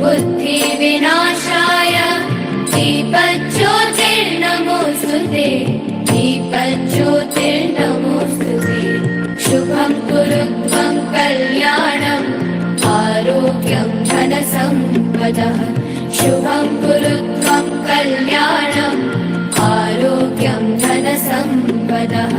बुद्धिविनाशाय दीपज्योतिर्नमोऽस्तुते दीपज्योतिर्नमोऽस्तुते शुभं कुरु त्वं कल्याणम् आरोग्यं धनसम्पदः शुभं कुरु त्वं कल्याणम् आरोग्यं धनसम्पदः।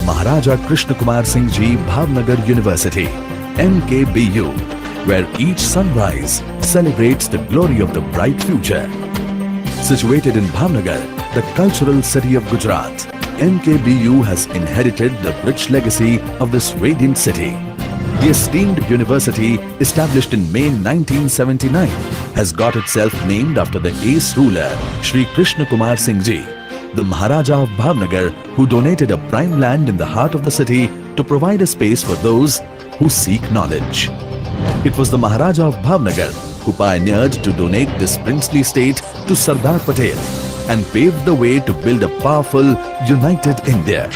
Maharaja Krishnakumarsinhji Bhavnagr University, MKBU, where each sunrise celebrates the glory of the bright future. Situated in Bhavnagar, the cultural city of Gujarat, MKBU has inherited the rich legacy of this radiant city. The esteemed university, established in May 1979, has got itself named after the ace ruler Shri Krishnakumarsinhji, the Maharaja of Bhavnagar, who donated a prime land in the heart of the city to provide a space for those who seek knowledge. It was the Maharaja of Bhavnagar who pioneered to donate this princely state to Sardar Patel and paved the way to build a powerful, united India.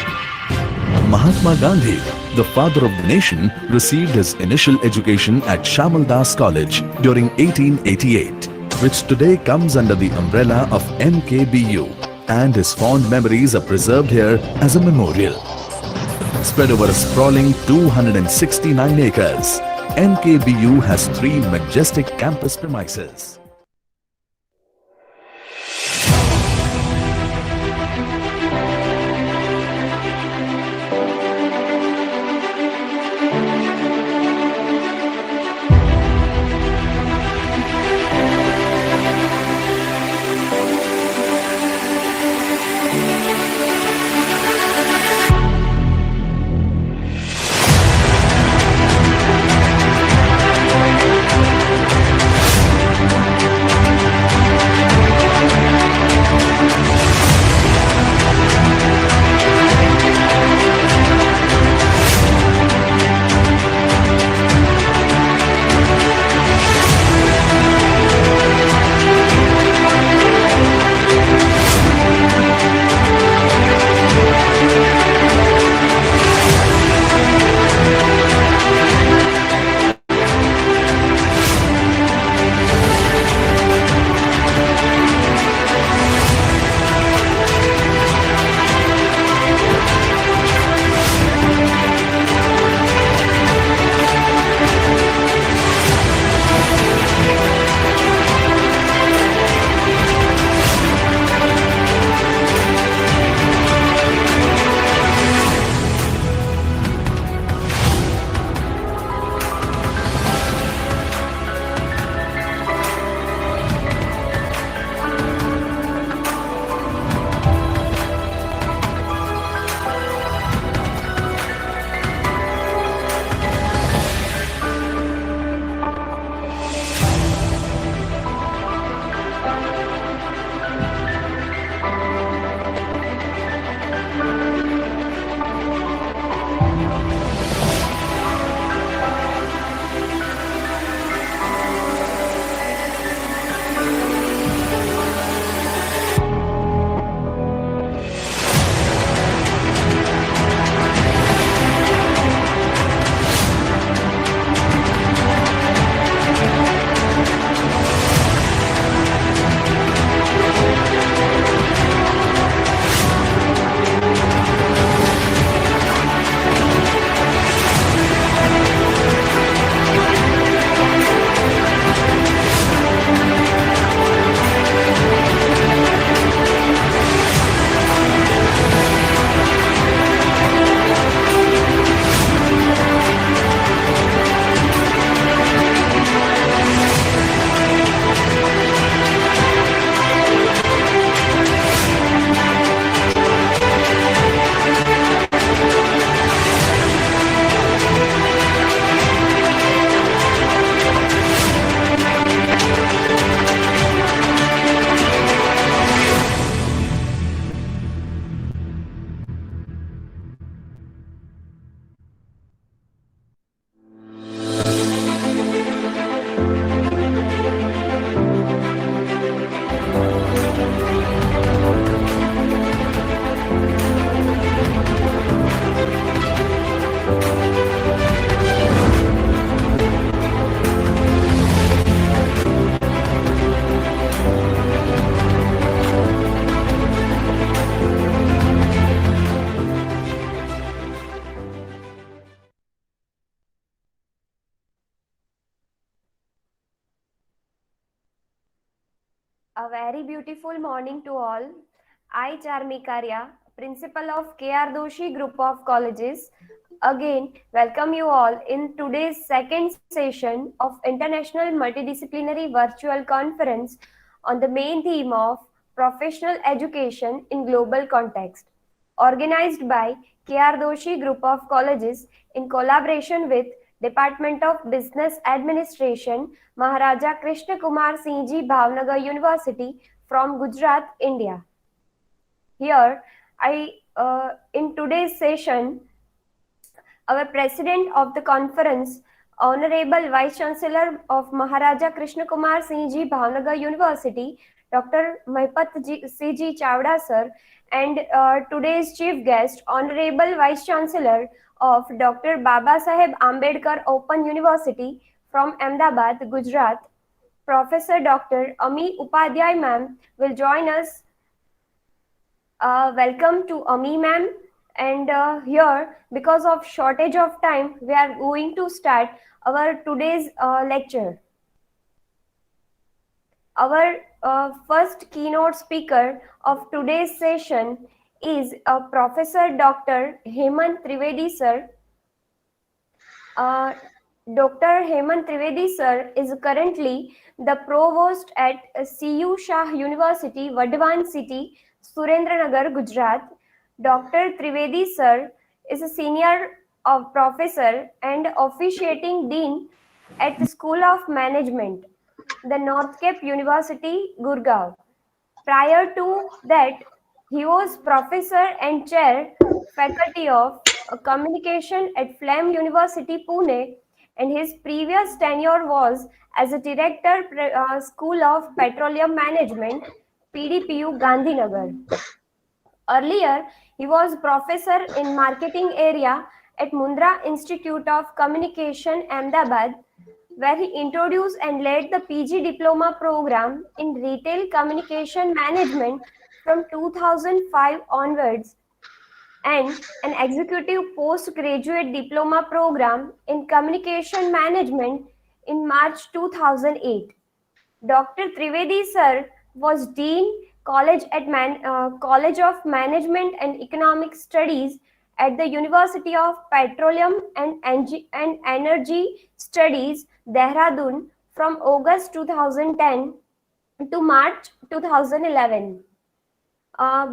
Mahatma Gandhi, the father of the nation, received his initial education at Shamal Das College during 1888, which today comes under the umbrella of MKBU. And his fond memories are preserved here as a memorial. Spread over a sprawling 269 acres, MKBU has 3 majestic campus premises. A very beautiful morning to all. I, Charmikarya, principal of K.R.Doshi Group of Colleges, again welcome you all in today's second session of International Multidisciplinary Virtual Conference on the main theme of Professional Education in Global Context, organized by K.R.Doshi Group of Colleges in collaboration with Department of Business Administration, Maharaja Krishnakumarsinhji Bhavnagar University from Gujarat, India. Here, in today's session, our President of the conference, Honorable Vice Chancellor of Maharaja Krishnakumarsinhji Bhavnagar University, Dr. Mahpat C.G. Chawda sir, and today's chief guest, Honorable Vice Chancellor of Dr. Baba Saheb Ambedkar Open University from Ahmedabad, Gujarat, Professor Dr. Ami Upadhyay ma'am will join us. Welcome to Ami ma'am. And here, because of shortage of time, we are going to start our today's lecture. Our first keynote speaker of today's session is Professor Dr. Hemant Trivedi sir. Dr. Hemant Trivedi sir is currently the provost at CU Shah University, Vadhavan City, Surendranagar, Gujarat. Dr. Trivedi sir is a senior professor and officiating dean at the School of Management, the North Cape University, Gurgaon. Prior to that, he was professor and chair faculty of communication at Flem University, Pune, and his previous tenure was as a director School of Petroleum Management, PDPU, Gandhinagar. Earlier, he was professor in marketing area at Mundra Institute of Communication, Ahmedabad, where he introduced and led the PG diploma program in retail communication management from 2005 onwards, and an executive postgraduate diploma program in communication management in March 2008. Dr. Trivedi sir was Dean College of Management and Economic Studies at the University of Petroleum and Energy Studies, Dehradun, from August 2010 to March 2011.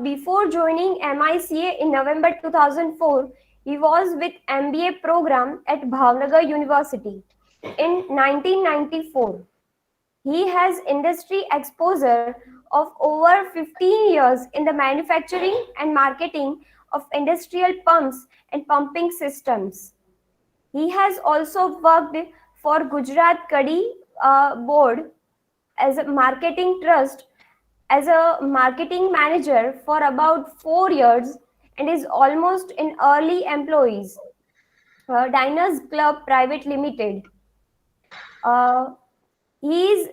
Before joining MICA in November 2004, he was with MBA program at Bhavnagar University. In 1994, he has industry exposure of over 15 years in the manufacturing and marketing of industrial pumps and pumping systems. He has also worked for Gujarat Kadi Board as a marketing trust as a marketing manager for about 4 years and is almost in early employees. Diners Club Private Limited. He is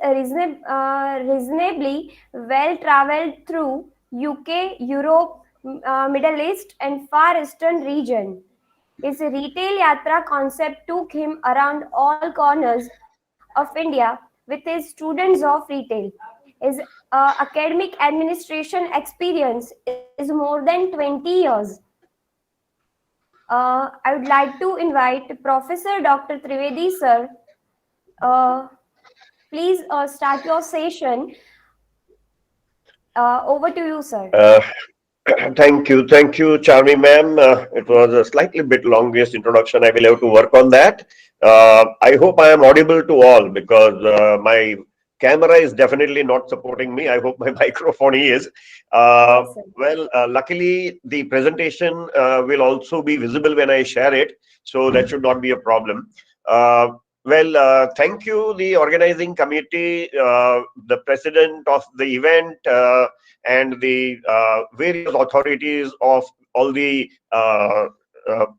reasonably well traveled through UK, Europe, Middle East and Far Eastern region. His retail yatra concept took him around all corners of India with his students of retail. His academic administration experience is more than 20 years. I would like to invite Professor Dr. Trivedi sir. Please start your session. Over to you, sir. Thank you, Charmi ma'am. It was a slightly bit longish introduction. I will have to work on that. I hope I am audible to all because my camera is definitely not supporting me. I hope my microphone is. Luckily, the presentation will also be visible when I share it, so that should not be a problem. Thank you, the organizing committee, the president of the event, and the various authorities of all the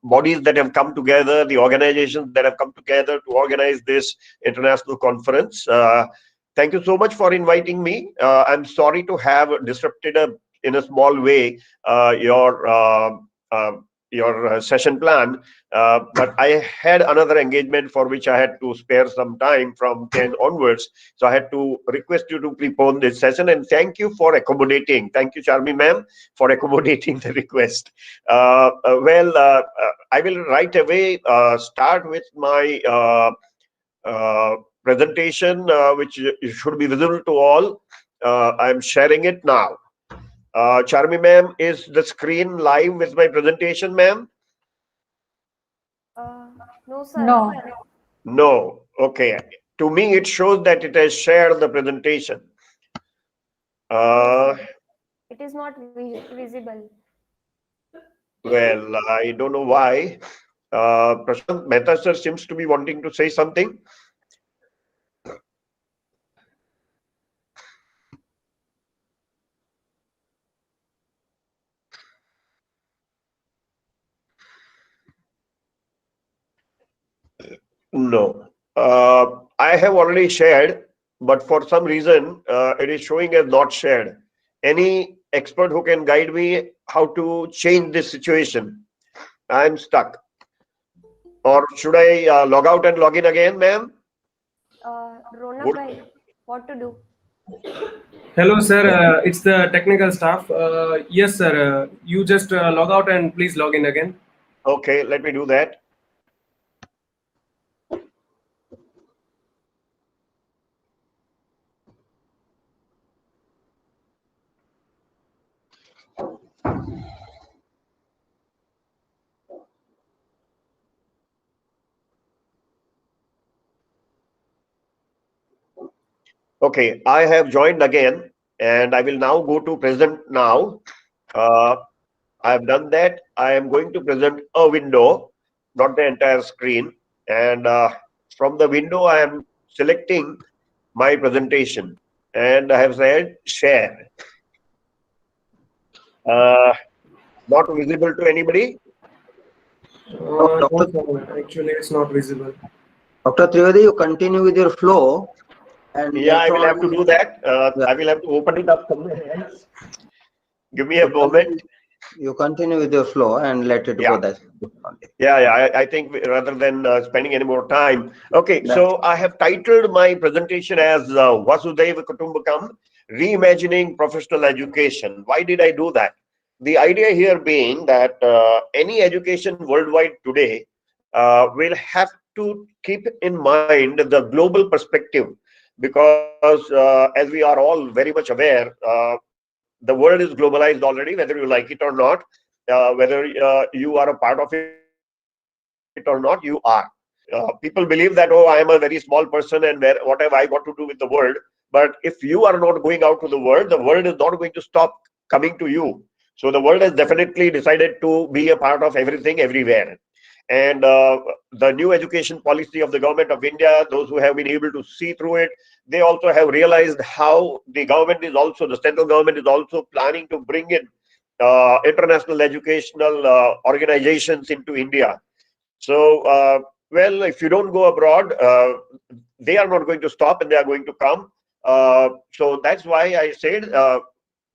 bodies that have come together, the organizations that have come together to organize this international conference. Thank you so much for inviting me. I'm sorry to have disrupted in a small way your session plan, but I had another engagement for which I had to spare some time from 10 onwards. So I had to request you to prepone this session, and thank you for accommodating. Thank you, Charmi ma'am, for accommodating the request. I will right away start with my presentation, which should be visible to all. I'm sharing it now. Charmi ma'am, is the screen live with my presentation, ma'am? No, sir. No. No. Okay. To me, it shows that it has shared the presentation. It is not visible. Well, I don't know why. Prashant Mehta sir seems to be wanting to say something. No. I have already shared, but for some reason, it is showing as not shared. Any expert who can guide me how to change this situation? I'm stuck. Or should I log out and log in again, ma'am? Ronak bhai, what to do? Hello, sir. It's the technical staff. Yes, sir. You just log out and please log in again. Okay, let me do that. Okay, I have joined again, and I will now go to present now. I have done that. I am going to present a window, not the entire screen. And from the window, I am selecting my presentation, and I have said share. Not visible to anybody. No, sir. Actually, it's not visible. Dr. Trivedi, you continue with your flow. And Yeah, I will later have to on- do that. Yeah. I will have to open it up somewhere else. Give me a moment. You continue with your flow and let it Yeah. go that. Yeah. I think rather than spending any more time. Okay, so I have titled my presentation as Vasudhaiva Kutumbakam, Reimagining Professional Education. Why did I do that? The idea here being that any education worldwide today will have to keep in mind the global perspective, because as we are all very much aware, the world is globalized already, whether you like it or not, whether you are a part of it or not, you are. People believe that, oh, I am a very small person, and what have I got to do with the world? But if you are not going out to the world is not going to stop coming to you. So the world has definitely decided to be a part of everything everywhere. And the new education policy of the government of India, those who have been able to see through it, they also have realized how the government is also, the central government is also planning to bring in international educational organizations into India. So, well, if you don't go abroad, they are not going to stop, and they are going to come. So that's why I said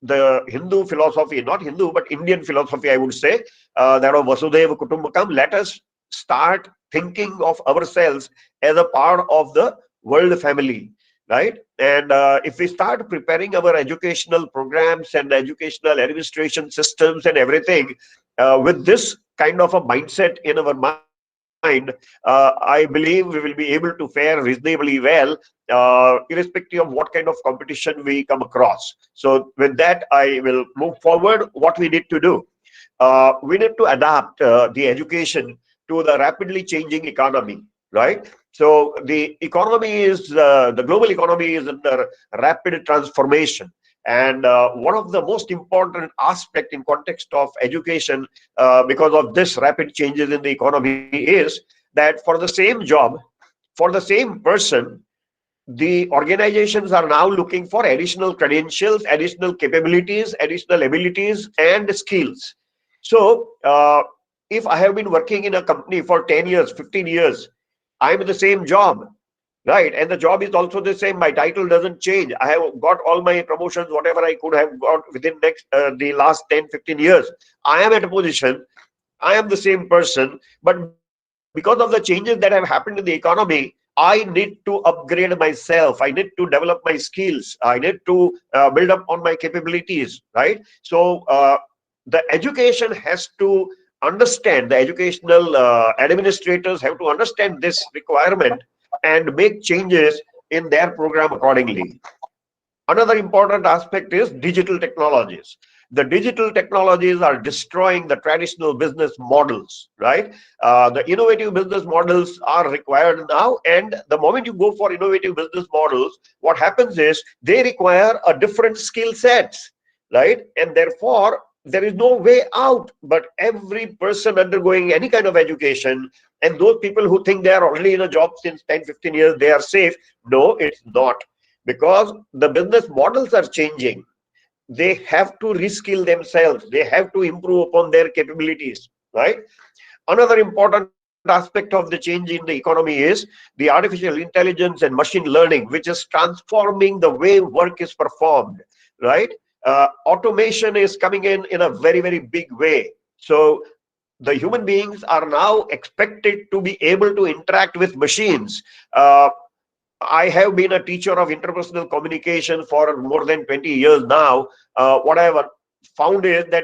the Hindu philosophy, not Hindu, but Indian philosophy, I would say, that of Vasudhaiva Kutumbakam. Let us start thinking of ourselves as a part of the world family, right? And if we start preparing our educational programs and educational administration systems and everything with this kind of a mindset in our mind, I believe we will be able to fare reasonably well, irrespective of what kind of competition we come across. So with that, I will move forward. What we need to do, we need to adapt the education to the rapidly changing economy, right? So the economy is, the global economy is under rapid transformation. And one of the most important aspect in context of education, because of this rapid changes in the economy, is that for the same job, for the same person, the organizations are now looking for additional credentials, additional capabilities, additional abilities, and skills. So, if I have been working in a company for 10 years, 15 years, I'm in the same job, right? And the job is also the same. My title doesn't change. I have got all my promotions, whatever I could have got within the last 10, 15 years. I am at a position I am the same person, but because of the changes that have happened in the economy, I need to upgrade myself. I need to develop my skills. I need to build up on my capabilities, right? So the education has to understand, the educational administrators have to understand this requirement and make changes in their program accordingly. Another important aspect is digital technologies. The digital technologies are destroying the traditional business models, right? The innovative business models are required now, and the moment you go for innovative business models, what happens is they require a different skill sets, right? And therefore, there is no way out. But every person undergoing any kind of education, and those people who think they are already in a job since 10, 15 years, they are safe. No, it's not, because the business models are changing. They have to reskill themselves, they have to improve upon their capabilities, right? Another important aspect of the change in the economy is the artificial intelligence and machine learning, which is transforming the way work is performed, right? Automation is coming in a very, very big way. So the human beings are now expected to be able to interact with machines. I have been a teacher of interpersonal communication for more than 20 years now. What I have found is that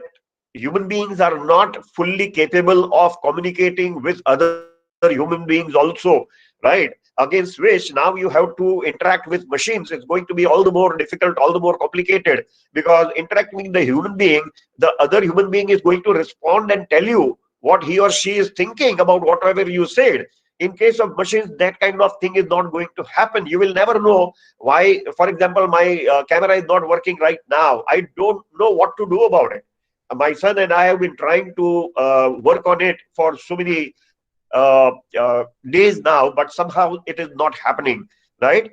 human beings are not fully capable of communicating with other human beings also, right? Against which now you have to interact with machines. It's going to be all the more difficult, all the more complicated, because interacting with the human being, the other human being is going to respond and tell you what he or she is thinking about whatever you said. In case of machines, that kind of thing is not going to happen. You will never know why. For example, my camera is not working right now. I don't know what to do about it. My son and I have been trying to work on it for so many days now, but somehow it is not happening, right?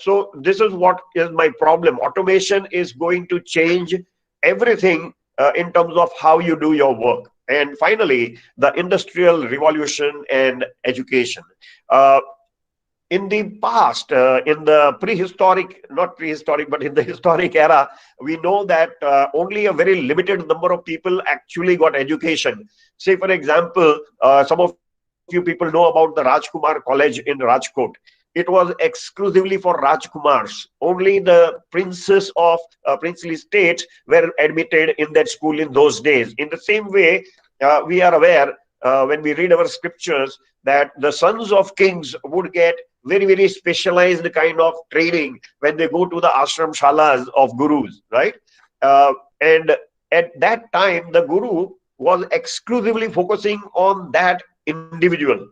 So this is what is my problem. Automation is going to change everything in terms of how you do your work. And finally, the industrial revolution and education. Uh, in the past, in the prehistoric, not prehistoric, but in the historic era, we know that only a very limited number of people actually got education. Say, for example, some of you people know about the Rajkumar College in Rajkot. It was exclusively for Rajkumars. Only the princes of princely states were admitted in that school in those days. In the same way, we are aware when we read our scriptures that the sons of kings would get very, very specialized kind of training when they go to the ashram shalas of gurus, right? And at that time, the guru was exclusively focusing on that individual.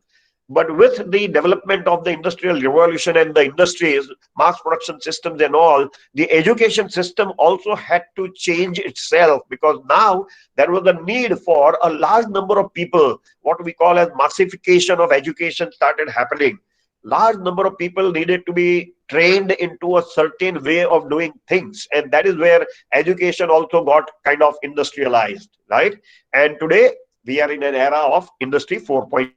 But with the development of the industrial revolution and the industries, mass production systems and all, the education system also had to change itself, because now there was a need for a large number of people. What we call as massification of education started happening. Large number of people needed to be trained into a certain way of doing things, and that is where education also got kind of industrialized, right? And today we are in an era of industry 4.0.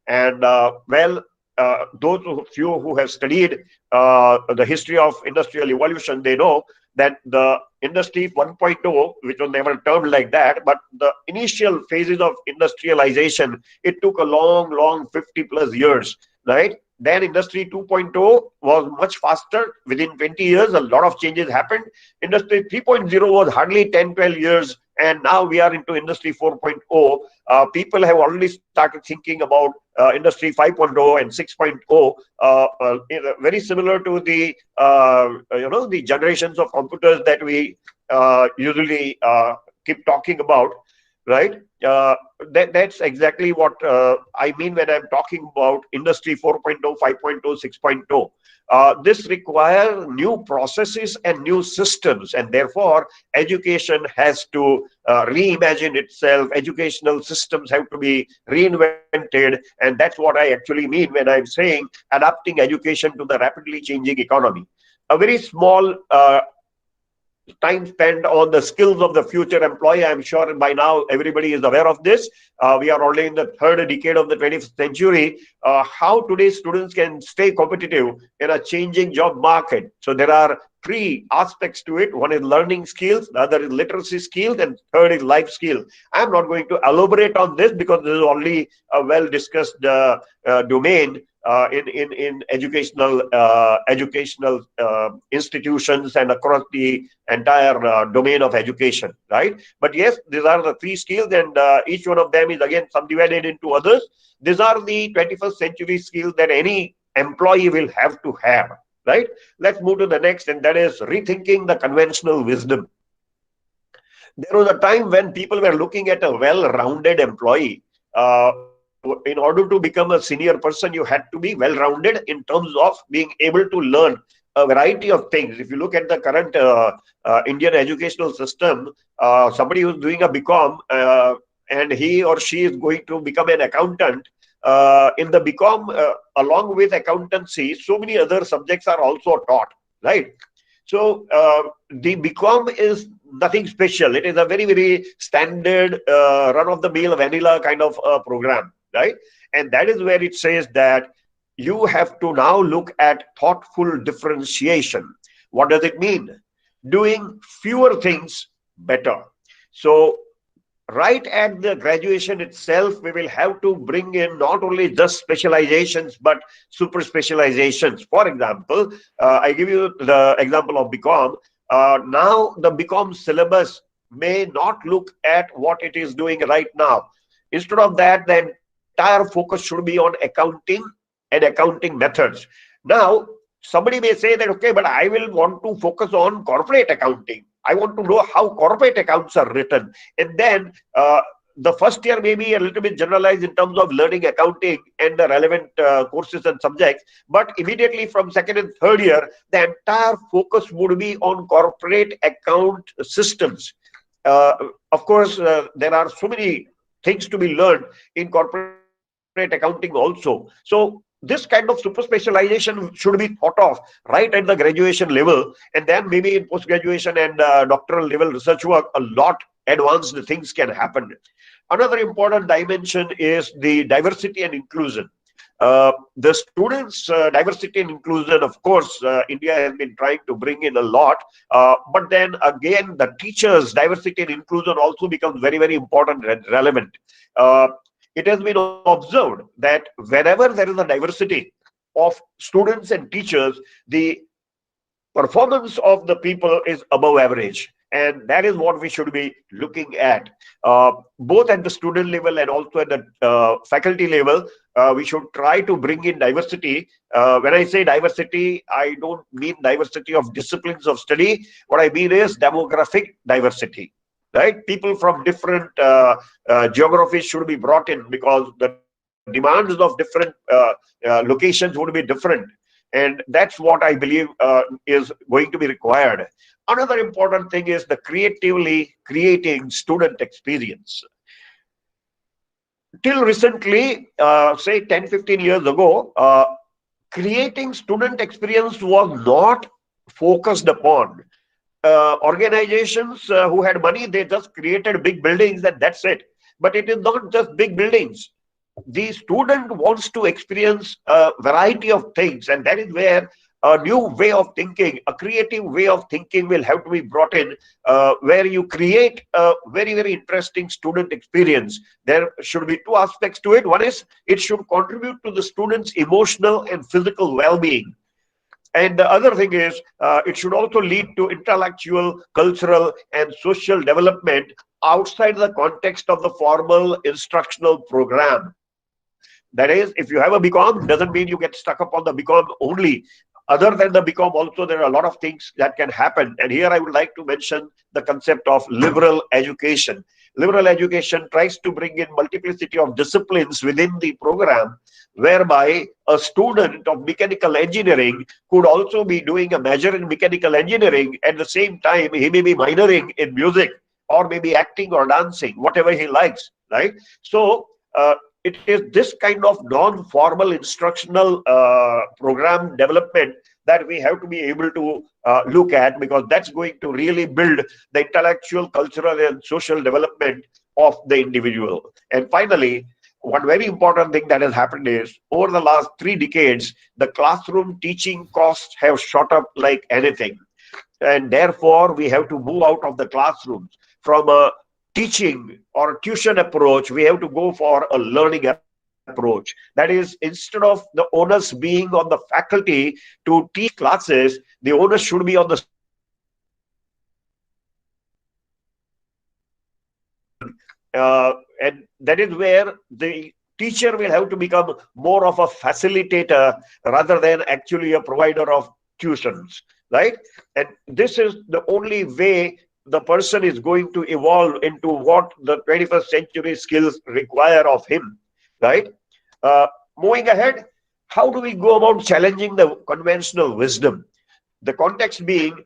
And those of you who have studied the history of industrial evolution, they know that the industry 1.0, which was never termed like that, but the initial phases of industrialization, it took a long 50 plus years, right? Then industry 2.0 was much faster. Within 20 years, a lot of changes happened. Industry 3.0 was hardly 10, 12 years. And now we are into industry 4.0. People have already started thinking about industry 5.0 and 6.0, very similar to the the generations of computers that we usually keep talking about, right? That's exactly what I mean when I'm talking about industry 4.0, 5.0, 6.0. This requires new processes and new systems, and therefore education has to reimagine itself. Educational systems have to be reinvented, and that's what I actually mean when I'm saying adapting education to the rapidly changing economy. A very small time spent on the skills of the future employee. I'm sure by now everybody is aware of this. We are already in the third decade of the 21st century. How today's students can stay competitive in a changing job market. So there are three aspects to it. One is learning skills, the other is literacy skills, and third is life skill. I'm not going to elaborate on this because this is only a well discussed domain in educational institutions and across the entire domain of education, right? But yes, these are the three skills, and each one of them is again subdivided into others. These are the 21st century skills that any employee will have to have, right? Let's move to the next, and that is rethinking the conventional wisdom. There was a time when people were looking at a well-rounded employee. In order to become a senior person, you had to be well-rounded in terms of being able to learn a variety of things. If you look at the current Indian educational system, somebody who's doing a BCom and he or she is going to become an accountant, in the BCom, along with accountancy, so many other subjects are also taught, right? So the BCom is nothing special. It is a very, very standard run-of-the-mill vanilla kind of program, right? And that is where it says that you have to now look at thoughtful differentiation. What does it mean? Doing fewer things better. So right at the graduation itself, we will have to bring in not only just specializations, but super specializations. For example, I give you the example of BCom. Now the BCom syllabus may not look at what it is doing right now. Instead of that, the entire focus should be on accounting and accounting methods. Now, somebody may say that, okay, but I will want to focus on corporate accounting. I want to know how corporate accounts are written. And then the first year may be a little bit generalized in terms of learning accounting and the relevant courses and subjects. But immediately from second and third year, the entire focus would be on corporate account systems. Of course, there are so many things to be learned in corporate accounting also. So this kind of super specialization should be thought of right at the graduation level, and then maybe in post-graduation and doctoral level research work, a lot advanced things can happen. Another important dimension is the diversity and inclusion. The students' diversity and inclusion, of course, India has been trying to bring in a lot, but then again, the teachers' diversity and inclusion also becomes very, very important and relevant. It has been observed that whenever there is a diversity of students and teachers, the performance of the people is above average. And that is what we should be looking at, both at the student level and also at the faculty level. We should try to bring in diversity. When I say diversity, I don't mean diversity of disciplines of study. What I mean is demographic diversity. Right, people from different geographies should be brought in because the demands of different locations would be different, and that's what I believe is going to be required. Another important thing is the creatively creating student experience. Till recently, say 10-15 years ago, creating student experience was not focused upon. Organizations who had money, they just created big buildings and that's it. But it is not just big buildings. The student wants to experience a variety of things, and that is where a new way of thinking, a creative way of thinking will have to be brought in, where you create a very, very interesting student experience. There should be two aspects to it. One is it should contribute to the student's emotional and physical well-being. And the other thing is, it should also lead to intellectual, cultural, and social development outside the context of the formal instructional program. That is, if you have a BCom, doesn't mean you get stuck up on the BCom only. Other than the BCom also, there are a lot of things that can happen. And here I would like to mention the concept of liberal education. Liberal education tries to bring in multiplicity of disciplines within the program, whereby a student of mechanical engineering could also be doing a major in mechanical engineering. At the same time, he may be minoring in music or maybe acting or dancing, whatever he likes, right? So it is this kind of non-formal instructional program development that we have to be able to look at, because that's going to really build the intellectual, cultural, and social development of the individual. And finally, one very important thing that has happened is, over the last 3 decades, the classroom teaching costs have shot up like anything. And therefore, we have to move out of the classrooms from a teaching or tuition approach. We have to go for a learning approach. That is, instead of the onus being on the faculty to teach classes, the onus should be on the students to learn. And that is where the teacher will have to become more of a facilitator rather than actually a provider of tuitions, right? And this is the only way the person is going to evolve into what the 21st century skills require of him, right? Uh, Moving ahead, how do we go about challenging the conventional wisdom? The context being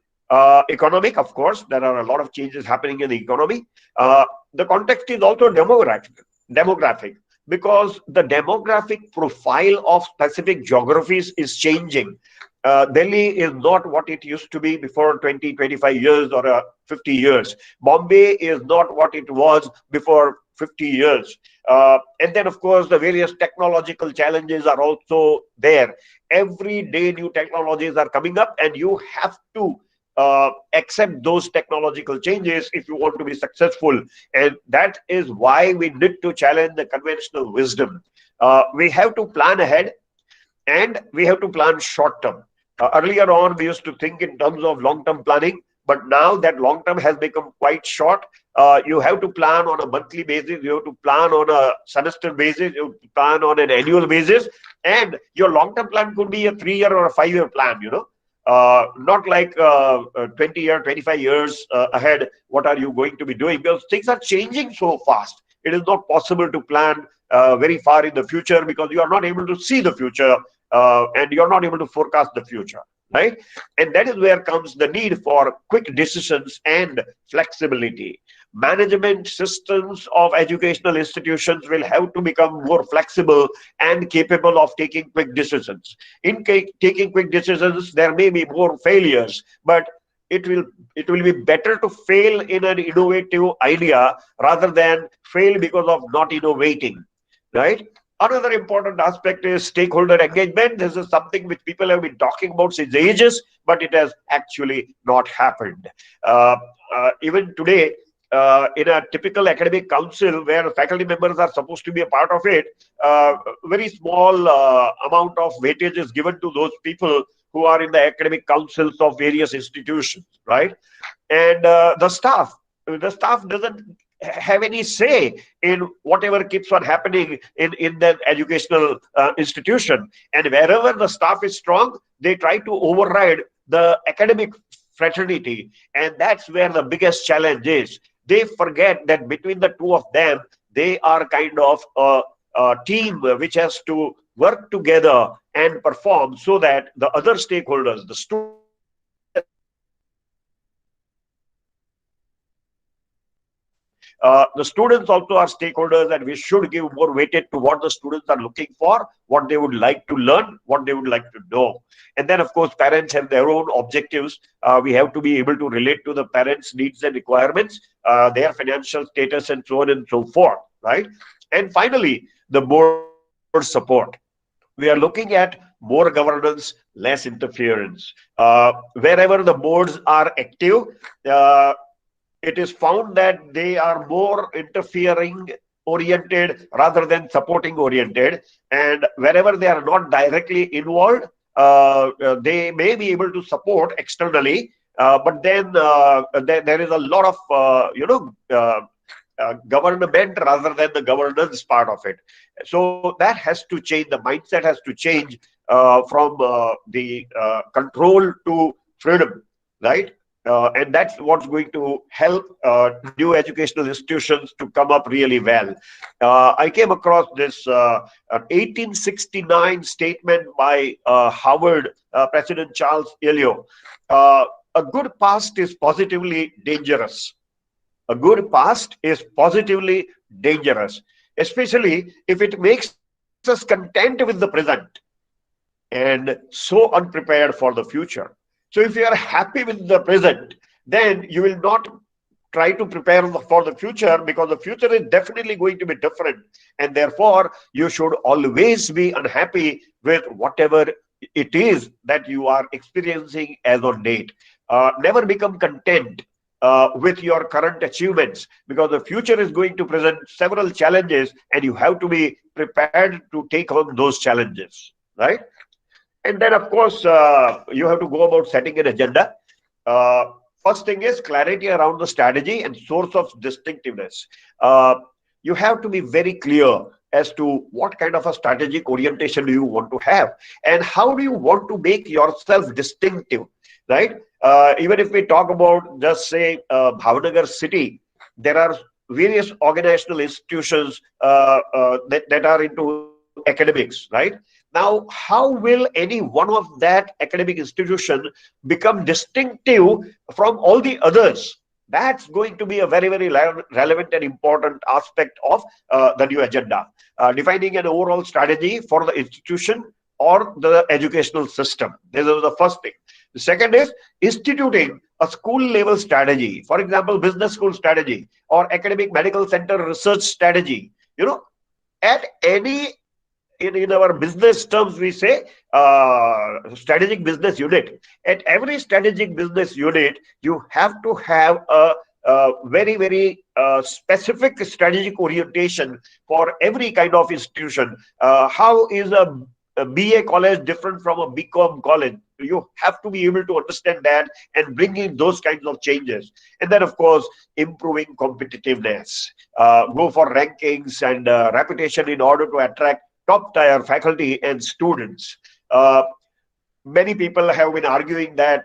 economic, of course. There are a lot of changes happening in the economy. The context is also demographic, because the demographic profile of specific geographies is changing. Delhi is not what it used to be before 20, 25 years or 50 years. Bombay is not what it was before 50 years. And then, of course, the various technological challenges are also there. Every day, new technologies are coming up, and you have to accept those technological changes if you want to be successful. And that is why we need to challenge the conventional wisdom. We have to plan ahead, and we have to plan short term. Earlier on, we used to think in terms of long term planning, but now that long term has become quite short. You have to plan on a monthly basis, you have to plan on a semester basis, you have to plan on an annual basis, and your long term plan could be a 3-year or a 5-year plan, not like 20 year, 25 years ahead. What are you going to be doing? Because things are changing so fast. It is not possible to plan very far in the future, because you are not able to see the future, and you're not able to forecast the future, right? And that is where comes the need for quick decisions and flexibility. Management systems of educational institutions will have to become more flexible and capable of taking quick decisions. In taking quick decisions, there may be more failures, but it will be better to fail in an innovative idea rather than fail because of not innovating, right? Another important aspect is stakeholder engagement. This is something which people have been talking about since ages, but it has actually not happened. Even today, in a typical academic council where faculty members are supposed to be a part of it, very small amount of weightage is given to those people who are in the academic councils of various institutions, right? And the staff doesn't have any say in whatever keeps on happening in that educational institution. And wherever the staff is strong, they try to override the academic fraternity. And that's where the biggest challenge is. They forget that between the two of them, they are kind of a team which has to work together and perform, so that the other stakeholders, the students, the students also are stakeholders, and we should give more weightage to what the students are looking for, what they would like to learn, what they would like to know. And then, of course, parents have their own objectives. We have to be able to relate to the parents' needs and requirements, their financial status, and so on and so forth, right? And finally, the board support. We are looking at more governance, less interference. Wherever the boards are active, uh, it is found that they are more interfering oriented rather than supporting oriented. And wherever they are not directly involved, they may be able to support externally, but then there is a lot of government rather than the governance part of it. So that has to change. The mindset has to change from the control to freedom, right? And that's what's going to help new educational institutions to come up really well. I came across this 1869 statement by Harvard President Charles Eliot. A good past is positively dangerous. A good past is positively dangerous, especially if it makes us content with the present and so unprepared for the future. So if you are happy with the present, then you will not try to prepare for the future, because the future is definitely going to be different. And therefore, you should always be unhappy with whatever it is that you are experiencing as on date. Never become content with your current achievements, because the future is going to present several challenges and you have to be prepared to take on those challenges, right? And then, of course, you have to go about setting an agenda. Uh, First thing is clarity around the strategy and source of distinctiveness. Uh, you have to be very clear as to what kind of a strategic orientation do you want to have, and how do you want to make yourself distinctive, right? Even if we talk about, just say, Bhavnagar city, there are various organizational institutions that are into academics, right? Now, how will any one of that academic institution become distinctive from all the others? That's going to be a very, very relevant and important aspect of the new agenda. Defining an overall strategy for the institution or the educational system. This is the first thing. The second is instituting a school level strategy, for example, business school strategy or academic medical center research strategy. At any in our business terms, we say strategic business unit. At every strategic business unit, you have to have a very, very specific strategic orientation for every kind of institution. How is a BA college different from a BCom college? You have to be able to understand that and bring in those kinds of changes. And then, of course, improving competitiveness. Go for rankings and reputation in order to attract top tier faculty and students. Many people have been arguing that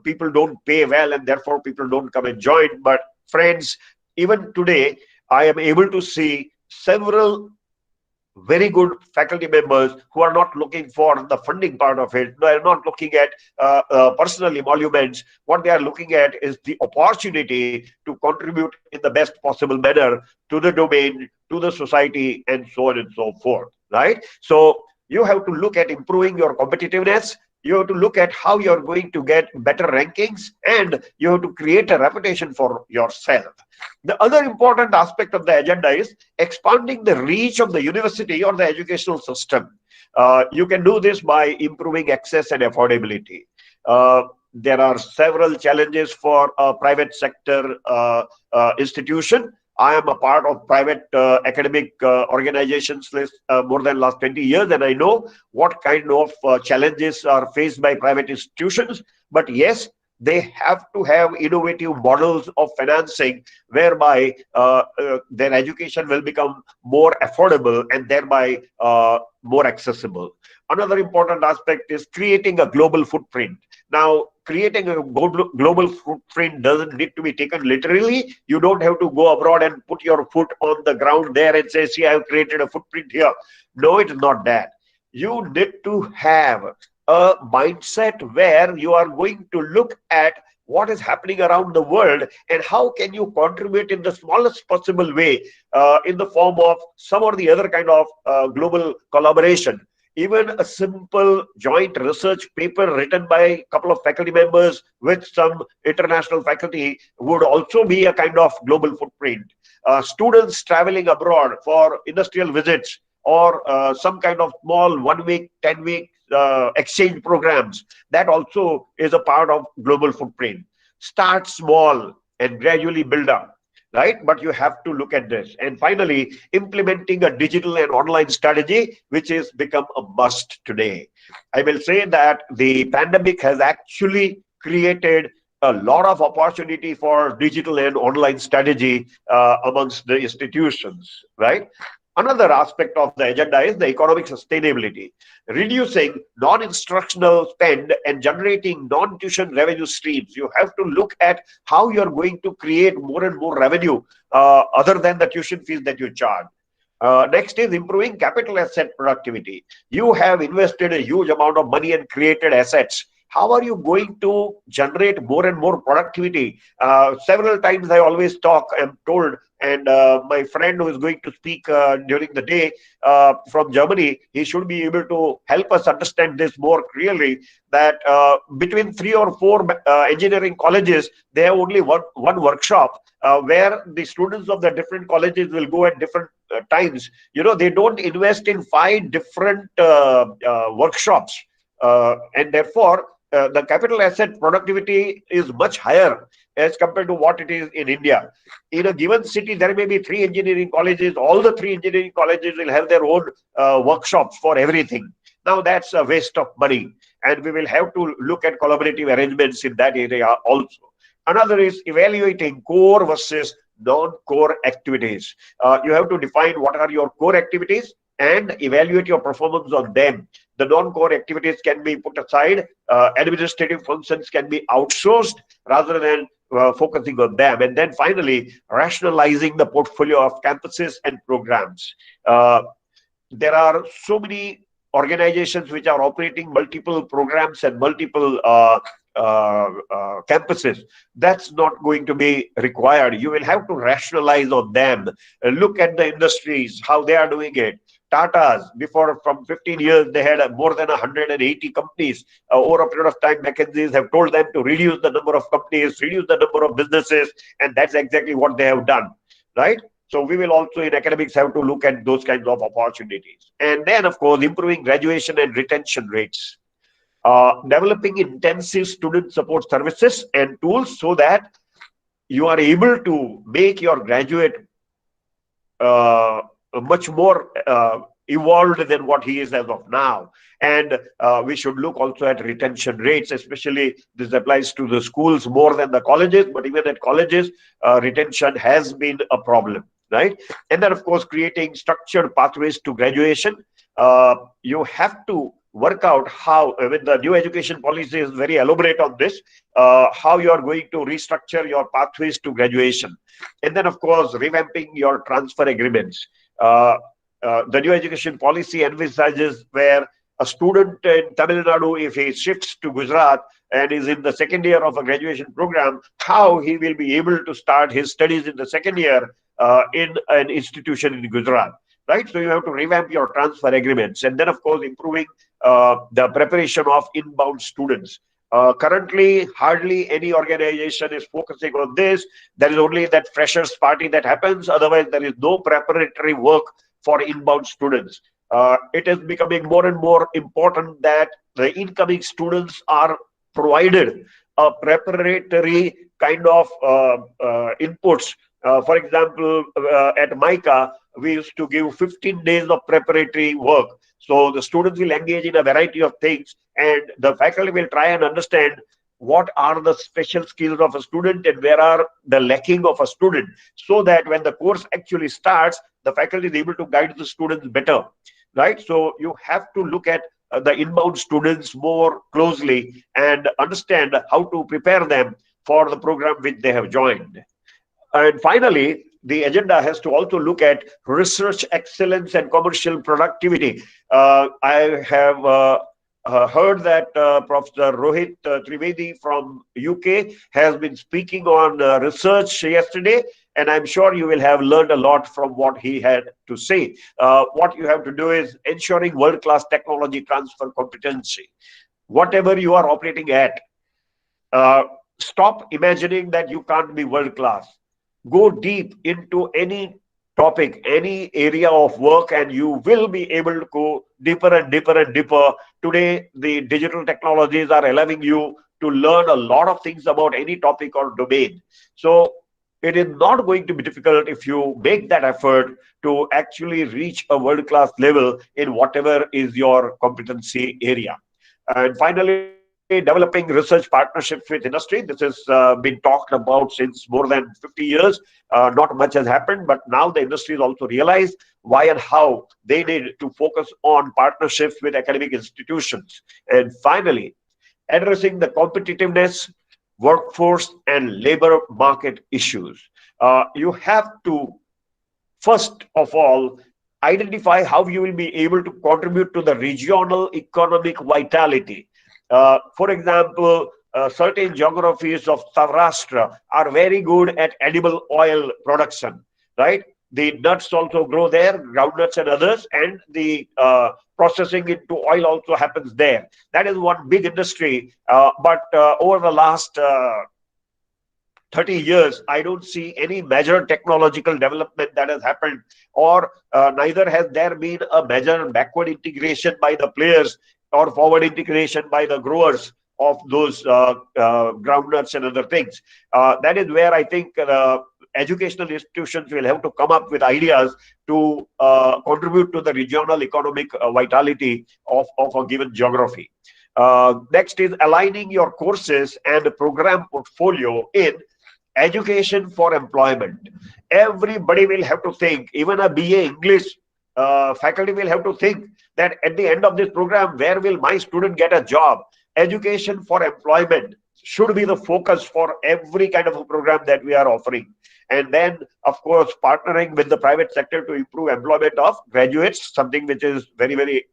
people don't pay well and therefore people don't come and join. But friends, even today, I am able to see several very good faculty members who are not looking for the funding part of it. They are not looking at personal emoluments. What they are looking at is the opportunity to contribute in the best possible manner to the domain, to the society, and so on and so forth, right? So you have to look at improving your competitiveness. You have to look at how you're going to get better rankings, and you have to create a reputation for yourself. The other important aspect of the agenda is expanding the reach of the university or the educational system. You can do this by improving access and affordability. There are several challenges for a private sector institution. I am a part of private academic organizations more than last 20 years, and I know what kind of challenges are faced by private institutions. But yes, they have to have innovative models of financing whereby their education will become more affordable and thereby more accessible. Another important aspect is creating a global footprint. Now, creating a global footprint doesn't need to be taken literally. You don't have to go abroad and put your foot on the ground there and say, see, I've created a footprint here. No, it's not that. You need to have a mindset where you are going to look at what is happening around the world and how can you contribute in the smallest possible way in the form of some or the other kind of global collaboration. Even a simple joint research paper written by a couple of faculty members with some international faculty would also be a kind of global footprint. Students traveling abroad for industrial visits or some kind of small 1 week, 10-week exchange programs, that also is a part of global footprint. Start small and gradually build up. Right? But you have to look at this. And finally, implementing a digital and online strategy, which has become a must today. I will say that the pandemic has actually created a lot of opportunity for digital and online strategy amongst the institutions, right? Another aspect of the agenda is the economic sustainability, reducing non-instructional spend and generating non-tuition revenue streams. You have to look at how you're going to create more and more revenue other than the tuition fees that you charge. Next is improving capital asset productivity. You have invested a huge amount of money and created assets. How are you going to generate more and more productivity? Several times I always talk, I'm told, and my friend who is going to speak during the day from Germany, he should be able to help us understand this more clearly, that between 3 or 4 engineering colleges, they have only one workshop where the students of the different colleges will go at different times. They don't invest in 5 different workshops. And therefore, the capital asset productivity is much higher as compared to what it is in India. In a given city, there may be three engineering colleges. All the three engineering colleges will have their own workshops for everything. Now that's a waste of money, and we will have to look at collaborative arrangements in that area also. Another is evaluating core versus non-core activities. You have to define what are your core activities and evaluate your performance on them. The non-core activities can be put aside. Administrative functions can be outsourced rather than focusing on them. And then finally, rationalizing the portfolio of campuses and programs. There are so many organizations which are operating multiple programs and multiple campuses. That's not going to be required. You will have to rationalize on them. Look at the industries, how they are doing it. Tata's, before from 15 years, they had more than 180 companies. Over a period of time, McKinsey's have told them to reduce the number of companies, reduce the number of businesses, and that's exactly what they have done, right? So we will also in academics have to look at those kinds of opportunities. And then, of course, improving graduation and retention rates. Developing intensive student support services and tools so that you are able to make your graduate much more evolved than what he is as of now. And we should look also at retention rates, especially this applies to the schools more than the colleges, but even at colleges, retention has been a problem, right? And then, of course, creating structured pathways to graduation. You have to work out how, with the new education policy is very elaborate on this, how you are going to restructure your pathways to graduation. And then, of course, revamping your transfer agreements. The new education policy envisages where a student in Tamil Nadu, if he shifts to Gujarat and is in the second year of a graduation program, how he will be able to start his studies in the second year in an institution in Gujarat, right? So you have to revamp your transfer agreements. And then, of course, improving the preparation of inbound students. Currently, hardly any organization is focusing on this. There is only that freshers party that happens. Otherwise, there is no preparatory work for inbound students. It is becoming more and more important that the incoming students are provided a preparatory kind of inputs. For example, at MICA, we used to give 15 days of preparatory work. So the students will engage in a variety of things, and the faculty will try and understand what are the special skills of a student and where are the lacking of a student, so that when the course actually starts, the faculty is able to guide the students better, right? So you have to look at the inbound students more closely and understand how to prepare them for the program which they have joined. And finally, the agenda has to also look at research excellence and commercial productivity. I have heard that Professor Rohit Trivedi from UK has been speaking on research yesterday, and I'm sure you will have learned a lot from what he had to say. What you have to do is ensuring world-class technology transfer competency. Whatever you are operating at, stop imagining that you can't be world-class. Go deep into any topic, any area of work, and you will be able to go deeper and deeper and deeper. Today, the digital technologies are allowing you to learn a lot of things about any topic or domain. So it is not going to be difficult if you make that effort to actually reach a world-class level in whatever is your competency area. And finally, developing research partnerships with industry. This has been talked about since more than 50 years. Not much has happened, but now the industry has also realized why and how they need to focus on partnerships with academic institutions. And finally, addressing the competitiveness, workforce, and labor market issues. You have to, first of all, identify how you will be able to contribute to the regional economic vitality. For example, certain geographies of Saurashtra are very good at edible oil production, right? The nuts also grow there, groundnuts and others, and the processing into oil also happens there. That is one big industry. But over the last 30 years, I don't see any major technological development that has happened, or neither has there been a major backward integration by the players or forward integration by the growers of those groundnuts and other things. That is where I think educational institutions will have to come up with ideas to contribute to the regional economic vitality of a given geography. Next is aligning your courses and program portfolio in education for employment. Everybody will have to think, even a BA English faculty will have to think that at the end of this program, where will my student get a job? Education for employment should be the focus for every kind of a program that we are offering. And then, of course, partnering with the private sector to improve employment of graduates, something which is very, very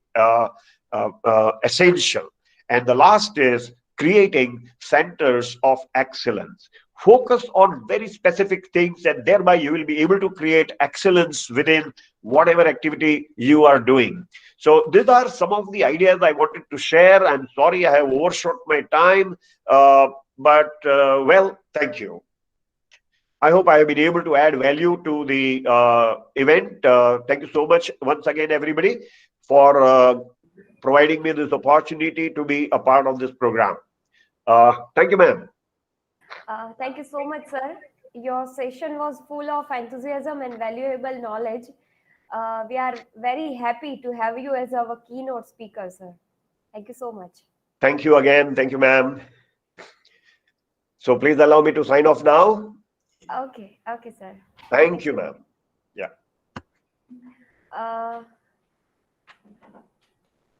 essential. And the last is creating centers of excellence. Focus on very specific things, and thereby you will be able to create excellence within whatever activity you are doing. So these are some of the ideas I wanted to share. I'm sorry I have overshot my time, but well, thank you. I hope I have been able to add value to the event. Thank you so much once again, everybody, for providing me this opportunity to be a part of this program. Thank you, ma'am. Thank you so much, sir. Your session was full of enthusiasm and valuable knowledge. We are very happy to have you as our keynote speaker, sir. Thank you so much. Thank you again. Thank you, ma'am. So please allow me to sign off now. Okay, okay, sir. Thank you, ma'am. Yeah.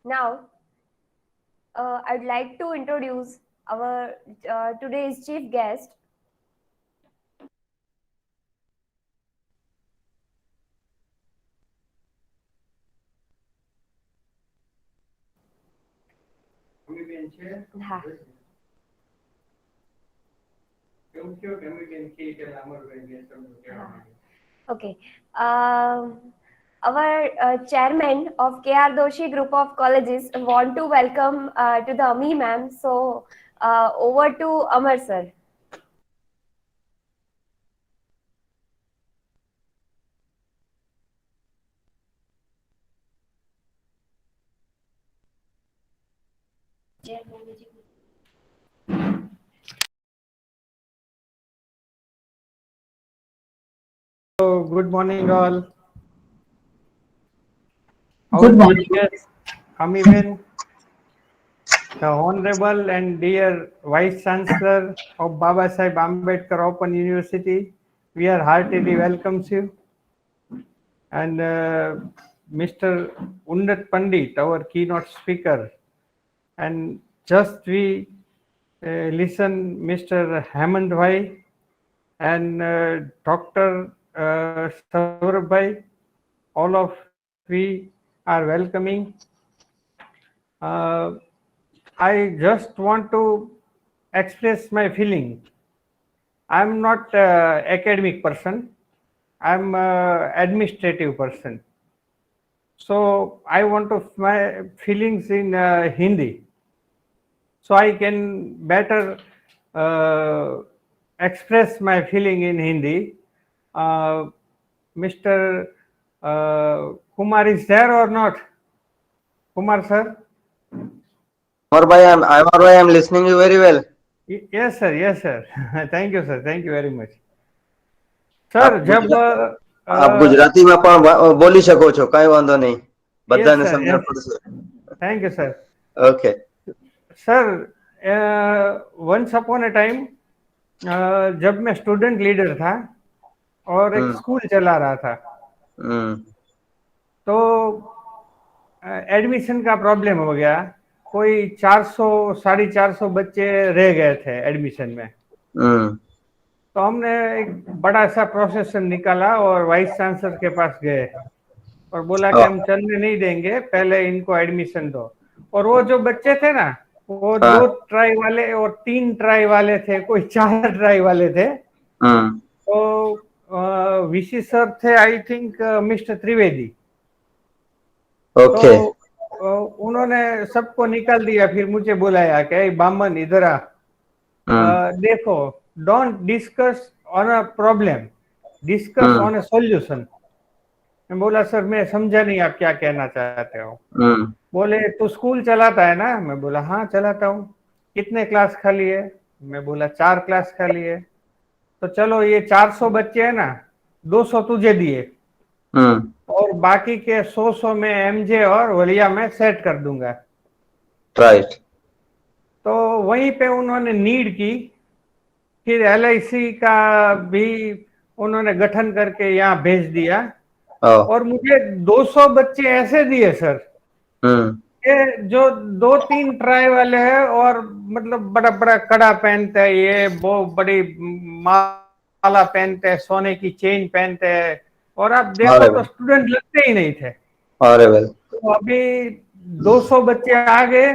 Now, I'd like to introduce our today's chief guest. હા. Okay. Our chairman of K.R.Doshi Group of Colleges want to welcome to the Ami ma'am. So over to Amar sir. So, good morning, all. Good morning. Amiben, the Honorable and dear Vice Chancellor of Baba Sahib Ambedkar Open University, we are heartily welcomes you. And Mr. Unnat Pandit, our keynote speaker. And just we listen Mr. Hemant Bhai and Dr. Saurabh Bhai, all of we are welcoming. I just want to express my feeling. I'm not academic person. I'm administrative person. So I want to my feelings in Hindi. So I can better express my feeling in Hindi. Mr. Kumar is there or not? Kumar sir? I'm listening you very well. Yes sir, yes sir. Thank you sir, thank you very much. Sir, जब आप ગુજરાતીમાં પણ બોલી શકો છો, કાંઈ વાંધો નહીં, બધાને સમજણ પડશે. Thank you sir. Okay. Sir, once upon a time जब मैं स्टूडेंट लीडर था और एक स्कूल चला रहा था, तो एडमिशन का प्रॉब्लम हो गया. कोई 400-450 बच्चे रह गए थे एडमिशन में. तो हमने एक बड़ा सा प्रोसेसन निकाला और वाइस चांसलर के पास गए और बोला कि हम चलने नहीं देंगे, पहले इनको एडमिशन दो. और वो जो बच्चे थे ना, वो 2 ट्राई वाले और 3 ट्राई वाले थे, कोई 4 ट्राई वाले थे. तो वीसी सर थे, आई थिंक मिस्टर त्रिवेदी. तो उन्होंने सबको निकाल दिया. फिर मुझे बुलाया कि बामन इधर आ, देखो, don't discuss on a problem, discuss on a solution. मैं बोला सर मैं समझा नहीं आप क्या कहना चाहते हो. बोले तू स्कूल चलाता है ना? मैं बोला हाँ चलाता हूँ. कितने क्लास खाली है? मैं बोला 4 क्लास खाली है। तो चलो ये 400 बच्चे हैं ना, 200 तुझे दिए और बाकी के 100 में एमजे और वलिया में सेट कर दूंगा। राइट। तो वहीं पे उन्होंने नीड की, फिर एलआईसी का भी उन्होंने गठन करके यहाँ भेज दिया और मुझे 200 बच्चे ऐसे दिए सर कि जो 2-3 ट्राई वाले हैं और मतलब बड़ा बड़ा कड़ा पहनते हैं, ये बहुत बड़ी माला पहनते हैं, सोने की चेन पहनते हैं, और आप देखो तो स्टूडेंट लगते ही नहीं थे। तो अभी 200 बच्चे आ गए,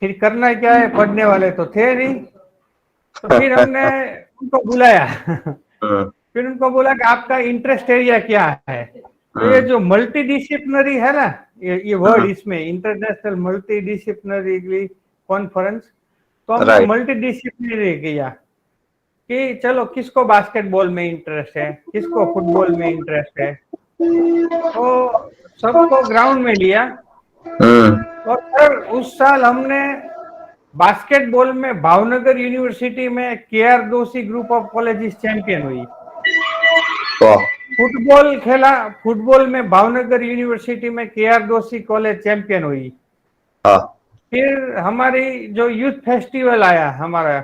फिर करना क्या है, पढ़ने वाले तो थे नहीं। तो फिर हमने उनको बुलाया फिर उनको बोला कि आपका इंटरेस्ट एरिया क्या है। तो ये जो मल्टी डिसिप्लिनरी है ना, ये वर्ड इसमें इंटरनेशनल मल्टी डिसिप्लिनरी कॉन्फ्रेंस, तो हमने मल्टी डिसिप्लिनरी किया कि चलो किसको बास्केटबॉल में इंटरेस्ट है, किसको फुटबॉल में इंटरेस्ट है, तो सबको ग्राउंड में लिया। और सर उस साल हमने बास्केटबॉल में भावनगर यूनिवर्सिटी में के.आर.डोशी ग्रुप ऑफ कॉलेजेस चैंपियन हुई। फुटबॉल खेला, फुटबॉल में भावनगर यूनिवर्सिटी में के.आर.डोशी कॉलेज चैंपियन हुई। फिर हमारी जो यूथ फेस्टिवल आया हमारा,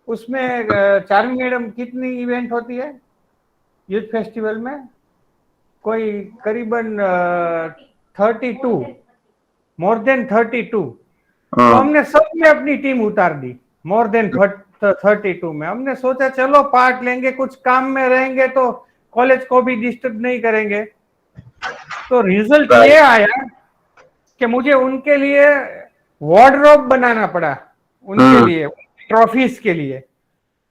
उसमें चार्मी मैडम कितनी इवेंट होती है यूथ फेस्टिवल में? कोई करीबन 32, मोर देन 32। तो हमने सब में अपनी टीम उतार दी, मोर देन 32 में। हमने सोचा चलो पार्ट लेंगे, कुछ काम में रहेंगे तो कॉलेज को भी डिस्टर्ब नहीं करेंगे। तो रिजल्ट ये आया कि मुझे उनके लिए वार्डरोब बनाना पड़ा, उनके लिए ट्रॉफीज के लिए।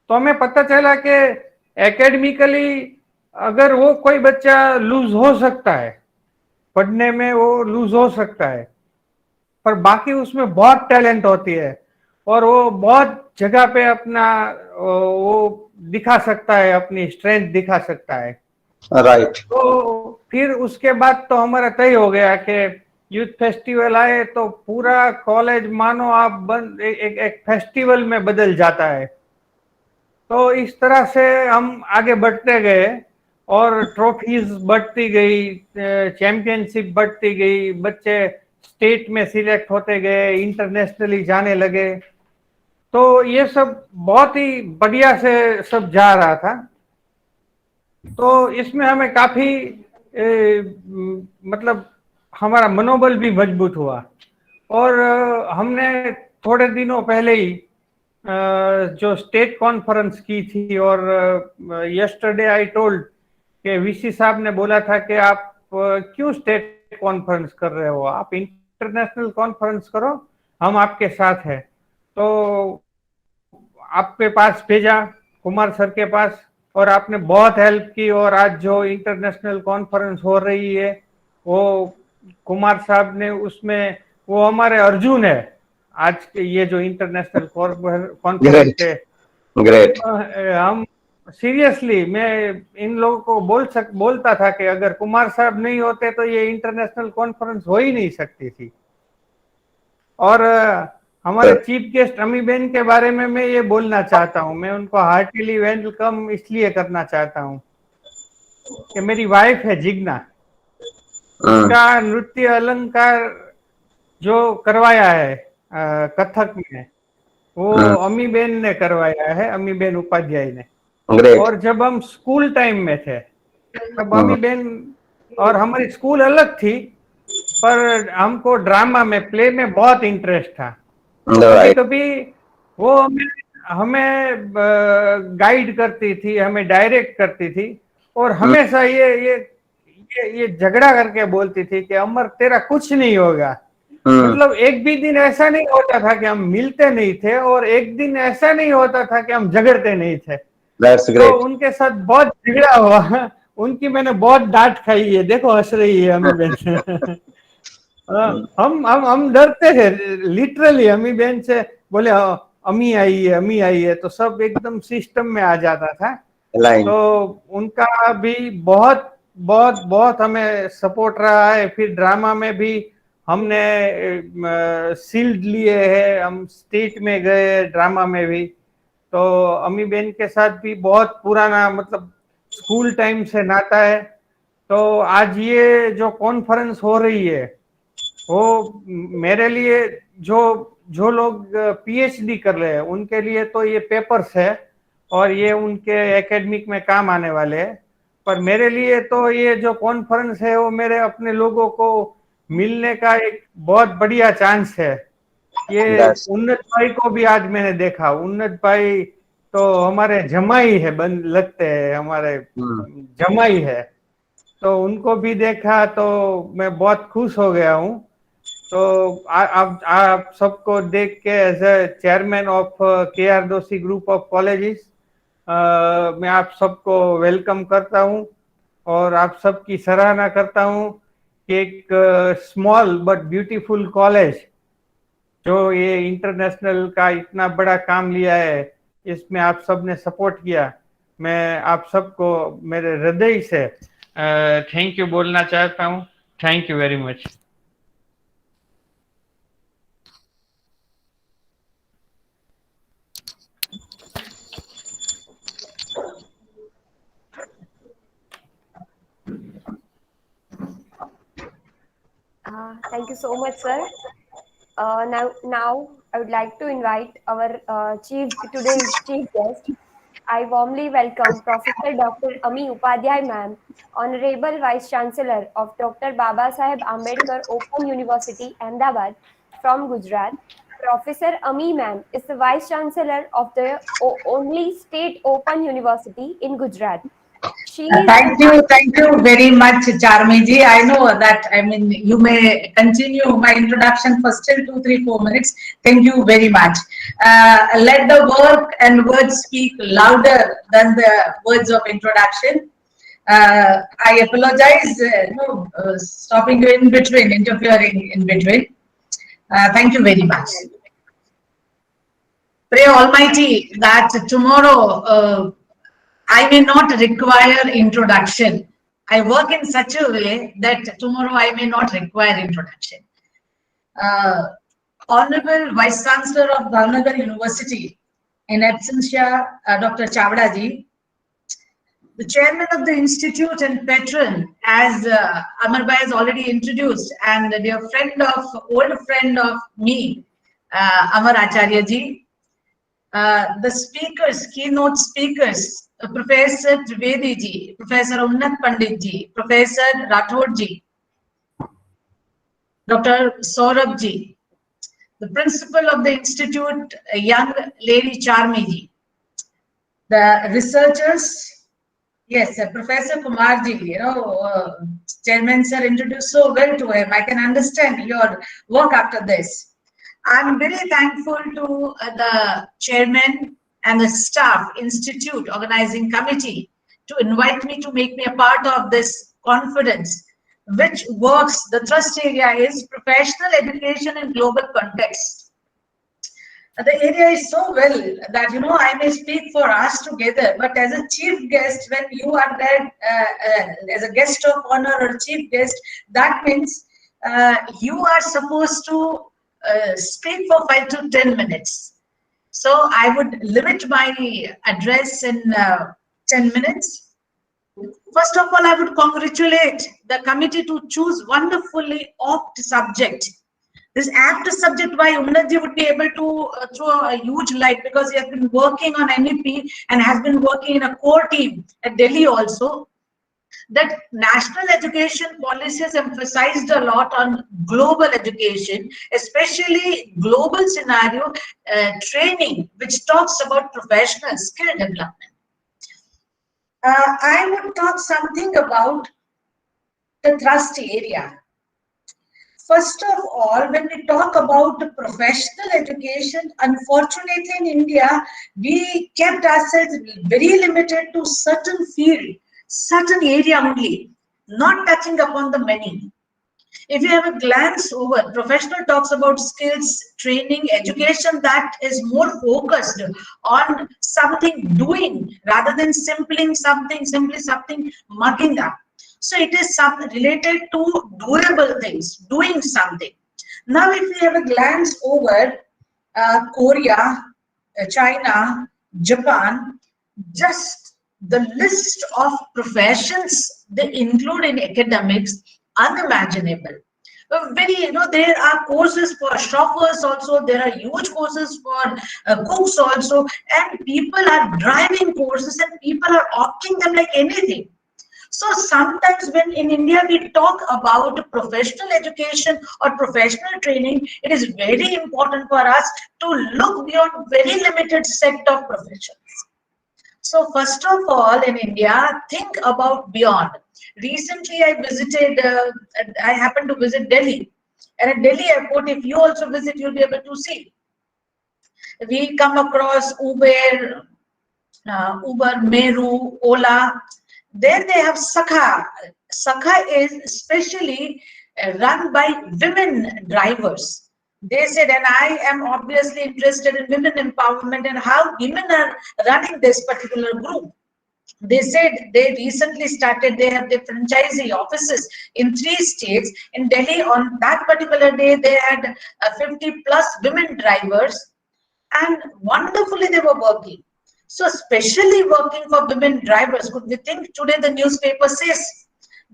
तो हमें पता चला कि एकेडमिकली अगर वो कोई बच्चा लूज हो सकता है, पढ़ने में वो लूज हो सकता है, पर बाकी उसमें बहुत टैलेंट होती है और वो बहुत जगह पे अपना वो दिखा सकता है, अपनी स्ट्रेंथ दिखा सकता है। राइट। तो फिर उसके बाद तो हमारा तय हो गया कि यूथ फेस्टिवल आए तो पूरा कॉलेज मानो आप एक फेस्टिवल में बदल जाता है। तो इस तरह से हम आगे बढ़ते गए और ट्रॉफीज बढ़ती गई, चैंपियनशिप बढ़ती गई, बच्चे स्टेट में सिलेक्ट होते गए, इंटरनेशनली जाने लगे। तो ये सब बहुत ही बढ़िया से सब जा रहा था। तो इसमें हमें काफी मतलब हमारा मनोबल भी मजबूत हुआ। और हमने थोड़े दिनों पहले ही जो स्टेट कॉन्फ्रेंस की थी, और यस्टरडे आई टोल्ड कि वीसी साहब ने बोला था कि आप क्यों स्टेट कॉन्फ्रेंस कर रहे हो, आप इंटरनेशनल कॉन्फ्रेंस करो, हम आपके साथ हैं। तो आपके पास भेजा, कुमार सर के पास, और आपने बहुत हेल्प की। और आज जो इंटरनेशनल कॉन्फ्रेंस हो रही है वो कुमार साहब ने उसमें, वो हमारे अर्जुन है आज के ये जो इंटरनेशनल कॉन्फ्रेंस है। ग्रेट। हम सीरियसली, मैं इन लोगों को बोलता था कि अगर कुमार साहब नहीं होते तो ये इंटरनेशनल कॉन्फ्रेंस हो ही नहीं सकती थी। और हमारे चीफ गेस्ट अमी बेन के बारे में मैं ये बोलना चाहता हूँ, मैं उनको हार्टली वेलकम इसलिए करना चाहता हूँ कि मेरी वाइफ है जिग्ना, उसका नृत्य अलंकार जो करवाया है कथक में, वो अमी बेन ने करवाया है, अमी बेन उपाध्याय ने। और जब हम स्कूल टाइम में थे तब अमी बेन, और हमारी स्कूल अलग थी पर हमको ड्रामा में, प्ले में बहुत इंटरेस्ट था। कभी कभी वो हमें गाइड करती थी, हमें डायरेक्ट करती थी, और हमेशा ये झगड़ा करके बोलती थी कि अमर तेरा कुछ नहीं होगा। मतलब एक भी दिन ऐसा नहीं होता था कि हम मिलते नहीं थे, और एक दिन ऐसा नहीं होता था कि हम झगड़ते नहीं थे। तो उनके साथ बहुत झगड़ा हुआ, उनकी मैंने बहुत डांट खाई है। देखो हंस रही है अमी बेन। हम डरते थे लिटरली, अमी बेन से बोले अमी आई है, अमी आई है, तो सब एकदम सिस्टम में आ जाता था। तो उनका भी बहुत बहुत बहुत हमें सपोर्ट रहा है। फिर ड्रामा में भी हमने शील्ड लिए है, हम स्टेट में गए ड्रामा में भी। तो अम्मी बेन के साथ भी बहुत पुराना मतलब स्कूल टाइम से नाता है। तो आज ये जो कॉन्फ्रेंस हो रही है वो मेरे लिए जो जो लोग पीएचडी कर रहे हैं उनके लिए तो ये पेपर्स है और ये उनके एकेडमिक में काम आने वाले हैं, पर मेरे लिए तो ये जो कॉन्फ्रेंस है वो मेरे अपने लोगों को मिलने का एक बहुत बढ़िया चांस है। ये उन्नत भाई को भी आज मैंने देखा, उन्नत भाई तो हमारे जमाई है, बन लगते हैं हमारे जमाई है, तो उनको भी देखा तो मैं बहुत खुश हो गया हूँ। तो आप सबको देख के as a chairman of K.R.Doshi group of colleges मैं आप सबको वेलकम करता हूँ और आप सबकी सराहना करता हूँ कि एक स्मॉल बट ब्यूटीफुल कॉलेज जो ये इंटरनेशनल का इतना बड़ा काम लिया है, इसमें आप सबने सपोर्ट किया। मैं आप सबको मेरे हृदय से थैंक यू बोलना चाहता हूँ। Thank you very much. Thank you so much, sir. Now I would like to invite our today's chief guest. I warmly welcome Professor Dr. Ami Upadhyay ma'am, Honorable Vice Chancellor of Dr. Baba Saheb Ambedkar Open University, Ahmedabad, from Gujarat. Professor Ami ma'am is the Vice Chancellor of the only state open university in Gujarat. Thank you very much, Charmiji. I know that, I mean, you may continue my introduction for still 2, 3, 4 minutes. Thank you very much. Let the work and words speak louder than the words of introduction. I apologize, stopping you in between, interfering in between. Thank you very much. Pray Almighty that tomorrow I may not require introduction. I work in such a way that tomorrow I may not require introduction. Honorable Vice Chancellor of Bhavnagar University, in absentia, Dr. Chavda ji, the Chairman of the Institute and Patron, as Amar Bhai has already introduced, and a dear old friend of me, Amar Acharya ji, the speakers, keynote speakers, Professor Trivedi ji, Professor Unnat Pandit ji, Professor Rathod ji, Dr. Saurabh ji, the principal of the institute, a young lady Charmi ji, the researchers, yes, Professor Kumar ji, Chairman sir introduced so well to him. I can understand your work after this. I'm very thankful to the chairman and the staff, institute, organizing committee to invite me to make me a part of this conference, which works, the thrust area is professional education in global context. The area is so well that, I may speak for us together, but as a chief guest, when you are there as a guest of honor or chief guest, that means you are supposed to speak for 5 to 10 minutes. So I would limit my address in 10 minutes. First of all, I would congratulate the committee to choose wonderfully apt subject. This apt subject by Unnatji would be able to throw a huge light, because he has been working on MEP and has been working in a core team at Delhi also. That national education policies emphasized a lot on global education, especially global scenario training, which talks about professional skill development. I would talk something about the thrust area. First of all, when we talk about professional education, unfortunately in India, we kept ourselves very limited to certain field, certain area only, not touching upon the many. If you have a glance over, professional talks about skills, training, education that is more focused on something doing rather than simply something mugging up. So it is some related to doable things, doing something. Now, if we have a glance over Korea, China, Japan, just the list of professions they include in academics, unimaginable. Very, there are courses for chauffeurs also, there are huge courses for cooks also, and people are driving courses and people are opting them like anything. So sometimes when in India we talk about professional education or professional training, it is very important for us to look beyond very limited set of professions. So first of all, in India, think about beyond. Recently, I happened to visit Delhi. And at Delhi airport, if you also visit, you'll be able to see. We come across Uber, Meru, Ola. There they have Sakha. Sakha is specially run by women drivers. They said, and I am obviously interested in women empowerment and how women are running this particular group. They said they recently started, they have their franchisee offices in 3 states. In Delhi, on that particular day, they had 50 plus women drivers, and wonderfully they were working. So especially working for women drivers, could we think today the newspaper says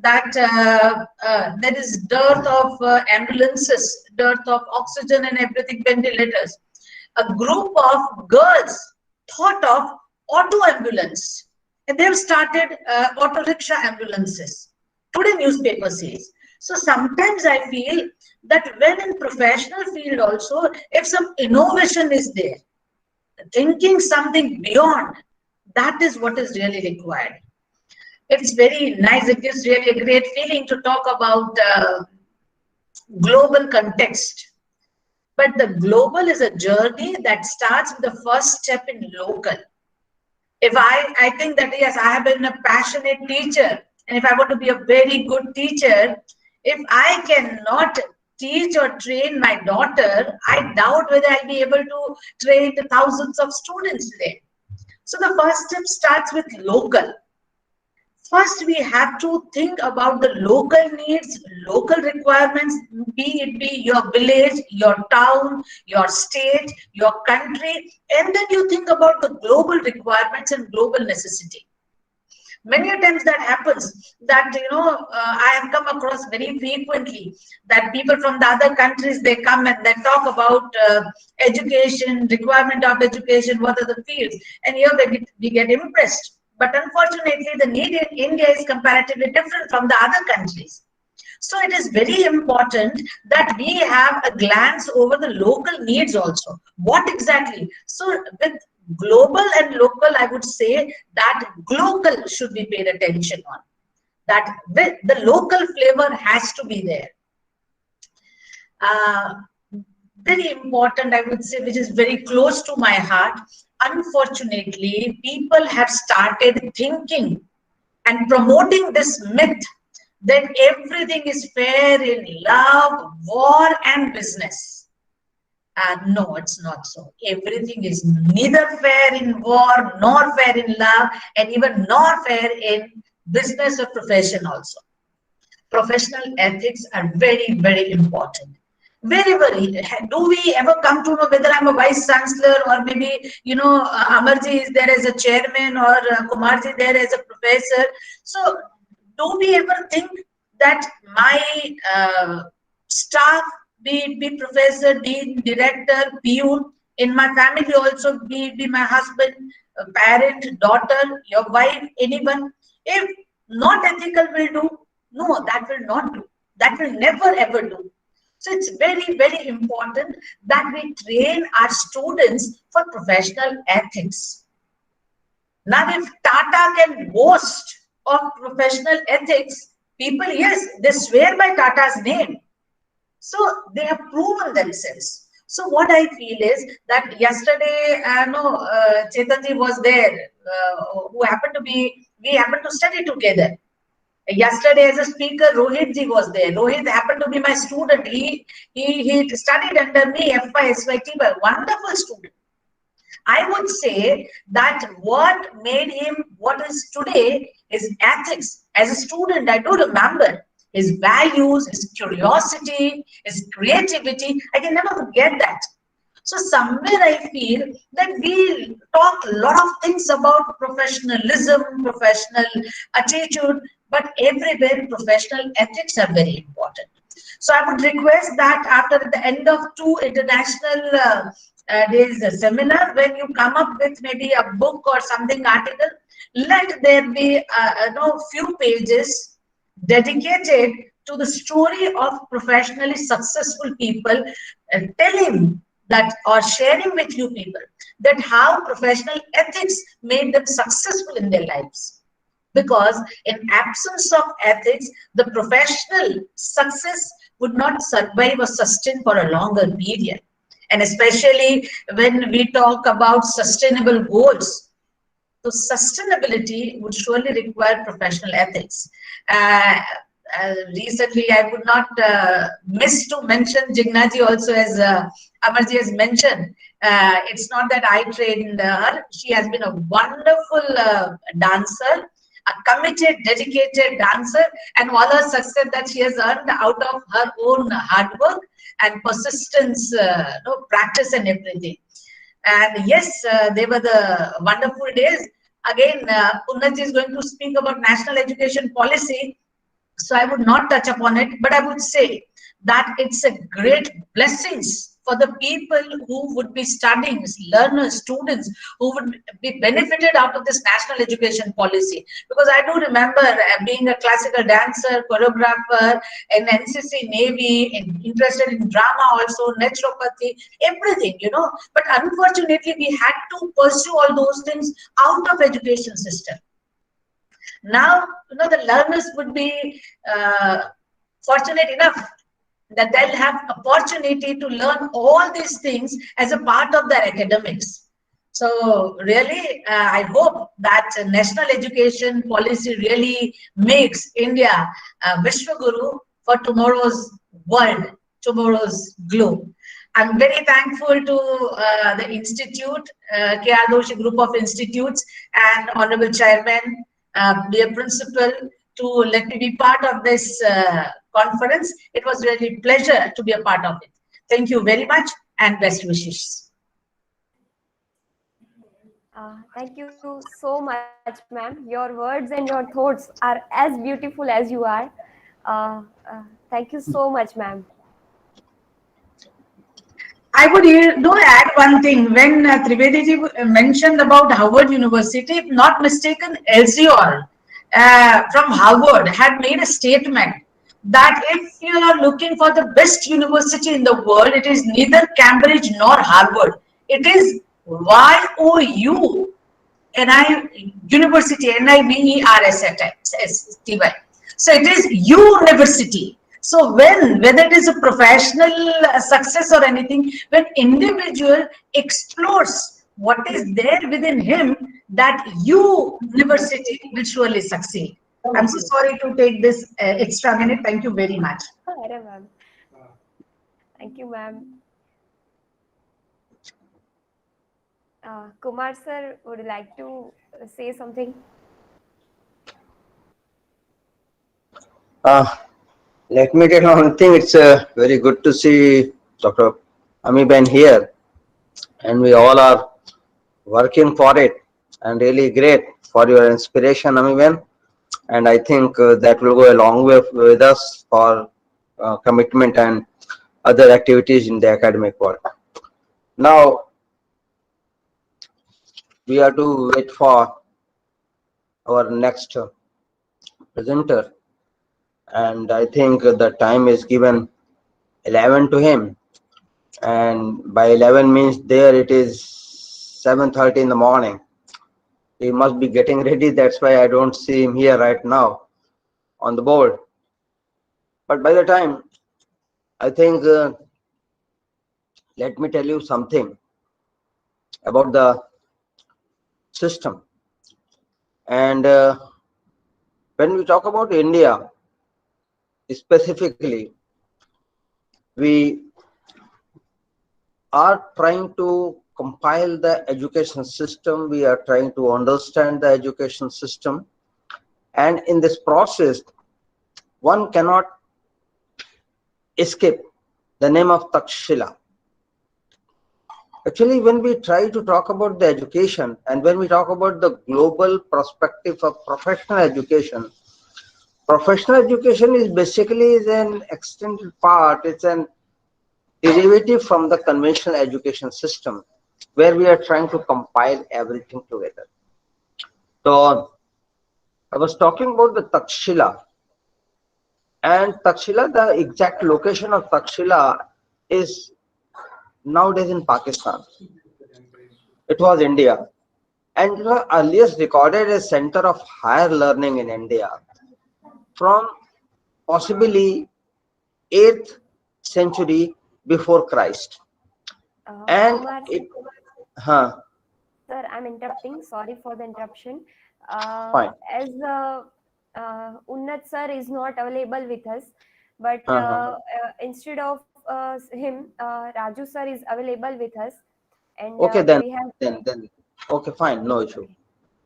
that there is dearth of ambulances, dearth of oxygen and everything, ventilators. A group of girls thought of auto ambulance and they've started auto rickshaw ambulances. Today newspaper says. So sometimes I feel that when in professional field also, if some innovation is there, thinking something beyond, that is what is really required. It's very nice. It gives really a great feeling to talk about global context. But the global is a journey that starts with the first step in local. If I think that, yes, I have been a passionate teacher, and if I want to be a very good teacher, if I cannot teach or train my daughter, I doubt whether I'll be able to train the thousands of students there. So the first step starts with local. First, we have to think about the local needs, local requirements, be it your village, your town, your state, your country, and then you think about the global requirements and global necessity. Many times that happens that, I have come across very frequently that people from the other countries, they come and they talk about education, requirement of education, what are the fields, and here we get impressed. But unfortunately, the need in India is comparatively different from the other countries. So it is very important that we have a glance over the local needs also. What exactly? So with global and local, I would say that global should be paid attention on. That the local flavor has to be there. Very important, I would say, which is very close to my heart. Unfortunately, people have started thinking and promoting this myth that everything is fair in love, war, and business. No, it's not so. Everything is neither fair in war, nor fair in love, and even nor fair in business or profession also. Professional ethics are very, very important. Wherever, do we ever come to know whether I'm a vice chancellor or maybe, Amarji is there as a chairman or Kumarji there as a professor? So do we ever think that my staff, be professor, dean, director, peon, in my family also be my husband, parent, daughter, your wife, anyone, if not ethical will do? No, that will not do. That will never ever do. So it's very, very important that we train our students for professional ethics. Now, if Tata can boast of professional ethics, people, yes, they swear by Tata's name. So they have proven themselves. So what I feel is that yesterday, Chetanji was there, who happened to be, we happened to study together. Yesterday, as a speaker, Rohitji was there. Rohit happened to be my student. He studied under me, FY, SYT, wonderful student. I would say that what made him what is today is ethics. As a student, I do remember his values, his curiosity, his creativity. I can never forget that. So somewhere I feel that we talk a lot of things about professionalism, professional attitude, but everywhere professional ethics are very important. So I would request that after the end of 2 international days seminar, when you come up with maybe a book or something article, let there be few pages dedicated to the story of professionally successful people, telling that or sharing with you people that how professional ethics made them successful in their lives. Because in absence of ethics, the professional success would not survive or sustain for a longer period. And especially when we talk about sustainable goals, so sustainability would surely require professional ethics. Recently, I would not miss to mention Jignaji also, as Amarji has mentioned. It's not that I trained her. She has been a wonderful dancer, a committed, dedicated dancer, and all her success that she has earned out of her own hard work and persistence, practice and everything. And yes, they were the wonderful days. Again, Unnati is going to speak about national education policy, so I would not touch upon it, but I would say that it's a great blessings for the people who would be studying, learners, students who would be benefited out of this national education policy. Because I do remember being a classical dancer, choreographer, in NCC, Navy, and interested in drama also, naturopathy, everything, But unfortunately, we had to pursue all those things out of education system. Now, the learners would be fortunate enough that they'll have opportunity to learn all these things as a part of their academics. So really, I hope that national education policy really makes India Vishwaguru for tomorrow's world, tomorrow's globe. I'm very thankful to the Institute, K.R.Doshi Group of Institutes, and Honorable Chairman, dear Principal, to let me be part of this conference. It was really a pleasure to be a part of it. Thank you very much and best wishes. Thank you so much, ma'am. Your words and your thoughts are as beautiful as you are. Thank you so much, ma'am. I would add one thing. When Trivedi mentioned about Harvard University, if not mistaken, Elsevier from Harvard had made a statement that if you are looking for the best university in the world, it is neither Cambridge nor Harvard. It is YOU, University, NIVERSITY. So it is university. So whether it is a professional success or anything, when individual explores what is there within him, that university will surely succeed. I'm so sorry to take this extra minute. Thank you very much. Thank you, ma'am. Kumar sir, would you like to say something? Let me tell you one thing. It's very good to see Dr. Amiben here, and we all are working for it, and really great for your inspiration, Amiben. And I think that will go a long way with us for commitment and other activities in the academic world. Now, we have to wait for our next presenter, and I think the time is given 11 to him, and by 11 means there it is 7:30 in the morning. He must be getting ready. That's why I don't see him here right now on the board. But by the time, I think let me tell you something about the system. And when we talk about India specifically, we are trying to compile the education system. We are trying to understand the education system. And in this process, one cannot escape the name of Takshila. Actually, when we try to talk about the education and when we talk about the global perspective of professional education is basically an extended part. It's an derivative from the conventional education system where we are trying to compile everything together. So I was talking about the Takshila, and Takshila, the exact location of Takshila is nowadays in Pakistan. It was India, and it was earliest recorded as center of higher learning in India from possibly 8th century before Christ. And Kumar, it, sir, I'm interrupting. Sorry for the interruption. Fine. As Unnat sir is not available with us, but instead of him, Raju sir is available with us. And okay, we have then okay, fine, no issue.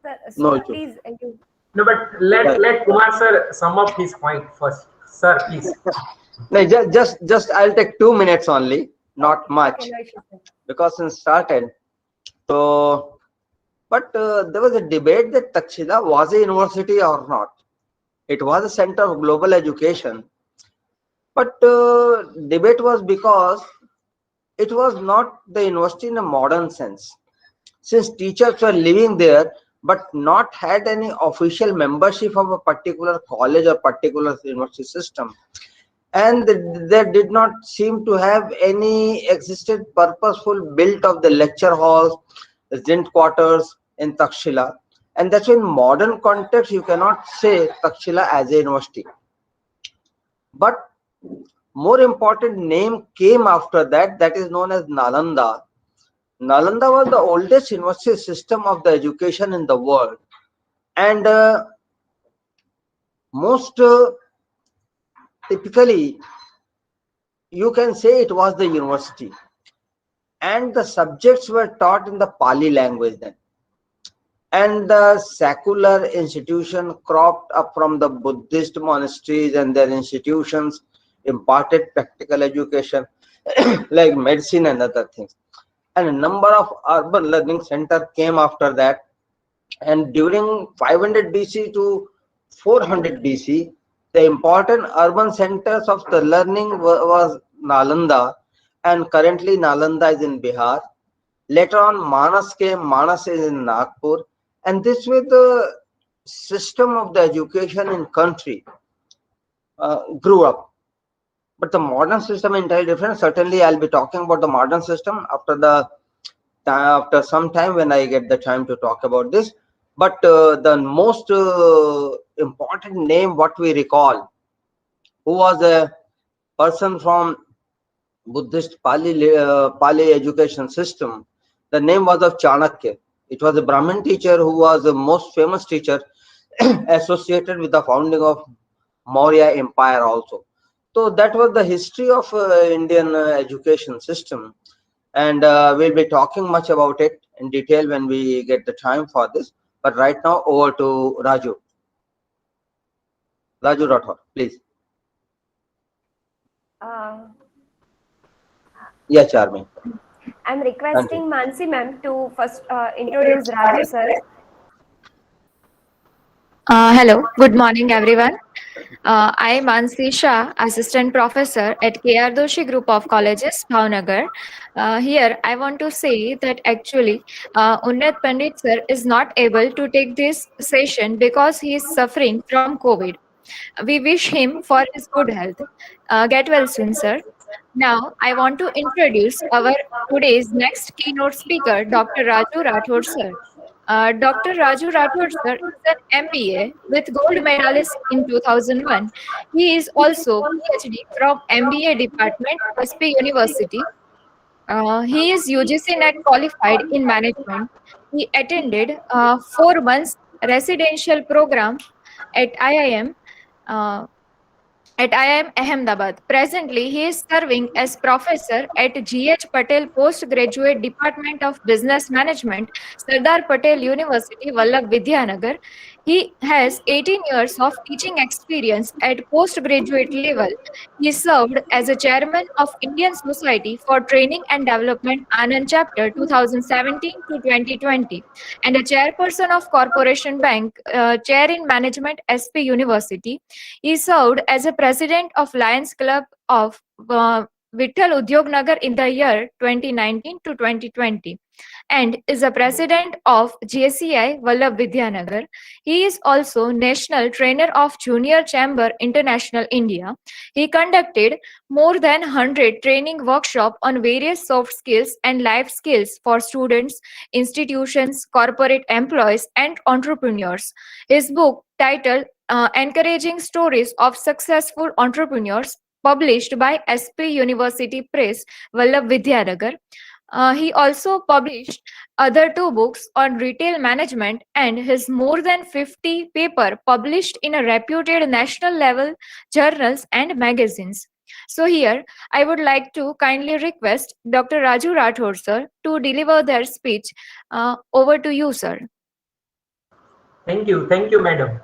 Sir, No so issue. please, you. No, but let Kumar sir sum up his point first. Sir, please. No, just I'll take 2 minutes only, not much, Okay, no issue, sir. because since started. So, but there was a debate that Takshila was a university or not. It was a center of global education, but debate was because it was not the university in a modern sense, since teachers were living there but not had any official membership of a particular college or particular university system, and they did not seem to have any existed purposeful built of the lecture halls, the Zint quarters in Takshila. And that's why in modern context you cannot say Takshila as a university. But more important name came after that, that is known as Nalanda. Nalanda was the oldest university system of the education in the world, and most typically you can say it was the university, and the subjects were taught in the Pali language then. And the secular institution cropped up from the Buddhist monasteries, and their institutions imparted practical education like medicine and other things. And a number of urban learning centers came after that. And during 500 BC to 400 BC, the important urban centers of the learning was Nalanda, and currently Nalanda is in Bihar. Later on, Manas came. Manas is in Nagpur, and this way the system of the education in country grew up. But the modern system is entirely different. Certainly, I'll be talking about the modern system after some time when I get the time to talk about this. But the most important name what we recall, who was a person from Buddhist Pali education system, the name was of Chanakya. It was a Brahmin teacher who was the most famous teacher associated with the founding of Maurya Empire also. So that was the history of Indian education system, and we'll be talking much about it in detail when we get the time for this. But right now, over to Raju. Raju Rathore, please. Yeah, Charmi. I'm requesting Mansi ma'am to first introduce Raju sir. Hello, good morning everyone. I am Mansi Shah, Assistant Professor at K.R.Doshi Group of Colleges, Bhavnagar. Here, I want to say that actually, Unnat Pandit sir is not able to take this session because he is suffering from COVID. We wish him for his good health. Get well soon, sir. Now, I want to introduce our today's next keynote speaker, Dr. Raju Rathod sir. Dr. Raju Rathod sir is an MBA with gold medalist in 2001. He is also PhD from MBA department, SP University. He is UGC NET qualified in management. He attended 4 months residential program at IIM. at IIM Ahmedabad. Presently, he is serving as professor at G.H. Patel Postgraduate Department of Business Management, Sardar Patel University, Vallabh Vidyanagar. He has 18 years of teaching experience at postgraduate level. He served as a chairman of Indian Society for Training and Development, Anand Chapter 2017 to 2020, and a chairperson of Corporation Bank, chair in management, SP University. He served as a president of Lions Club of Vittal Udyognagar in the year 2019 to 2020 and is a president of JCI Vallabh Vidyanagar. He is also national trainer of Junior Chamber International India. He conducted more than 100 training workshops on various soft skills and life skills for students, institutions, corporate employees, and entrepreneurs. His book titled Encouraging Stories of Successful Entrepreneurs, published by SP University Press, Vallabh Vidyanagar. He also published other two books on retail management and his more than 50 paper published in a reputed national level journals and magazines. So here, I would like to kindly request Dr. Raju Rathod sir to deliver their speech. Over to you, sir. Thank you, madam.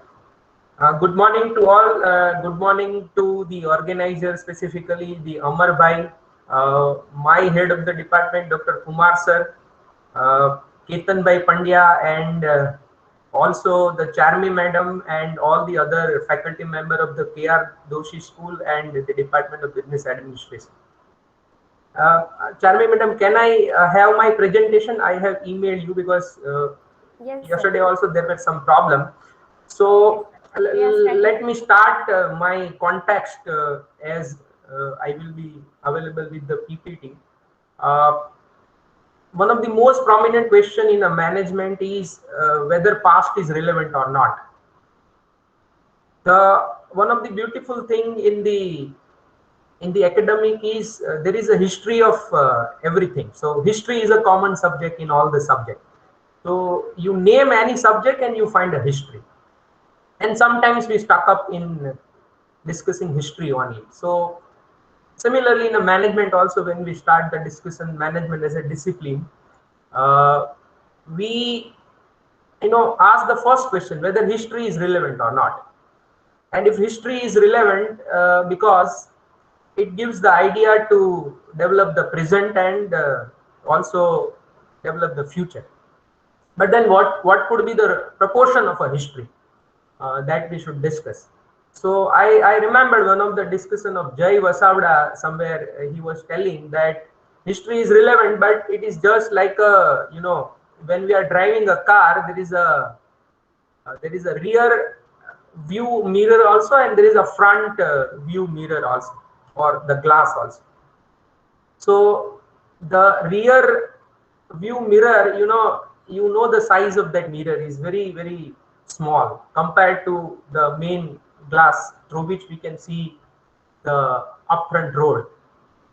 Good morning to all. Good morning to the organizer, specifically the Amar Bhai, my head of the department, Dr. Kumar sir, Ketan Bhai Pandya, and also the Charmi madam and all the other faculty member of the K.R.Doshi School and the Department of Business Administration. Charmi madam, can I have my presentation? I have emailed you because Yes, yesterday sir. also there was some problem. So let me start my context as I will be available with the PPT. One of the most prominent question in a management is whether past is relevant or not. One of the beautiful thing in the academic is there is a history of everything. So history is a common subject in all the subjects. So you name any subject and you find a history. And sometimes we stuck up in discussing history only. So similarly in a management also, when we start the discussion management as a discipline, we ask the first question whether history is relevant or not. And if history is relevant, because it gives the idea to develop the present and also develop the future. But then what could be the proportion of a history that we should discuss? So I remember one of the discussion of Jai Vasavda, somewhere he was telling that history is relevant, but it is just like a, when we are driving a car, there is a rear view mirror also, and there is a front view mirror also, or the glass also. So the rear view mirror, you know the size of that mirror is very, very small compared to the main glass through which we can see the upfront road.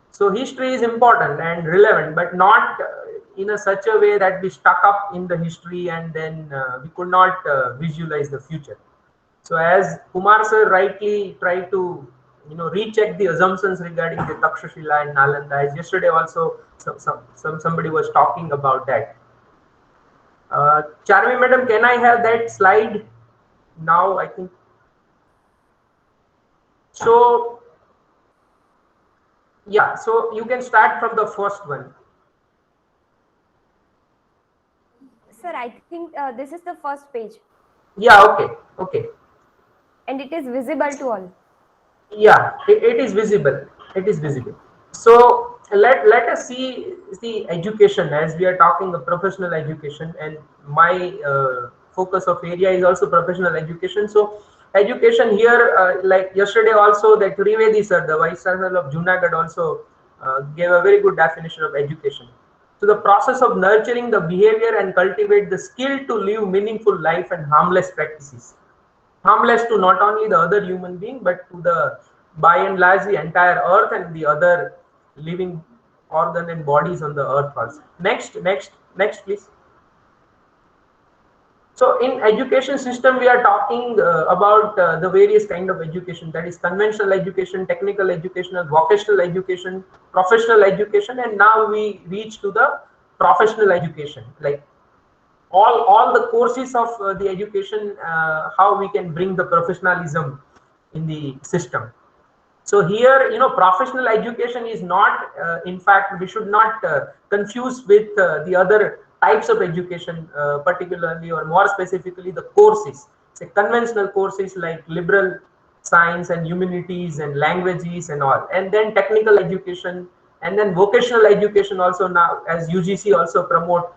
So history is important and relevant, but not in a such a way that we stuck up in the history and then we could not visualize the future. So as Kumar sir rightly tried to recheck the assumptions regarding the Takshashila and Nalanda, as yesterday also somebody was talking about that. Charmi madam, can I have that slide now? I think so. Yeah, so you can start from the first one. Sir, I think this is the first page. Yeah, okay. And it is visible to all. Yeah, it is visible. It is visible. So let us see the education, as we are talking of professional education, and my focus of area is also professional education. So education here, like yesterday also, that Trivedi sir, the Vice Chancellor of Junagadh, also gave a very good definition of education. So the process of nurturing the behavior and cultivate the skill to live meaningful life and harmless practices. Harmless to not only the other human being, but to the, by and large, the entire earth and the other living organ and bodies on the earth also. Next please. So in education system, we are talking about the various kind of education, that is conventional education, technical educational, vocational education, professional education, and now we reach to the professional education, like all the courses of the education, how we can bring the professionalism in the system. So here, professional education is not, in fact, we should not confuse with the other types of education, particularly or more specifically the courses. Say conventional courses like liberal science and humanities and languages and all, and then technical education, and then vocational education also now, as UGC also promote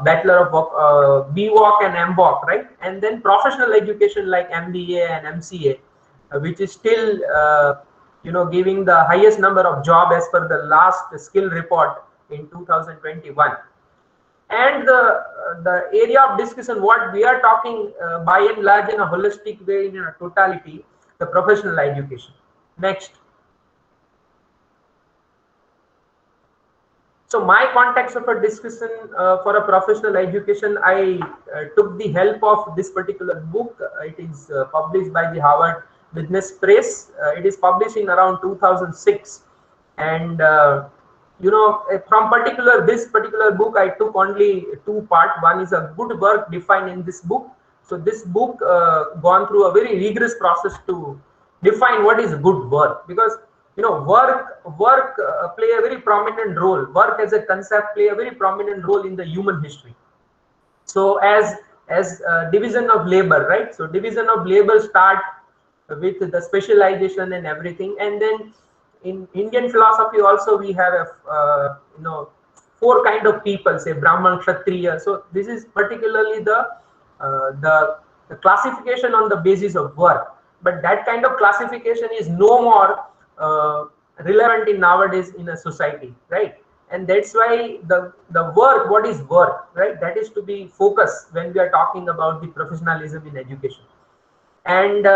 Bachelor of BVoc and MVoc, right? And then professional education like MBA and MCA, which is still giving the highest number of job as per the last skill report in 2021. And the area of discussion, what we are talking by and large in a holistic way, in a totality, the professional education. Next. So my context of a discussion for a professional education, I took the help of this particular book. It is published by the Harvard Business Press. It is published in around 2006, and from this particular book, I took only two parts. One is a good work defined in this book. So this book gone through a very rigorous process to define what is good work, because work play a very prominent role. Work as a concept play a very prominent role in the human history. So as division of labor, right? So division of labor start with the specialization and everything, and then in Indian philosophy also we have a four kind of people, say Brahman, Kshatriya. So this is particularly the classification on the basis of work, but that kind of classification is no more relevant in nowadays in a society, right? And that's why the work, what is work, right? That is to be focused when we are talking about the professionalism in education. And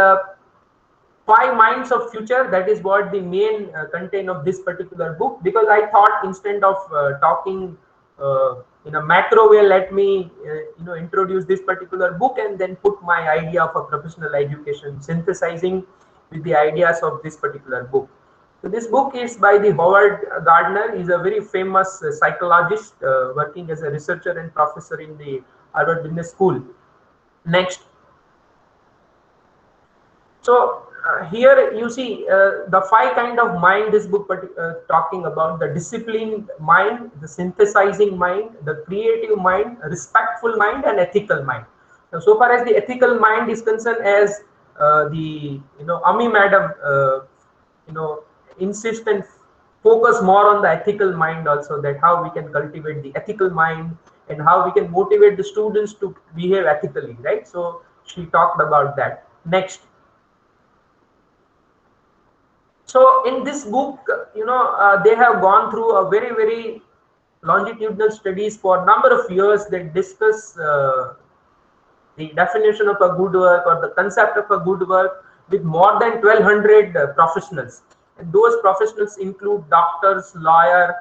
5 minds of future, that is what the main content of this particular book, because I thought instead of talking in a macro way, let me introduce this particular book and then put my idea of a professional education, synthesizing with the ideas of this particular book. So this book is by the Howard Gardner. He's a very famous psychologist working as a researcher and professor in the Harvard Business School. Next. So here you see the 5 kind of mind this book talking about: the disciplined mind, the synthesizing mind, the creative mind, respectful mind, and ethical mind. Now, so far as the ethical mind is concerned, as the Ami madam insist and focus more on the ethical mind also, that how we can cultivate the ethical mind and how we can motivate the students to behave ethically, right? So she talked about that. Next. So in this book, they have gone through a very, very longitudinal studies for a number of years that discuss the definition of a good work or the concept of a good work with more than 1200 professionals. And those professionals include doctors, lawyer,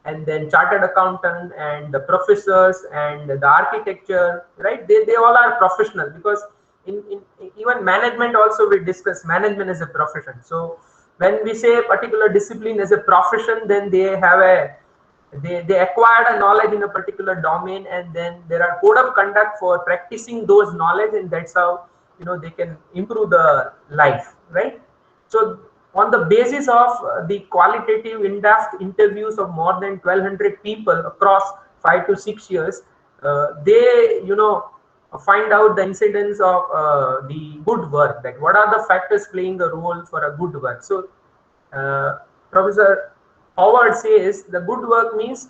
and then chartered accountant, and the professors, and the architecture, right? They all are professional, because in even management also we discuss management as a profession. So when we say a particular discipline as a profession, then they have they acquired a knowledge in a particular domain, and then there are code of conduct for practicing those knowledge, and that's how they can improve the life, right? So on the basis of the qualitative in-depth interviews of more than 1200 people across 5 to 6 years, they find out the incidence of the good work, like what are the factors playing a role for a good work. So Professor Howard says the good work means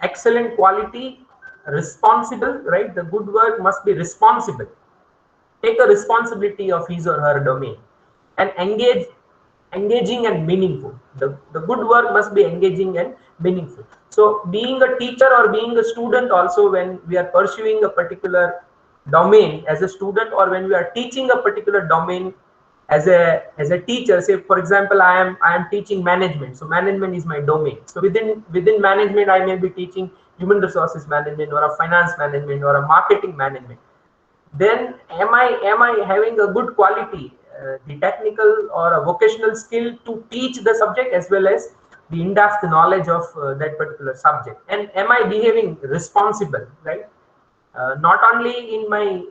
excellent quality, responsible, right? The good work must be responsible, take a responsibility of his or her domain, and engaging and meaningful. The good work must be engaging and meaningful. So being a teacher or being a student also, when we are pursuing a particular domain as a student, or when we are teaching a particular domain as a teacher, say for example I am teaching management, so management is my domain. So within management I may be teaching human resources management, or a finance management, or a marketing management. then am I having a good quality, the technical or a vocational skill to teach the subject as well as the in-depth knowledge of that particular subject, and am I behaving responsible, right? Not only in my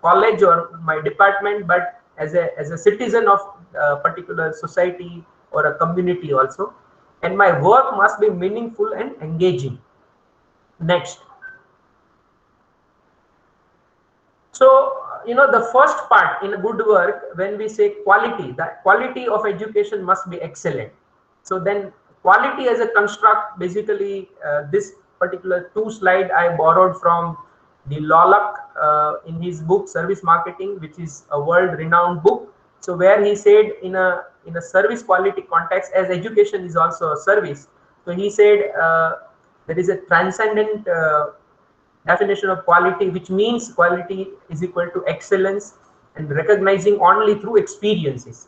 college or my department, but as a citizen of a particular society or a community also, and my work must be meaningful and engaging. Next. So, the first part in a good work, when we say quality, the quality of education must be excellent. So then quality as a construct, basically this particular two slide I borrowed from the Lolak in his book Service Marketing, which is a world renowned book. So where he said in a service quality context, as education is also a service. So he said there is a transcendent definition of quality, which means quality is equal to excellence and recognizing only through experiences.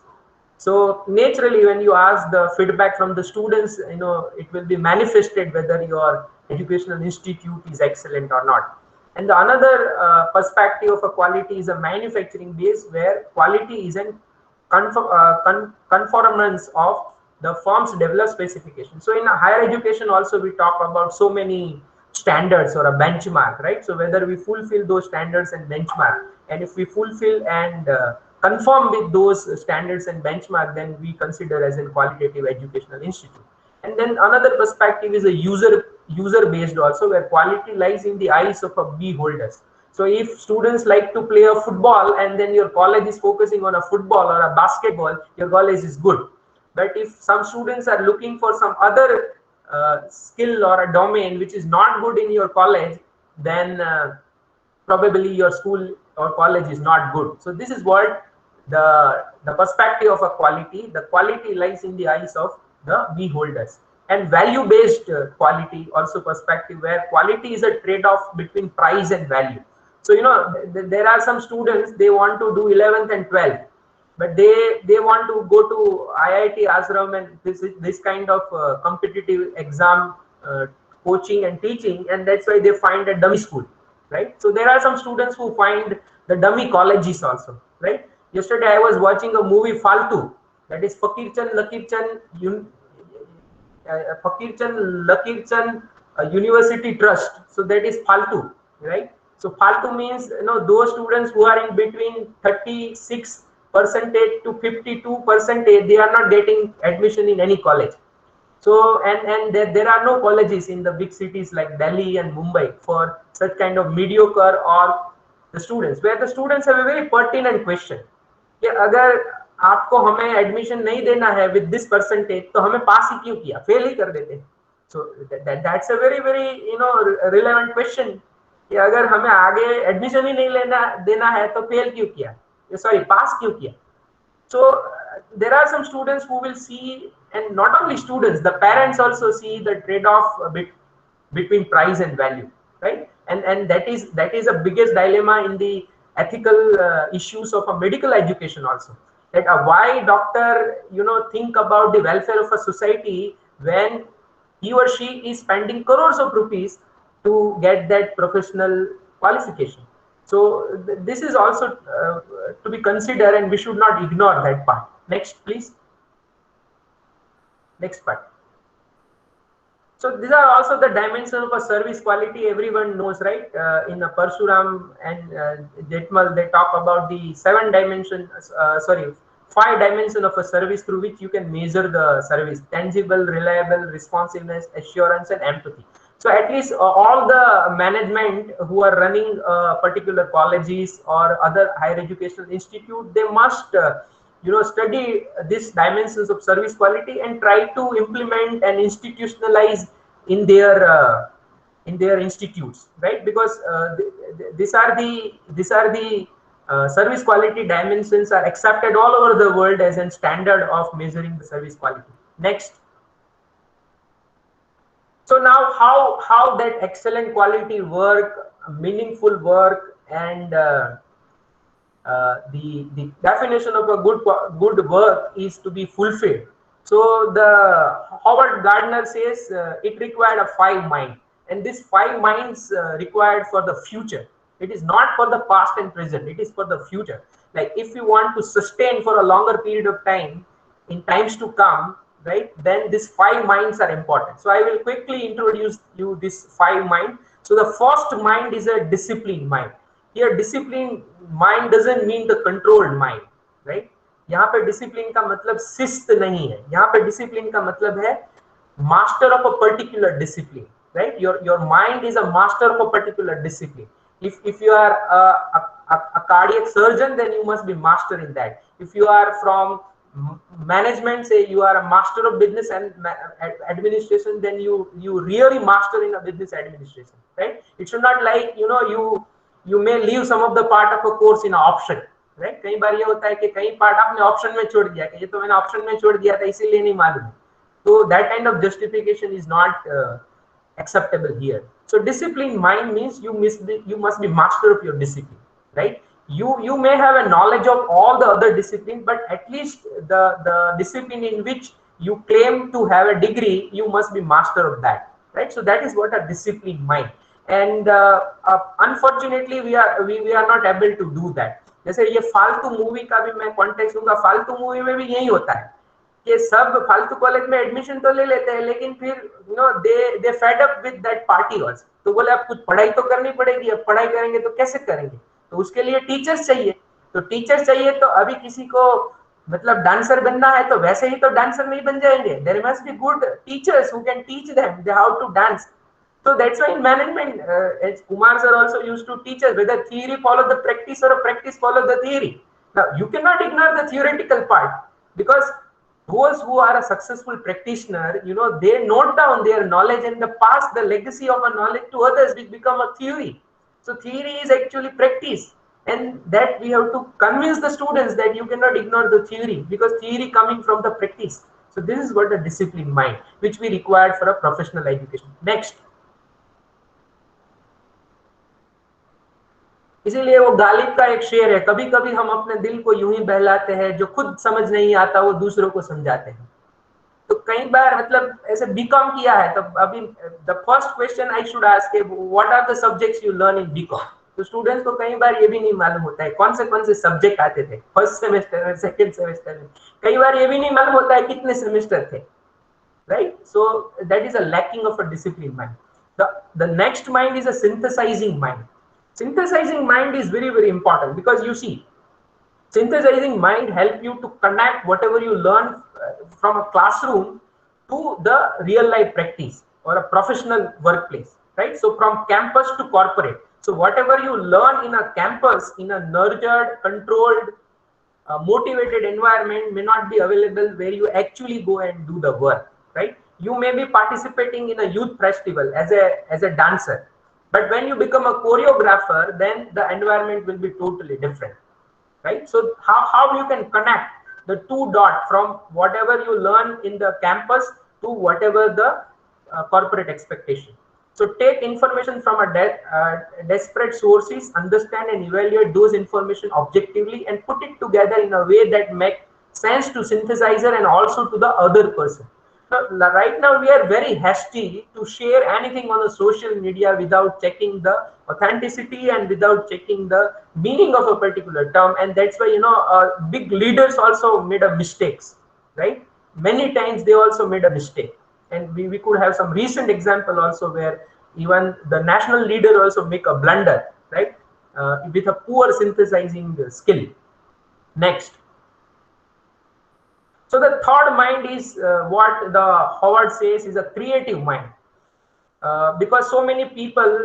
So naturally, when you ask the feedback from the students, it will be manifested whether your educational institute is excellent or not. And the another perspective of a quality is a manufacturing base, where quality is an conformance of the firm's developed specification. So in a higher education also, we talk about so many standards or a benchmark, right? So whether we fulfill those standards and benchmark, and if we fulfill and conform with those standards and benchmark, then we consider as a qualitative educational institute. And then another perspective is a user based also, where quality lies in the eyes of a beholders. So if students like to play a football and then your college is focusing on a football or a basketball, your college is good. But if some students are looking for some other skill or a domain which is not good in your college, then probably your school or college is not good. So this is what the perspective of a quality. The quality lies in the eyes of the beholders. And value based quality also perspective, where quality is a trade-off between price and value. So there are some students, they want to do 11th and 12th, but they want to go to IIT Ashram and this kind of competitive exam coaching and teaching, and that's why they find a dummy school, right? So there are some students who find the dummy colleges also, right? Yesterday I was watching a movie Faltu, that is Fakirchan Lakirchan University Trust. So that is Faltu, right? So Faltu means those students who are in between 36% to 52%, they are not getting admission in any college. So and there are no colleges in the big cities like Delhi and Mumbai for such kind of mediocre or the students, where the students have a very pertinent question कि अगर आपको हमें admission नहीं देना है with this percentage, तो हमें पास ही क्यों किया, फेल ही कर देते. So that's a very relevant question कि अगर हमें आगे एडमिशन ही नहीं देना है तो फेल क्यों किया, सॉरी पास क्यों किया. So there are some students who will see, and not only students, the parents also see the trade-off between price and value, right? And that is the biggest dilemma in the ethical issues of a medical education also. That why doctor think about the welfare of a society when he or she is spending crores of rupees to get that professional qualification. So this is also to be considered, and we should not ignore that part. Next, please. Next part. So these are also the dimensions of a service quality. Everyone knows, right? In Parshuram and Jetmal, they talk about the 5 dimensions of a service through which you can measure the service: tangible, reliable, responsiveness, assurance, and empathy. So at least all the management who are running particular colleges or other higher educational institute, they must study these dimensions of service quality and try to implement and institutionalize in their institutes, right? Because these are the service quality dimensions are accepted all over the world as a standard of measuring the service quality. Next. So now how that excellent quality work, meaningful work, and the definition of a good work is to be fulfilled. So the Howard Gardner says it required a 5 mind, and this 5 minds required for the future. It is not for the past and present, it is for the future. Like if you want to sustain for a longer period of time in times to come, right, then these 5 minds are important. So I will quickly introduce you this 5 mind. So the first mind is a disciplined mind. Here disciplined mind doesn't mean the controlled mind, right? यहाँ पे discipline का मतलब शिस्त नहीं है, यहाँ पे discipline का मतलब है master of a particular discipline, right? Your mind is a master of a particular discipline. If you are a cardiac surgeon, then you must be master in that. If you are from management, say you are a master of business and administration, then you really master in a business administration, right? It should not like, you know, you may leave some of the part of a course in an option, right? कई बार ये होता है कि कई part आपने option में छोड़ दिया कि ये तो मैंने ऑप्शन में छोड़ दिया था इसीलिए नहीं मालूम. So that kind of justification is not acceptable here. So disciplined mind means you must be master of your discipline, right? You may have a knowledge of all the other disciplines, but at least the discipline in which you claim to have a degree, you must be master of that, right? So that is what a disciplined mind. And unfortunately we are not able to do that. जैसे ये फालतू movie का भी मैं context दूंगा, फालतू movie में भी यही होता है कि सब फालतू कॉलेज में एडमिशन तो ले लेते हैं, लेकिन फिर you know they fed up with that party also. तो बोले अब कुछ पढ़ाई तो करनी पड़ेगी, अब पढ़ाई करेंगे तो कैसे करेंगे, तो उसके लिए टीचर्स चाहिए. तो टीचर्स चाहिए तो अभी किसी को मतलब डांसर बनना है तो वैसे ही तो डांसर नहीं बन जाएंगे. There must be good teachers who can teach them how to dance. So that's why in management, as Kumar sir also used to teach us, whether theory follow the practice or a practice follow the theory. Now you cannot ignore the theoretical part, because those who are a successful practitioner, you know, they note down their knowledge and pass the legacy of a knowledge to others, which become a theory. So theory is actually practice, and that we have to convince the students that you cannot ignore the theory, because theory coming from the practice. So this is what a disciplined mind, which we require for a professional education. Next. इसीलिए वो गालिब का एक शेर है, कभी कभी हम अपने दिल को यूं ही बहलाते हैं, जो खुद समझ नहीं आता वो दूसरों को समझाते हैं. तो कई बार मतलब ऐसे बीकॉम किया है, तो अभी the first question I should ask, what are the subjects you learn in BCom. तो स्टूडेंट्स को कई बार ये भी नहीं मालूम होता है कौन से सब्जेक्ट आते थे फर्स्ट सेमेस्टर में, सेकंड सेमेस्टर में. कई बार ये भी नहीं मालूम होता है कितने सेमेस्टर थे, right? So that is a lacking of a discipline mind. The next mind is a synthesising mind. Synthesizing mind is very, very important, because you see, synthesizing mind help you to connect whatever you learn from a classroom to the real life practice or a professional workplace, right? So from campus to corporate. So whatever you learn in a campus, in a nurtured, controlled, motivated environment may not be available where you actually go and do the work, right? You may be participating in a youth festival as a dancer, but when you become a choreographer, then the environment will be totally different, right? So how you can connect the two dots from whatever you learn in the campus to whatever the corporate expectation. So take information from a disparate sources, understand and evaluate those information objectively, and put it together in a way that make sense to synthesizer and also to the other person. Right now we are very hasty to share anything on the social media without checking the authenticity and without checking the meaning of a particular term, and that's why, you know, big leaders also made a mistakes, right? Many times they also made a mistake, and we could have some recent example also where even the national leader also make a blunder, right? With a poor synthesizing skill. Next. So the third mind is what the Howard says is a creative mind, because so many people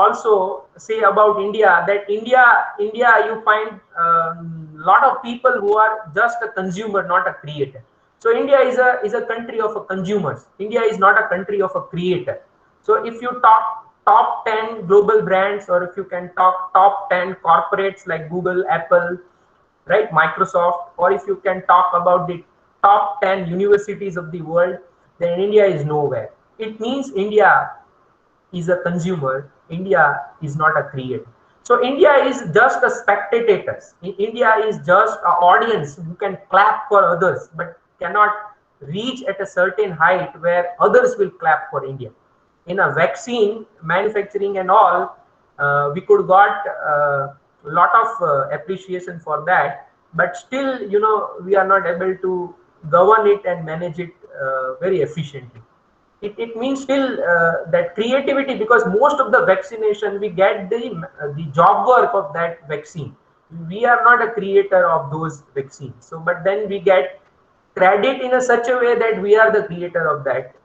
also say about India that India you find lot of people who are just a consumer, not a creator. So India is a country of consumers. India is not a country of a creator. So if you talk top 10 global brands, or if you can talk top 10 corporates like Google, Apple, right, Microsoft, or if you can talk about the top 10 universities of the world, then India is nowhere. It means India is a consumer. India is not a creator. So India is just a spectators. India is just an audience who can clap for others, but cannot reach at a certain height where others will clap for India. In a vaccine manufacturing and all, we could got a lot of appreciation for that, but still, we are not able to govern it and manage it very efficiently. It means still that creativity, because most of the vaccination we get the job work of that vaccine. We are not a creator of those vaccines. So, but then we get credit in a such a way that we are the creator of that.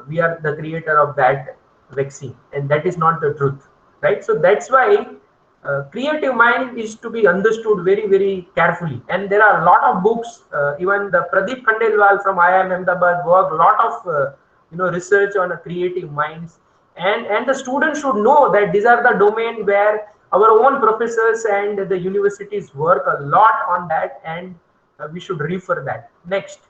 We are the creator of that vaccine, and that is not the truth, right? So that's why creative mind is to be understood very, very carefully. And there are a lot of books. Even the Pradeep Khandelwal from IIM Ahmedabad worked a lot of research on a creative minds, and the students should know that these are the domain where our own professors and the universities work a lot on that, and we should refer that. Next.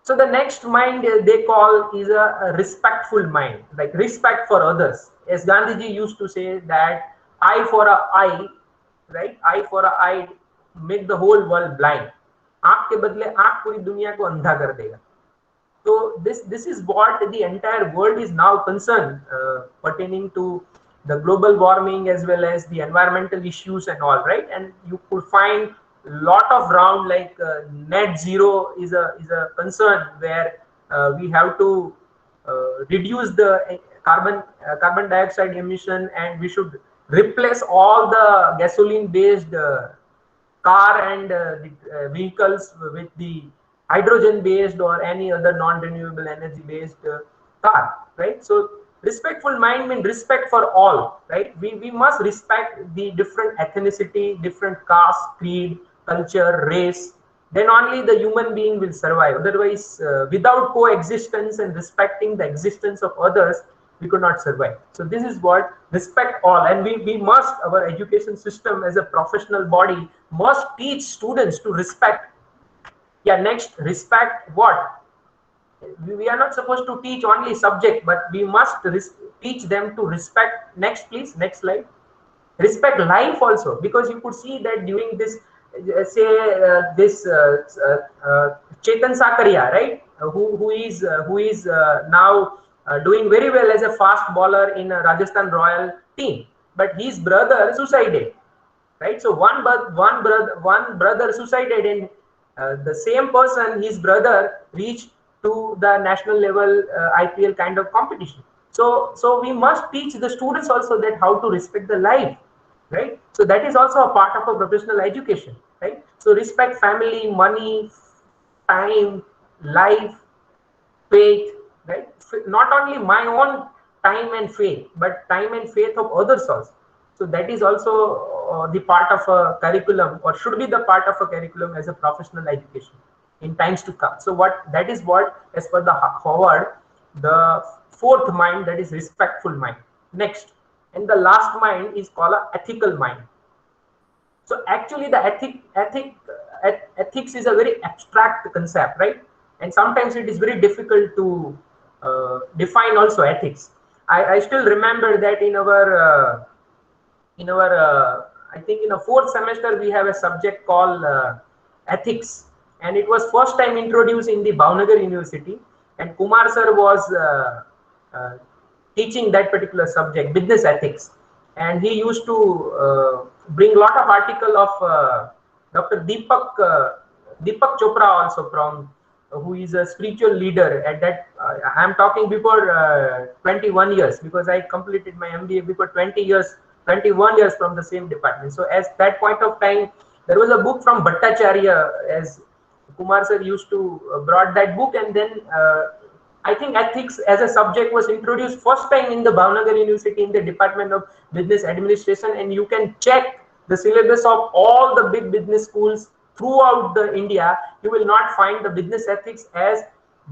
So the next mind they call is a respectful mind, like respect for others. As Gandhiji used to say that eye for a eye, right? Eye for a eye make the whole world blind. आँख के बदले आँख पूरी दुनिया को अंधा कर देगा. So this is what the entire world is now concerned pertaining to the global warming as well as the environmental issues and all, right? And you could find lot of round like net zero is a concern where we have to reduce the carbon dioxide emission, and we should replace all the gasoline based car and vehicles with the hydrogen based or any other non-renewable energy based car, right? So respectful mind means respect for all, right? We must respect the different ethnicity, different caste, creed, culture, race. Then only the human being will survive. Otherwise, without coexistence and respecting the existence of others, we could not survive. So this is what respect all, and we must, our education system as a professional body must teach students to respect. Yeah, next, respect what? We are not supposed to teach only subject, but we must teach them to respect. Next, please, next slide. Respect life also, because you could see that during this, this Chetan Sakaria, right? Who is now doing very well as a fast bowler in a Rajasthan Royal team, but his brother suicided, right? So one brother suicided, and the same person, his brother, reached to the national level IPL kind of competition. So we must teach the students also that how to respect the life, right? So that is also a part of a professional education, right? So respect family, money, time, life, faith, right? Not only my own time and faith, but time and faith of others also. So that is also the part of a curriculum, or should be the part of a curriculum as a professional education in times to come. So that is what, as per the Howard, the fourth mind, that is respectful mind. Next, and the last mind is called a ethical mind. So actually the ethics is a very abstract concept, right? And sometimes it is very difficult to define also ethics. I still remember that in our I think in a fourth semester we have a subject called ethics, and it was first time introduced in the Bhavnagar University, and Kumar sir was teaching that particular subject, business ethics, and he used to bring a lot of article of Dr. Deepak Chopra also, from who is a spiritual leader at that. I am talking before 21 years, because I completed my MBA before 21 years from the same department. So at that point of time, there was a book from Bhattacharya, as Kumar sir used to brought that book, and then I think ethics as a subject was introduced first time in the Bhavnagar University in the Department of Business Administration, and you can check the syllabus of all the big business schools throughout the India. You will not find the business ethics as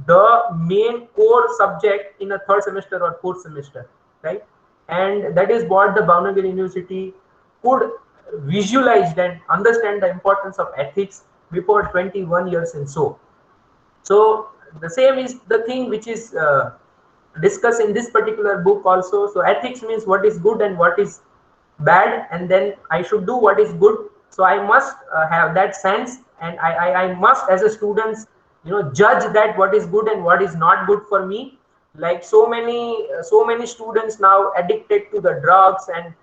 the main core subject in a third semester or fourth semester, right? And that is what the Bhavnagar University could visualize and understand the importance of ethics before 21 years and so. So the same is the thing which is discussed in this particular book also. So ethics means what is good and what is bad, and then I should do what is good. So I must have that sense, and I must, as a student, judge that what is good and what is not good for me. Like so many students now addicted to the drugs and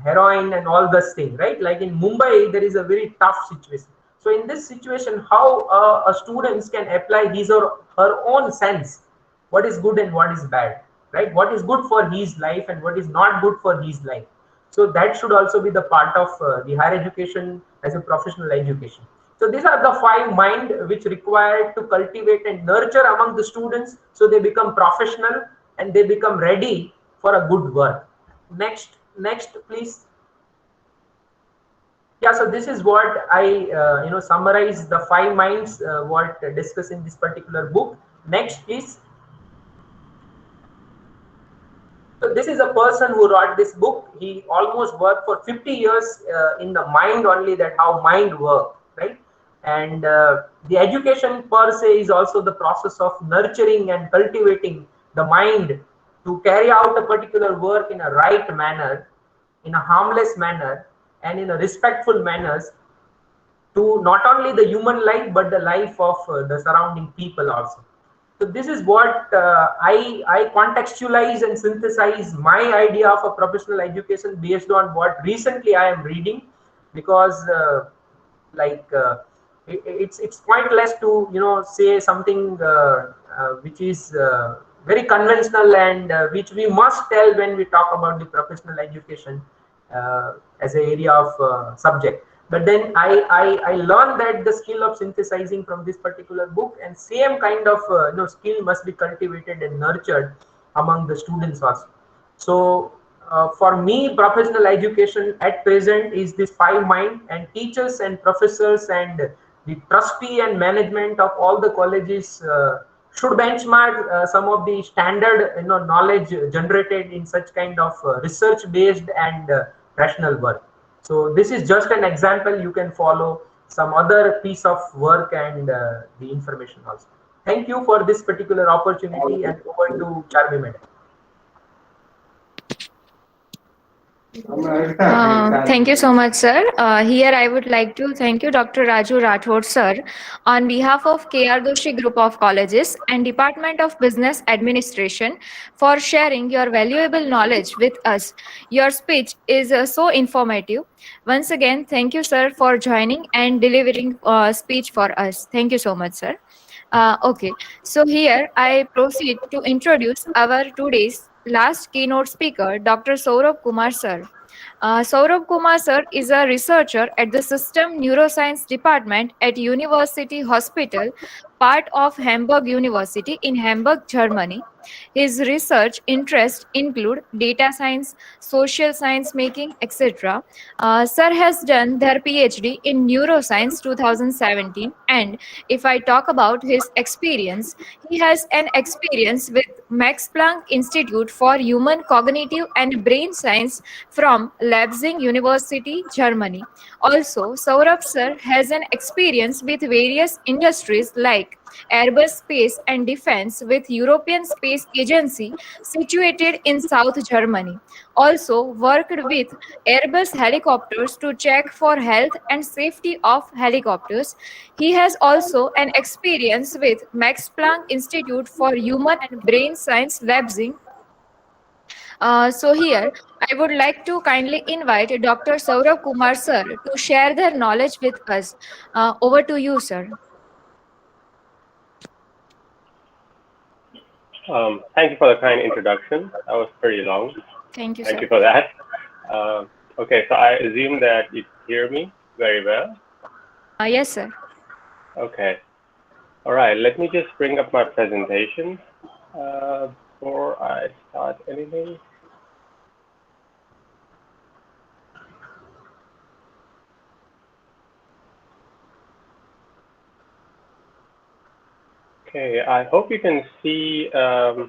heroin and all this thing, right? Like in Mumbai, there is a very tough situation. So in this situation, how a students can apply his or her own sense, what is good and what is bad, right? What is good for his life and what is not good for his life. So that should also be the part of the higher education as a professional education. So these are the 5 mind which required to cultivate and nurture among the students, so they become professional and they become ready for a good work. Next, please. Yeah, so this is what I summarize the 5 minds what discussed in this particular book. Next, please. So this is a person who wrote this book. He almost worked for 50 years in the mind only, that how mind work, right? And the education per se is also the process of nurturing and cultivating the mind to carry out a particular work in a right manner, in a harmless manner, and in a respectful manners, to not only the human life but the life of the surrounding people also. So this is what I contextualize and synthesize my idea of a professional education based on what recently I am reading, because it's pointless to say something which is very conventional and which we must tell when we talk about the professional education as an area of subject. But then I learned that the skill of synthesizing from this particular book, and same kind of skill must be cultivated and nurtured among the students also. So for me, professional education at present is this 5 mind, and teachers and professors and the trustee and management of all the colleges should benchmark some of the standard knowledge generated in such kind of research based and rational work. So this is just an example. You can follow some other piece of work and the information also. Thank you for this particular opportunity, and over to Charmi Madam. Thank you so much, sir. Here I would like to thank you, Dr. Raju Rathod, sir, on behalf of K.R.Doshi Group of Colleges and Department of Business Administration for sharing your valuable knowledge with us. Your speech is so informative. Once again, thank you, sir, for joining and delivering speech for us. Thank you so much, sir. Okay, so here I proceed to introduce our today's last keynote speaker, Dr. Saurabh Kumar, sir. Saurabh Kumar sir is a researcher at the System Neuroscience Department at University Hospital, part of Hamburg University in Hamburg, Germany. His research interests include data science, social science making, etc. Sir has done their PhD in neuroscience 2017, and if I talk about his experience, he has an experience with Max Planck Institute for Human Cognitive and Brain Science from Leipzig University, Germany. Also, Saurabh sir has an experience with various industries like Airbus Space and Defense with European Space Agency situated in South Germany. Also worked with Airbus helicopters to check for health and safety of helicopters. He has also an experience with Max Planck Institute for Human and Brain Science Leipzig. So here, I would like to kindly invite Dr. Saurabh Kumar sir to share their knowledge with us. Over to you, sir. Thank you for the kind introduction. That was pretty long. Thank you, Thank sir. you for that. Okay, so I assume that you hear me very well. Yes, sir. Okay. All right, let me just bring up my presentation before I start anything. Okay, I hope you can see the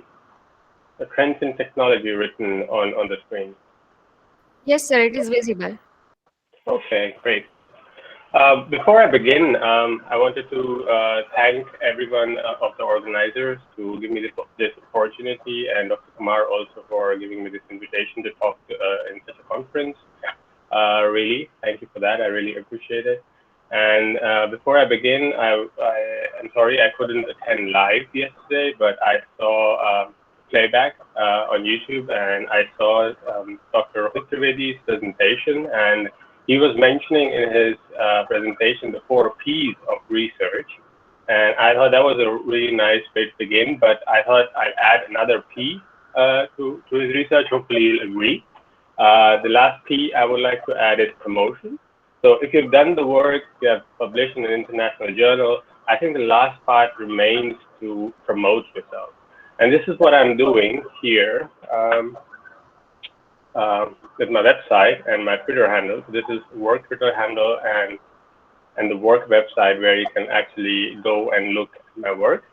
trends in technology written on the screen. Yes, sir, it is visible. Okay, great. Before I begin, I wanted to thank everyone of the organizers to give me this opportunity, and Dr. Kumar also for giving me this invitation to talk in such a conference. Really, thank you for that. I really appreciate it. And before I begin, I'm sorry I couldn't attend live yesterday, but I saw playback on YouTube, and I saw Dr. Rohit Trivedi's presentation, and he was mentioning in his presentation the 4 P's of research. And I thought that was a really nice way to begin, but I thought I'd add another P to his research. Hopefully you'll agree. The last P I would like to add is promotion. So if you've done the work, you have published in an international journal, I think the last part remains to promote yourself. And this is what I'm doing here with my website and my Twitter handle. So this is work Twitter handle and the work website where you can actually go and look at my work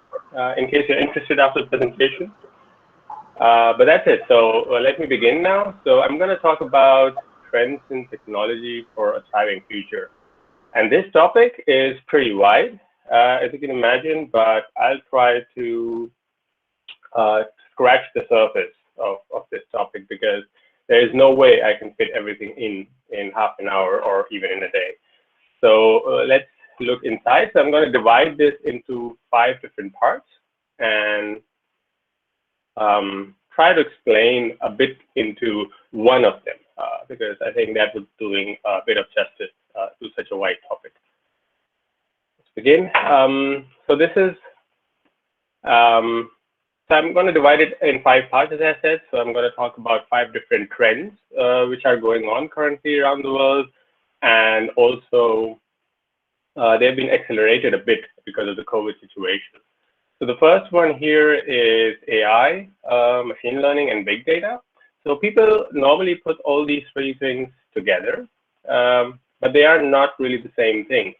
in case you're interested after the presentation. But that's it. So let me begin now. So I'm going to talk about trends in technology for a thriving future. And this topic is pretty wide, as you can imagine, but I'll try to scratch the surface of this topic because there is no way I can fit everything in half an hour or even in a day. So let's look inside. So I'm going to divide this into 5 different parts and try to explain a bit into one of them because I think that was doing a bit of justice to such a wide topic. Let's begin. So this is, so I'm going to divide it in 5 parts, as I said. So I'm going to talk about 5 different trends which are going on currently around the world. And also, they've been accelerated a bit because of the COVID situation. So the first one here is AI, machine learning, and big data. So people normally put all these 3 things together, but they are not really the same thing.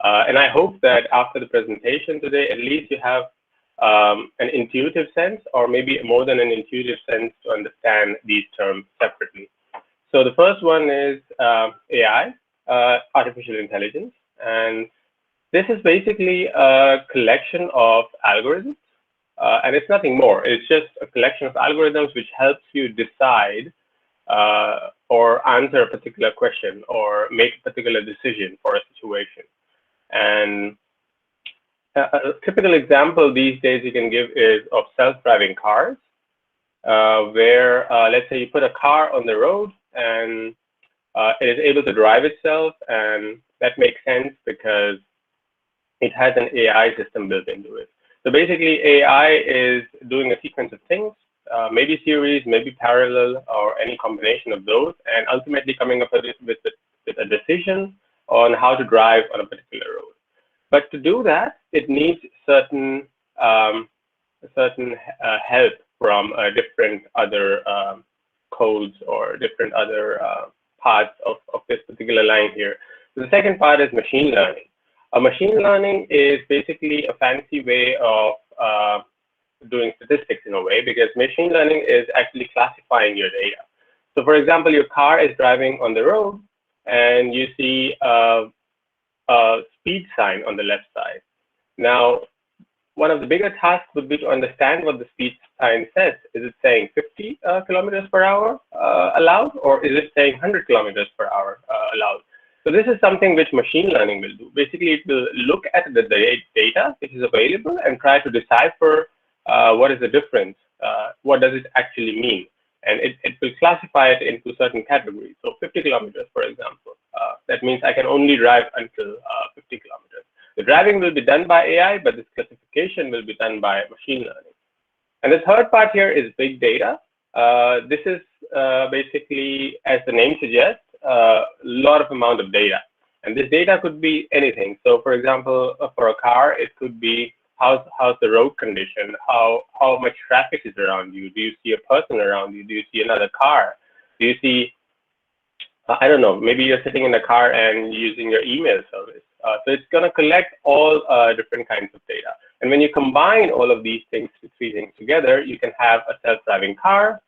And I hope that after the presentation today, at least you have an intuitive sense, or maybe more than an intuitive sense, to understand these terms separately. So the first one is AI, artificial intelligence. And this is basically a collection of algorithms, and it's nothing more. It's just a collection of algorithms which helps you decide or answer a particular question or make a particular decision for a situation. And a typical example these days you can give is of self-driving cars, where let's say you put a car on the road and it is able to drive itself, and that makes sense because it has an AI system built into it. So basically, AI is doing a sequence of things, maybe series, maybe parallel, or any combination of those, and ultimately coming up with a decision on how to drive on a particular road. But to do that, it needs certain help from different other codes or different other parts of this particular line here. So the second part is machine learning. Machine learning is basically a fancy way of doing statistics in a way, because machine learning is actually classifying your data. So for example, your car is driving on the road and you see a speed sign on the left side. Now, one of the bigger tasks would be to understand what the speed sign says. Is it saying 50 kilometers per hour allowed, or is it saying 100 kilometers per hour allowed? So this is something which machine learning will do. Basically, it will look at the data which is available and try to decipher what is the difference, what does it actually mean, and it will classify it into certain categories. So 50 kilometers, for example, that means I can only drive until 50 kilometers. The driving will be done by AI, but this classification will be done by machine learning. And the third part here is big data. This is basically, as the name suggests, a lot of amount of data. And this data could be anything. So for example, for a car, it could be how's the road condition, how much traffic is around you, do you see a person around you, do you see another car, do you see, I don't know, maybe you're sitting in the car and using your email service. So it's going to collect all different kinds of data. And when you combine all of these things, 3 things together, you can have a self-driving car.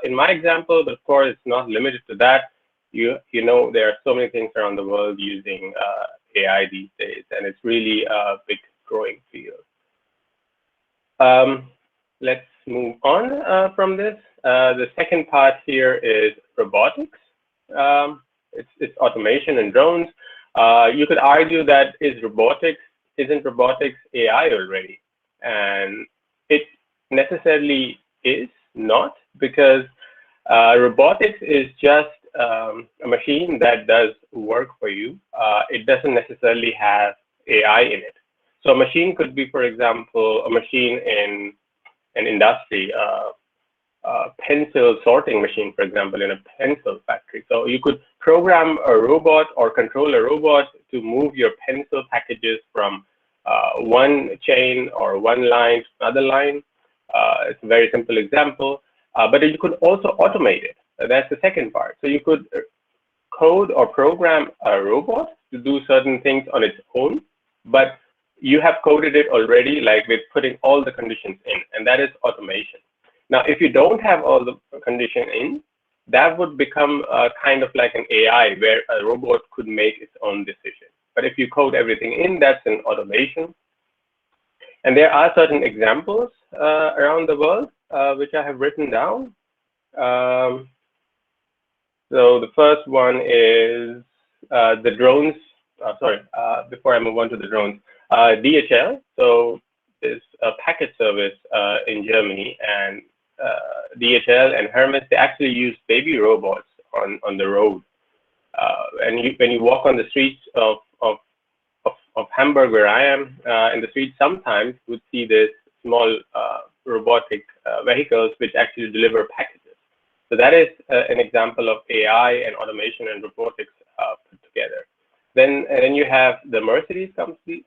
In my example, but of course, it's not limited to that. You know, there are so many things around the world using AI these days, and it's really a big growing field. Let's move on from this. The second part here is robotics. It's automation and drones. You could argue that isn't robotics AI already? And it necessarily is not, because robotics is just a machine that does work for you. It doesn't necessarily have AI in it. So a machine could be, for example, a machine in an industry, pencil sorting machine, for example, in a pencil factory. So you could program a robot or control a robot to move your pencil packages from one chain or one line to another line. It's a very simple example, but you could also automate it. That's the second part. So you could code or program a robot to do certain things on its own, but you have coded it already, like with putting all the conditions in, and that is automation. Now, if you don't have all the condition in, that would become kind of like an AI where a robot could make its own decision. But if you code everything in, that's an automation. And there are certain examples around the world which I have written down. So the first one is the drones. Before I move on to the drones, DHL. So there's a package service in Germany, and DHL and Hermes, they actually use baby robots on the road. And when you walk on the streets of Hamburg, where I am, in the streets, sometimes you would see this small robotic vehicles which actually deliver packages. So that is an example of AI and automation and robotics put together. Then you have the Mercedes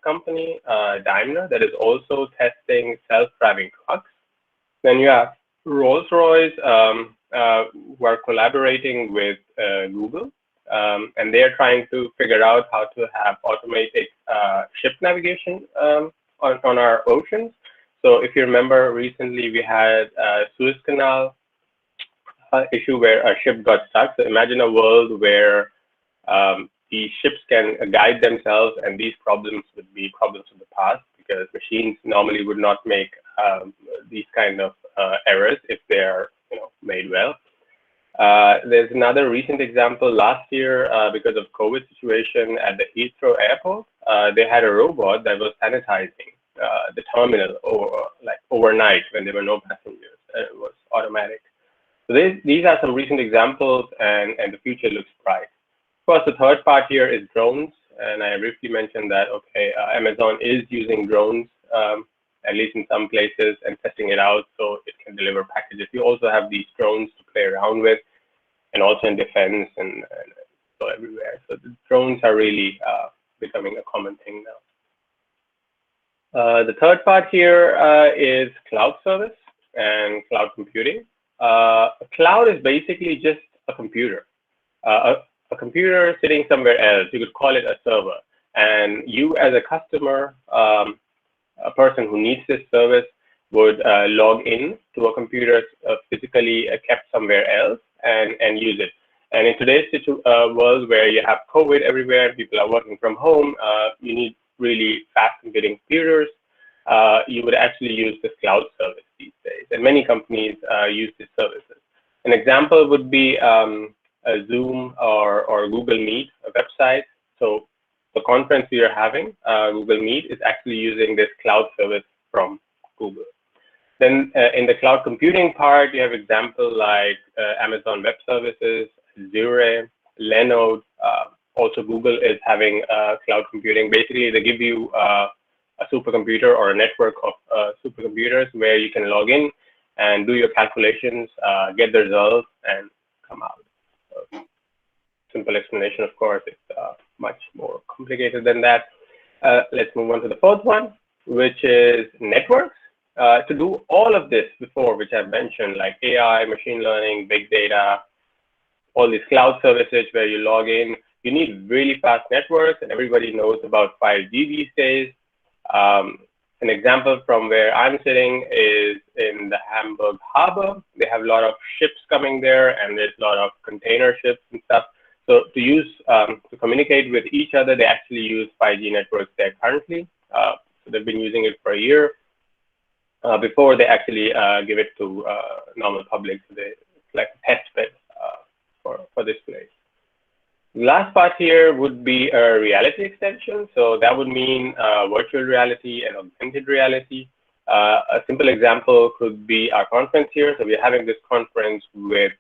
company, Daimler, that is also testing self-driving trucks. Then you have Rolls-Royce, who are collaborating with Google, and they are trying to figure out how to have automated ship navigation on our oceans. So if you remember, recently we had a Suez Canal issue where a ship got stuck. So imagine a world where the ships can guide themselves, and these problems would be problems of the past, because machines normally would not make these kind of errors if they are made well. There's another recent example. Last year, because of COVID situation at the Heathrow airport, they had a robot that was sanitizing the terminal overnight when there were no passengers. It was automatic. So these are some recent examples, and the future looks bright. Of course, the third part here is drones, and I briefly mentioned that, okay, Amazon is using drones, at least in some places, and testing it out so it can deliver packages. You also have these drones to play around with, and also in defense and so everywhere. So the drones are really becoming a common thing now. The third part here is cloud service and cloud computing. A cloud is basically just a computer. A computer sitting somewhere else. You could call it a server. And you as a customer, a person who needs this service, would log in to a computer physically kept somewhere else and use it. And in today's world where you have COVID everywhere, people are working from home, you need really fast computing computers. You would actually use this cloud service these days. And many companies use these services. An example would be a Zoom or Google Meet, a website. So the conference we are having, Google Meet, is actually using this cloud service from Google. Then in the cloud computing part, you have examples like Amazon Web Services, Azure, Linode. Also, Google is having cloud computing. Basically, they give you a supercomputer or a network of supercomputers where you can log in and do your calculations, get the results, and come out. So, simple explanation, of course. It's much more complicated than that. Let's move on to the fourth one, which is networks. To do all of this before, which I've mentioned, like AI, machine learning, big data, all these cloud services where you log in, you need really fast networks, and everybody knows about 5G these days. An example from where I'm sitting is in the Hamburg harbor. They have a lot of ships coming there, and there's a lot of container ships and stuff. So to use, to communicate with each other, they actually use 5G networks there currently. So they've been using it for a year before they actually give it to normal public. So it's like a test bed for this place. The last part here would be a reality extension. So that would mean virtual reality and augmented reality. A simple example could be our conference here. So we're having this conference with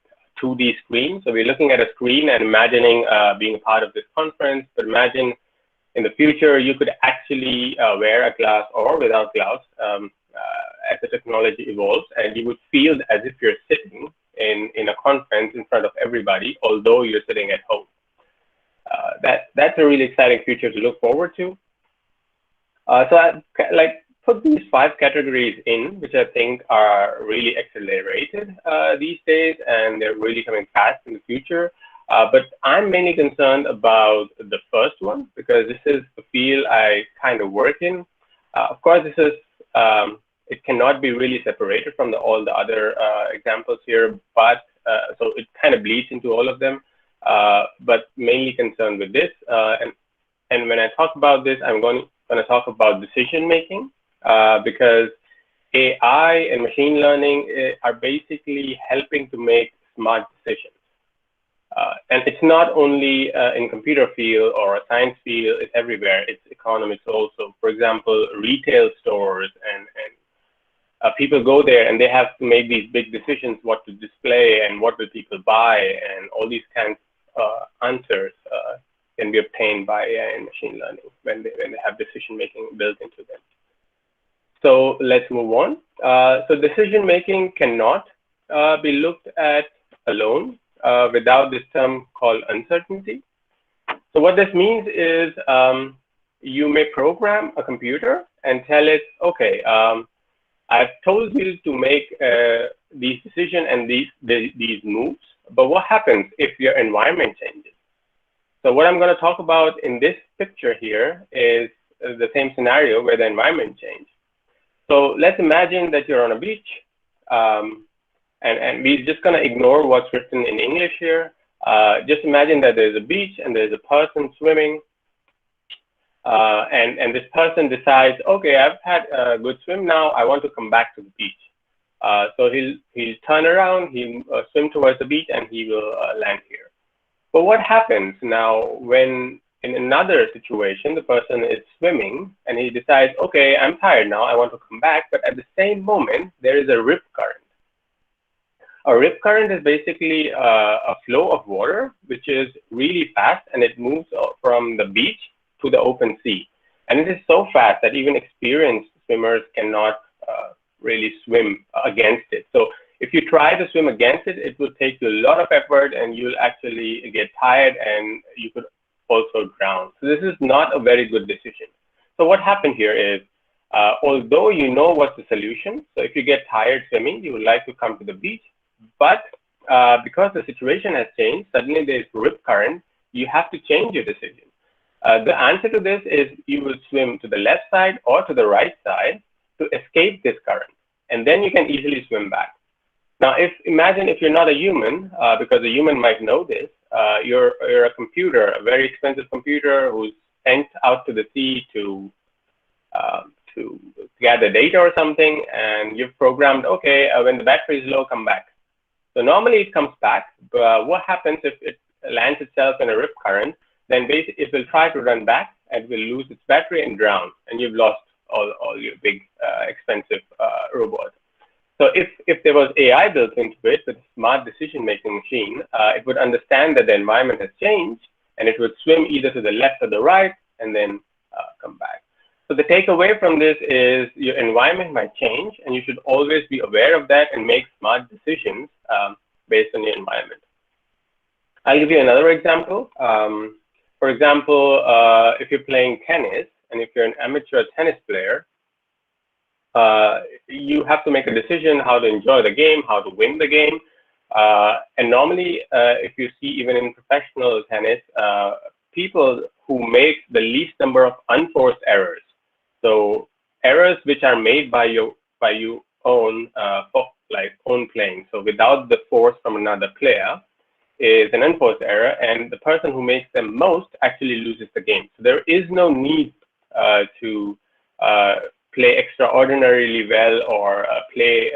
2D screen. So we're looking at a screen and imagining being a part of this conference. But imagine in the future, you could actually wear a glass or without glass as the technology evolves, and you would feel as if you're sitting in a conference in front of everybody, although you're sitting at home. That's a really exciting future to look forward to. So I put these 5 categories in, which I think are really accelerated these days, and they're really coming fast in the future. But I'm mainly concerned about the first one, because this is the field I kind of work in. Of course, this is it cannot be really separated from all the other examples here, but so it kind of bleeds into all of them. But mainly concerned with this, and when I talk about this, I'm going to talk about decision making, because AI and machine learning are basically helping to make smart decisions. And it's not only in computer field or science field, it's everywhere. It's economics also. For example, retail stores and people go there and they have to make these big decisions, what to display and what will people buy, and all these kinds of answers can be obtained by AI and machine learning when they have decision making built into them. So let's move on. So decision making cannot be looked at alone without this term called uncertainty. So what this means is you may program a computer and tell it, okay, I've told you to make these decisions and these moves, but what happens if your environment changes? So what I'm going to talk about in this picture here is the same scenario where the environment changed. So let's imagine that you're on a beach, and we're just going to ignore what's written in English here. Just imagine that there's a beach and there's a person swimming, and this person decides, okay, I've had a good swim now, I want to come back to the beach. So he'll turn around, he'll swim towards the beach, and he will land here. But what happens now when in another situation, the person is swimming and he decides, okay, I'm tired now, I want to come back, but at the same moment, there is a rip current. A rip current is basically a flow of water, which is really fast, and it moves from the beach to the open sea. And it is so fast that even experienced swimmers cannot really swim against it. So if you try to swim against it, it will take you a lot of effort and you'll actually get tired and you could also drown. So this is not a very good decision. So what happened here is, although you know what's the solution, so if you get tired swimming, you would like to come to the beach, but because the situation has changed, suddenly there's rip current, you have to change your decision. The answer to this is you will swim to the left side or to the right side to escape this current, and then you can easily swim back. Now, imagine if you're not a human, because a human might know this, you're a computer, a very expensive computer who's sent out to the sea to gather data or something, and you've programmed, okay, when the battery is low, come back. So normally it comes back, but what happens if it lands itself in a rip current? Then basically it will try to run back and will lose its battery and drown, and you've lost all your big expensive robot. So if there was AI built into it with a smart decision-making machine, it would understand that the environment has changed, and it would swim either to the left or the right, and then come back. So the takeaway from this is your environment might change, and you should always be aware of that and make smart decisions based on your environment. I'll give you another example. For example, if you're playing tennis, and if you're an amateur tennis player, you have to make a decision how to enjoy the game, how to win the game. And normally, if you see even in professional tennis, people who make the least number of unforced errors. So errors which are made by you own playing. So without the force from another player is an unforced error, and the person who makes them most actually loses the game. So there is no need to play extraordinarily well or play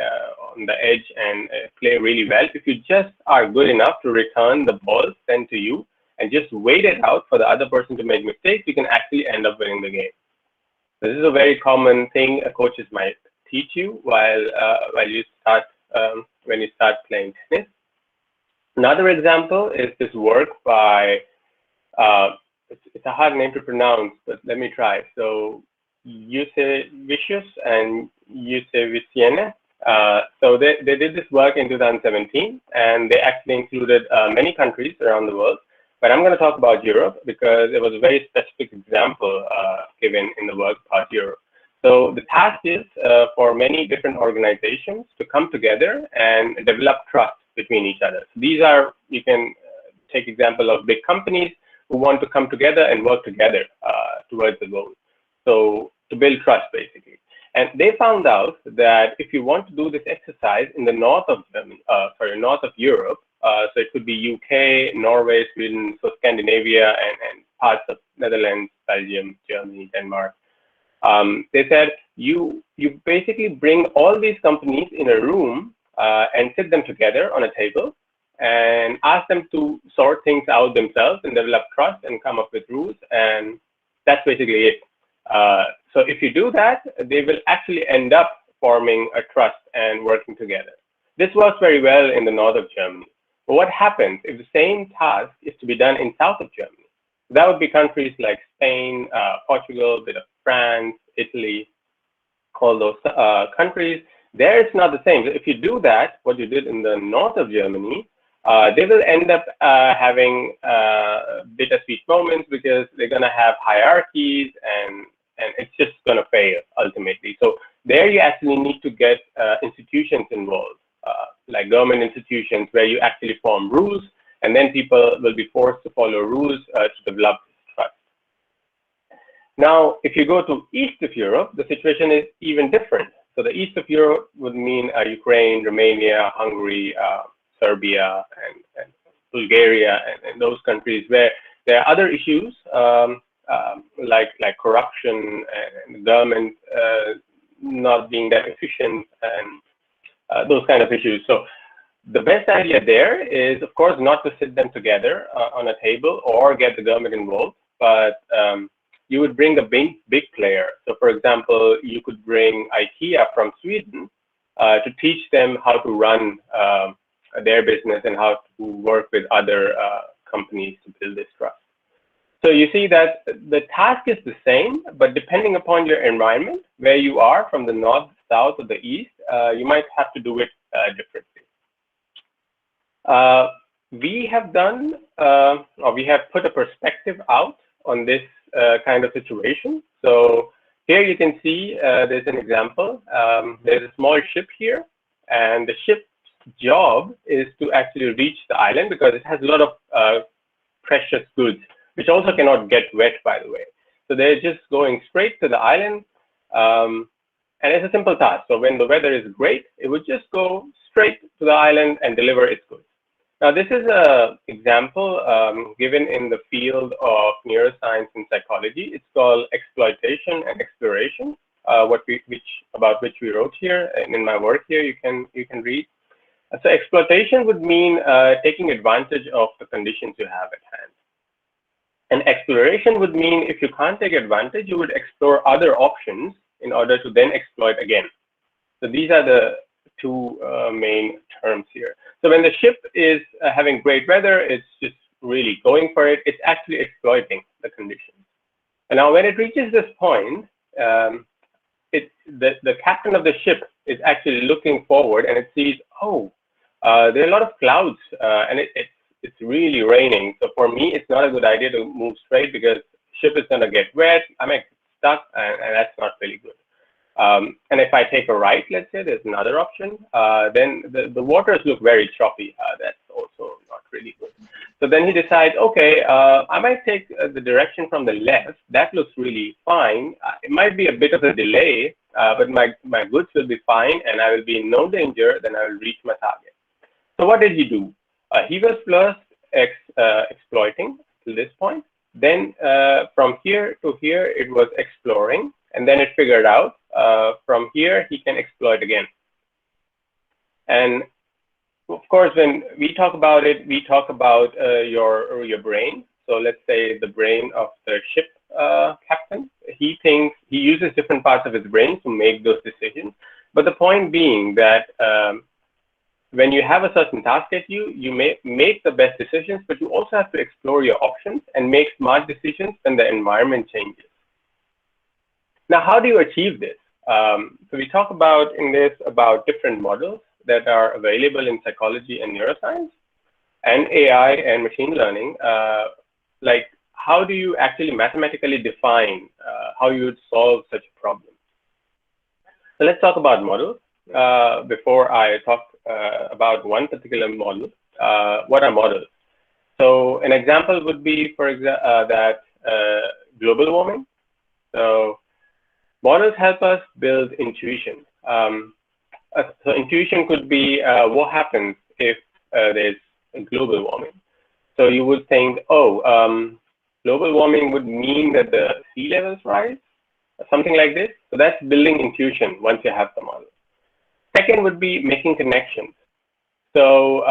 on the edge and play really well. If you just are good enough to return the ball sent to you and just wait it out for the other person to make mistakes, you can actually end up winning the game. This is a very common thing coaches might teach you while you start when you start playing tennis. Another example is this work by it's a hard name to pronounce, but let me try. So Vicious and Vicene. So they did this work in 2017, and they actually included many countries around the world. But I'm going to talk about Europe because it was a very specific example given in the work about Europe. So the task is for many different organizations to come together and develop trust between each other. So these are, you can take example of big companies who want to come together and work together towards the goal. So to build trust, basically. And they found out that if you want to do this exercise in the north of north of Europe, so it could be UK, Norway, Sweden, so Scandinavia, and parts of Netherlands, Belgium, Germany, Denmark. They said you basically bring all these companies in a room and sit them together on a table and ask them to sort things out themselves and develop trust and come up with rules, and that's basically it. So if you do that, they will actually end up forming a trust and working together. This works very well in the north of Germany. But what happens if the same task is to be done in south of Germany? That would be countries like Spain, Portugal, a bit of France, Italy, all those countries. There it's not the same. If you do that, what you did in the north of Germany, they will end up having bittersweet moments because they're going to have hierarchies and it's just going to fail ultimately. So there you actually need to get institutions involved, like government institutions where you actually form rules, and then people will be forced to follow rules to develop trust. Now, if you go to east of Europe, the situation is even different. So the east of Europe would mean Ukraine, Romania, Hungary, Serbia, and Bulgaria, and those countries where there are other issues like corruption and government not being that efficient and those kind of issues. So the best idea there is, of course, not to sit them together on a table or get the government involved, but you would bring a big player. So, for example, you could bring IKEA from Sweden to teach them how to run their business and how to work with other companies to build this trust. So you see that the task is the same, but depending upon your environment, where you are from the north, south, or the east, you might have to do it differently. We have done, or we have put a perspective out on this kind of situation. So here you can see there's an example. There's a small ship here, and the ship's job is to actually reach the island because it has a lot of precious goods, which also cannot get wet, by the way. So they're just going straight to the island, and it's a simple task. So when the weather is great, it would just go straight to the island and deliver its goods. Now, this is an example given in the field of neuroscience and psychology. It's called exploitation and exploration, about which we wrote here, and in my work here you can read. So exploitation would mean taking advantage of the conditions you have at hand. And exploration would mean if you can't take advantage, you would explore other options in order to then exploit again. So these are the two main terms here. So when the ship is having great weather, it's just really going for it. It's actually exploiting the conditions. And now when it reaches this point, the captain of the ship is actually looking forward and it sees, oh, there are a lot of clouds and it's really raining. So for me, it's not a good idea to move straight because the ship is going to get wet. I might get stuck, and that's not really good. And if I take a right, let's say there's another option, then the waters look very choppy. That's also not really good. So then he decides, okay, I might take the direction from the left. That looks really fine. It might be a bit of a delay, but my goods will be fine and I will be in no danger. Then I will reach my target. So what did he do? He was first exploiting to this point. Then from here to here, it was exploring. And then it figured out from here, he can exploit again. And of course, when we talk about it, we talk about your brain. So let's say the brain of the ship captain. He uses different parts of his brain to make those decisions. But the point being that when you have a certain task at you, you may make the best decisions, but you also have to explore your options and make smart decisions when the environment changes. Now, how do you achieve this? So we talk about in this about different models that are available in psychology and neuroscience and AI and machine learning. Like, how do you actually mathematically define how you would solve such a problem? So let's talk about models. Before I talk about one particular model, what are models? So an example would be, for example, that global warming. So models help us build intuition. So intuition could be what happens if there's global warming. So you would think, oh, global warming would mean that the sea levels rise, something like this. So that's building intuition once you have the model. Second would be making connections. So,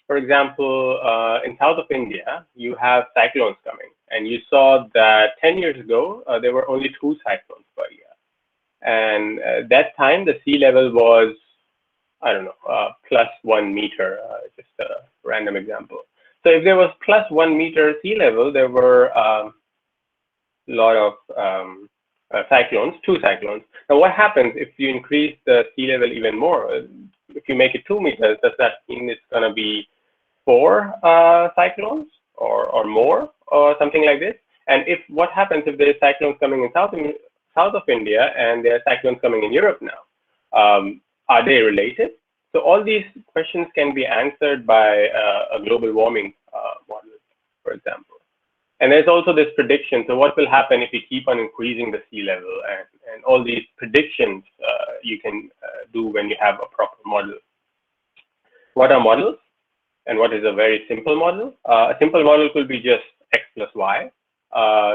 for example, in south of India, you have cyclones coming, and you saw that 10 years ago, there were only 2 cyclones per year. And at that time, the sea level was, I don't know, +1 meter, just a random example. So if there was +1 meter sea level, there were a lot of cyclones, 2 cyclones. Now, what happens if you increase the sea level even more? If you make it 2 meters, does that mean it's going to be 4 cyclones or more or something like this? And if what happens if there are cyclones coming in south of India and there are cyclones coming in Europe now? Are they related? So all these questions can be answered by a global warming model, for example. And there's also this prediction. So what will happen if we keep on increasing the sea level, and all these predictions you can do when you have a proper model. What are models? And what is a very simple model? A simple model could be just x plus y.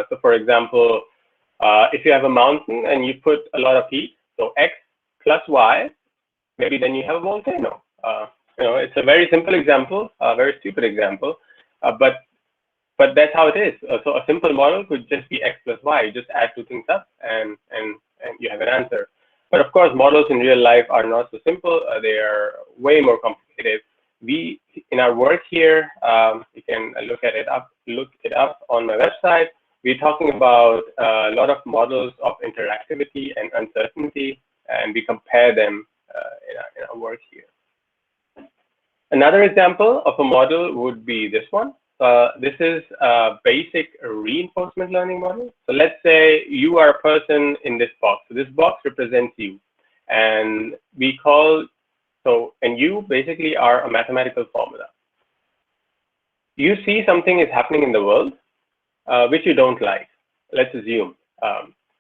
So for example, if you have a mountain and you put a lot of heat, so x plus y, maybe then you have a volcano. It's a very simple example, a very stupid example, but that's how it is. So a simple model could just be x plus y. You just add 2 things up and you have an answer. But of course, models in real life are not so simple. They are way more complicated. We, in our work here, you can look it up on my website. We're talking about a lot of models of interactivity and uncertainty, and we compare them in our work here. Another example of a model would be this one. This is a basic reinforcement learning model. So let's say you are a person in this box. So this box represents you, and and you basically are a mathematical formula. You see something is happening in the world, which you don't like. Let's assume.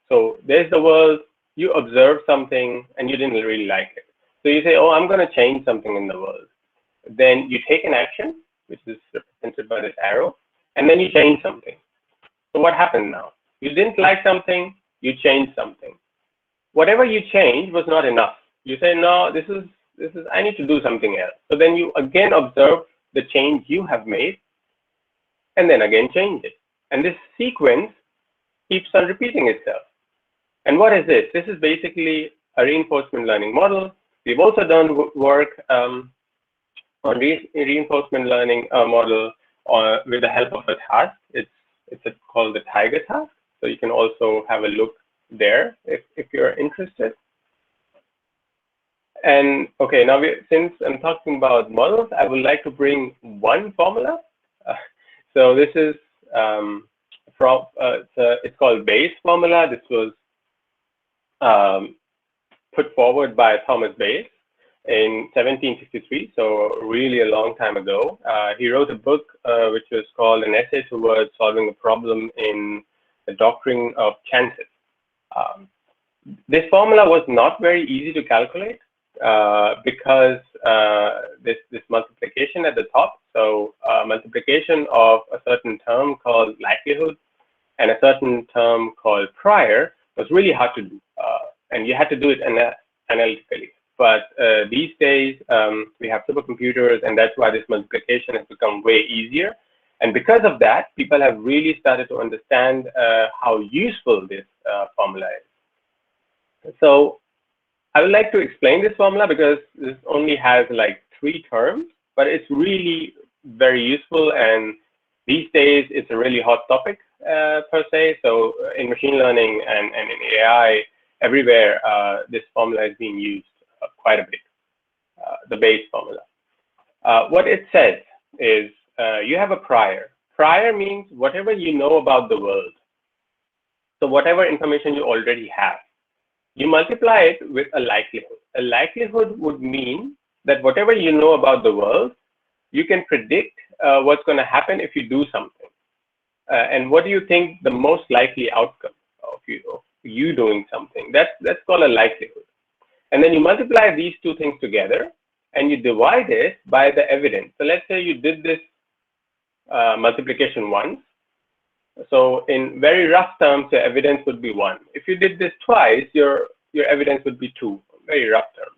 So there's the world, you observe something and you didn't really like it. So you say, oh, I'm going to change something in the world. Then you take an action, which is represented by this arrow, and then you change something. So what happened now? You didn't like something, you changed something. Whatever you changed was not enough. You say, no, this is I need to do something else. So then you again observe the change you have made, and then again change it. And this sequence keeps on repeating itself. And what is this? This is basically a reinforcement learning model. We've also done work on reinforcement learning model with the help of a task. It's called the Tiger task. So you can also have a look there if you're interested. And okay, now since I'm talking about models, I would like to bring one formula. So this is it's called Bayes formula. This was put forward by Thomas Bayes in 1763, so really a long time ago. He wrote a book which was called An Essay Towards Solving a Problem in the Doctrine of Chances. This formula was not very easy to calculate because this multiplication at the top, so multiplication of a certain term called likelihood and a certain term called prior was really hard to do, and you had to do it analytically. But these days we have supercomputers, and that's why this multiplication has become way easier. And because of that, people have really started to understand how useful this formula is. So I would like to explain this formula because this only has like 3 terms, but it's really very useful, and these days it's a really hot topic per se. So in machine learning and in AI, everywhere this formula is being used quite a bit, the base formula. What it says is you have a prior. Prior means whatever you know about the world. So whatever information you already have, you multiply it with a likelihood. A likelihood would mean that whatever you know about the world, you can predict what's going to happen if you do something. And what do you think the most likely outcome of you doing something? That's called a likelihood. And then you multiply these 2 things together and you divide it by the evidence. So let's say you did this multiplication once. So in very rough terms, your evidence would be 1. If you did this twice, your evidence would be 2, very rough terms.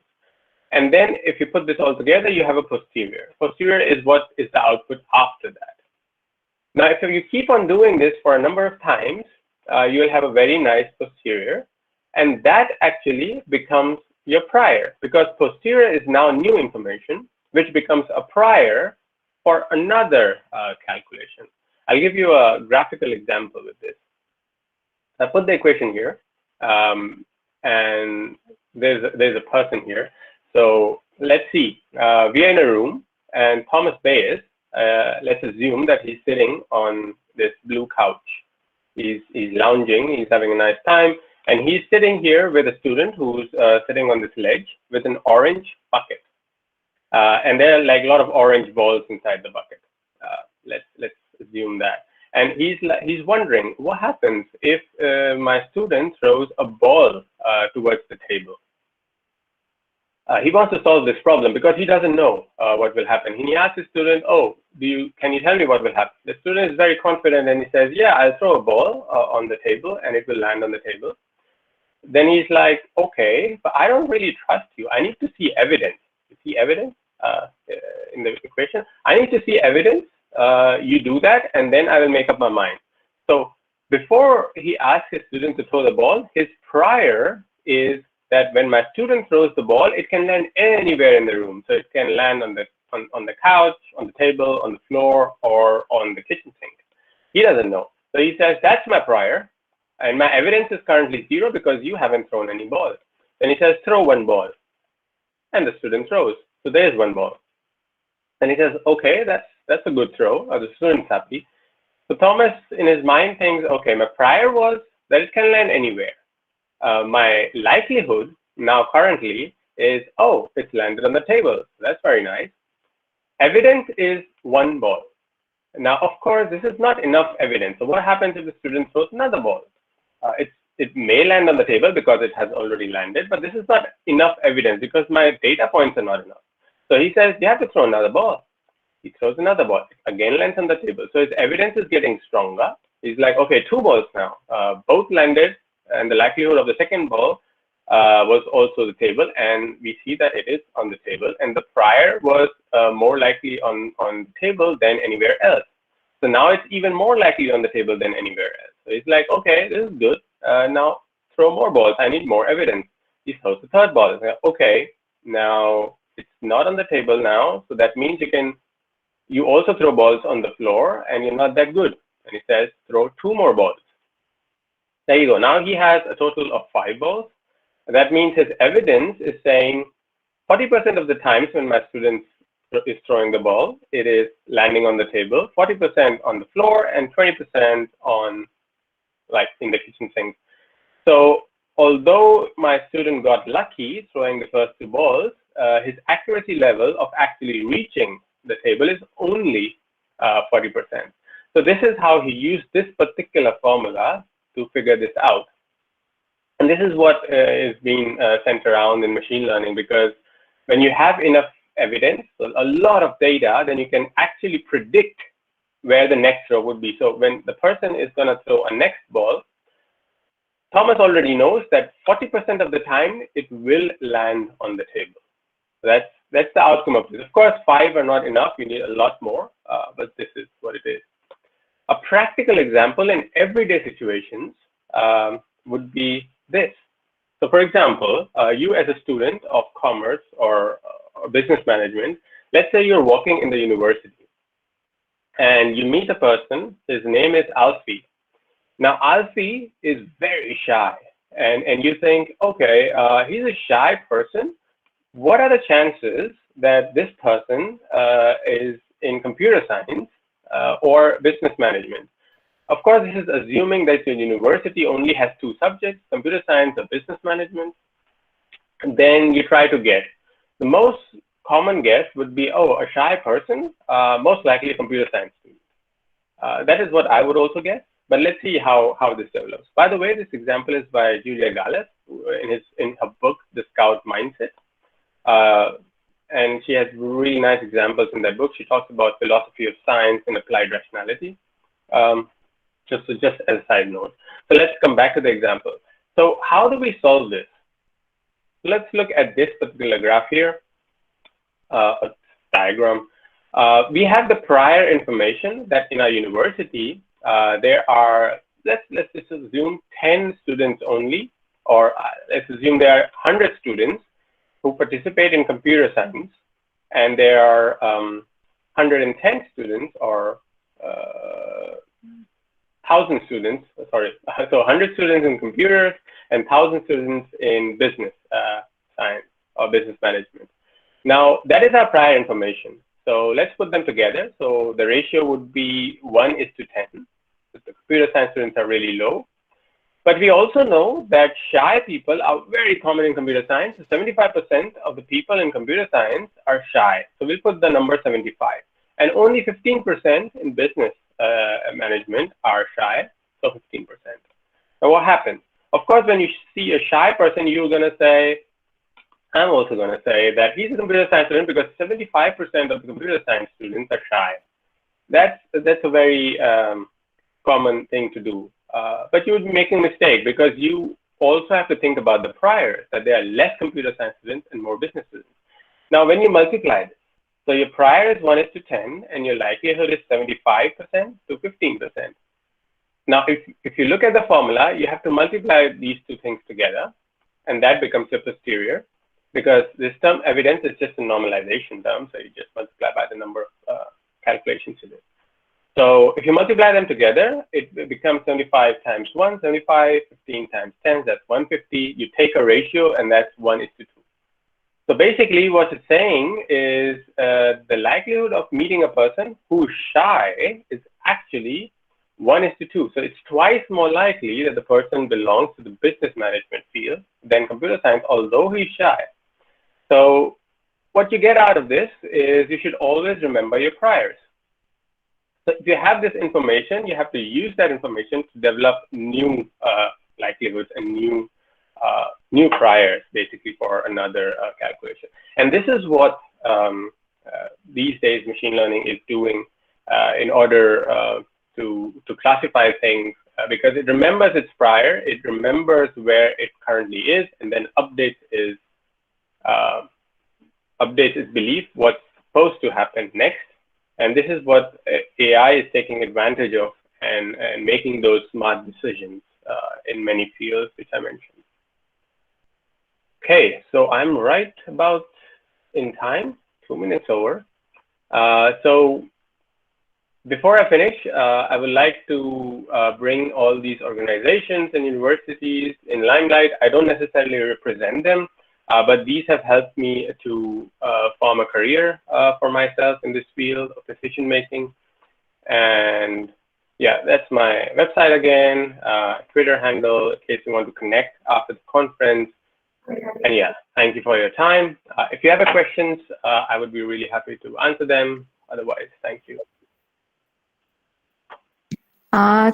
And then if you put this all together, you have a posterior. Posterior is what is the output after that. Now, if you keep on doing this for a number of times, you will have a very nice posterior. And that actually becomes your prior, because posterior is now new information, which becomes a prior for another calculation. I'll give you a graphical example with this. I put the equation here, and there's a person here. So let's see, we are in a room, and Thomas Bayes, let's assume that he's sitting on this blue couch. He's lounging, he's having a nice time, and he's sitting here with a student who's sitting on this ledge with an orange bucket. And there are like a lot of orange balls inside the bucket. Let's assume that. And he's wondering, what happens if my student throws a ball towards the table? He wants to solve this problem because he doesn't know what will happen. He asks his student, oh, can you tell me what will happen? The student is very confident and he says, yeah, I'll throw a ball on the table and it will land on the table. Then he's like, okay, but I don't really trust you. I need to see evidence. You see evidence in the equation? I need to see evidence. You do that, and then I will make up my mind. So before he asks his student to throw the ball, his prior is that when my student throws the ball, it can land anywhere in the room. So it can land on the couch, on the table, on the floor, or on the kitchen sink. He doesn't know. So he says, that's my prior, and my evidence is currently 0 because you haven't thrown any balls. Then he says, throw 1 ball. And the student throws. So there's 1 ball. And he says, okay, that's a good throw. The student's happy. So Thomas, in his mind, thinks, okay, my prior was that it can land anywhere. My likelihood now currently is, oh, it's landed on the table. That's very nice. Evidence is 1 ball. Now, of course, this is not enough evidence. So what happens if the student throws another ball? It may land on the table because it has already landed, but this is not enough evidence because my data points are not enough. So he says, you have to throw another ball. He throws another ball. Again lands on the table. So his evidence is getting stronger. He's like, okay, 2 balls now. Both landed, and the likelihood of the second ball was also the table, and we see that it is on the table. And the prior was more likely on the table than anywhere else. So now it's even more likely on the table than anywhere else. So he's like, okay, this is good. Now throw more balls. I need more evidence. He throws the 3rd ball. Like, okay, now it's not on the table now. So that means you also throw balls on the floor, and you're not that good. And he says, throw 2 more balls. There you go. Now he has a total of 5 balls. That means his evidence is saying 40% of the times when my student is throwing the ball, it is landing on the table, 40% on the floor, and 20% on, like, in the kitchen sink. So although my student got lucky throwing the first 2 balls, his accuracy level of actually reaching the table is only 40%. So this is how he used this particular formula to figure this out. And this is what is being sent around in machine learning, because when you have enough evidence, so a lot of data, then you can actually predict where the next throw would be. So when the person is going to throw a next ball, Thomas already knows that 40% of the time it will land on the table. So that's the outcome of this. Of course, 5 are not enough. You need a lot more, but this is what it is. A practical example in everyday situations would be this. So for example, you as a student of commerce or business management, let's say you're walking in the university and you meet a person, his name is Alfie. Now, Alfie is very shy, and you think, okay, he's a shy person. What are the chances that this person is in computer science or business management? Of course, this is assuming that your university only has two subjects, computer science or business management. And then you try to guess. The most common guess would be, oh, a shy person, most likely a computer science student. That is what I would also guess. But let's see how this develops. By the way, this example is by Julia Gallus in her book, The Scout Mindset. And she has really nice examples in that book. She talks about philosophy of science and applied rationality. Just as a side note. So let's come back to the example. So how do we solve this? Let's look at this particular graph here, a diagram. We have the prior information that in our university, there are, let's just assume 10 students only, or let's assume there are 100 students who participate in computer science, and there are 110 students or 1,000 students, sorry, so 100 students in computers and 1,000 students in business science or business management. Now, that is our prior information. So let's put them together. So the ratio would be 1:10. The computer science students are really low. But we also know that shy people are very common in computer science. 75% of the people in computer science are shy. So we'll put the number 75. And only 15% in business management are shy, so 15%. Now what happens? Of course, when you see a shy person, you're going to say, I'm also going to say that he's a computer science student because 75% of the computer science students are shy. That's a very common thing to do. But you would be making a mistake because you also have to think about the priors, that there are less computer science students and more business students. Now, when you multiply this, so your prior is 1:10 and your likelihood is 75% to 15%. Now, if you look at the formula, you have to multiply these two things together, and that becomes your posterior, because this term evidence is just a normalization term, so you just multiply by the number of calculations you do. So if you multiply them together, it becomes 75 times 1, 75, 15 times 10, that's 150. You take a ratio, and that's 1:2. So basically what it's saying is the likelihood of meeting a person who's shy is actually 1:2. So it's twice more likely that the person belongs to the business management field than computer science, although he's shy. So what you get out of this is you should always remember your priors. So if you have this information, you have to use that information to develop new likelihoods and new priors, basically, for another calculation. And this is what these days machine learning is doing in order to classify things, because it remembers its prior, it remembers where it currently is, and then updates its belief what's supposed to happen next. And this is what AI is taking advantage of and making those smart decisions in many fields, which I mentioned. Okay, so I'm right about in time, 2 minutes over. So before I finish, I would like to bring all these organizations and universities in limelight. I don't necessarily represent them, but these have helped me to form a career for myself in this field of decision making. And yeah, that's my website again, Twitter handle, in case you want to connect after the conference. And yeah, thank you for your time. If you have any questions, I would be really happy to answer them. Otherwise, thank you.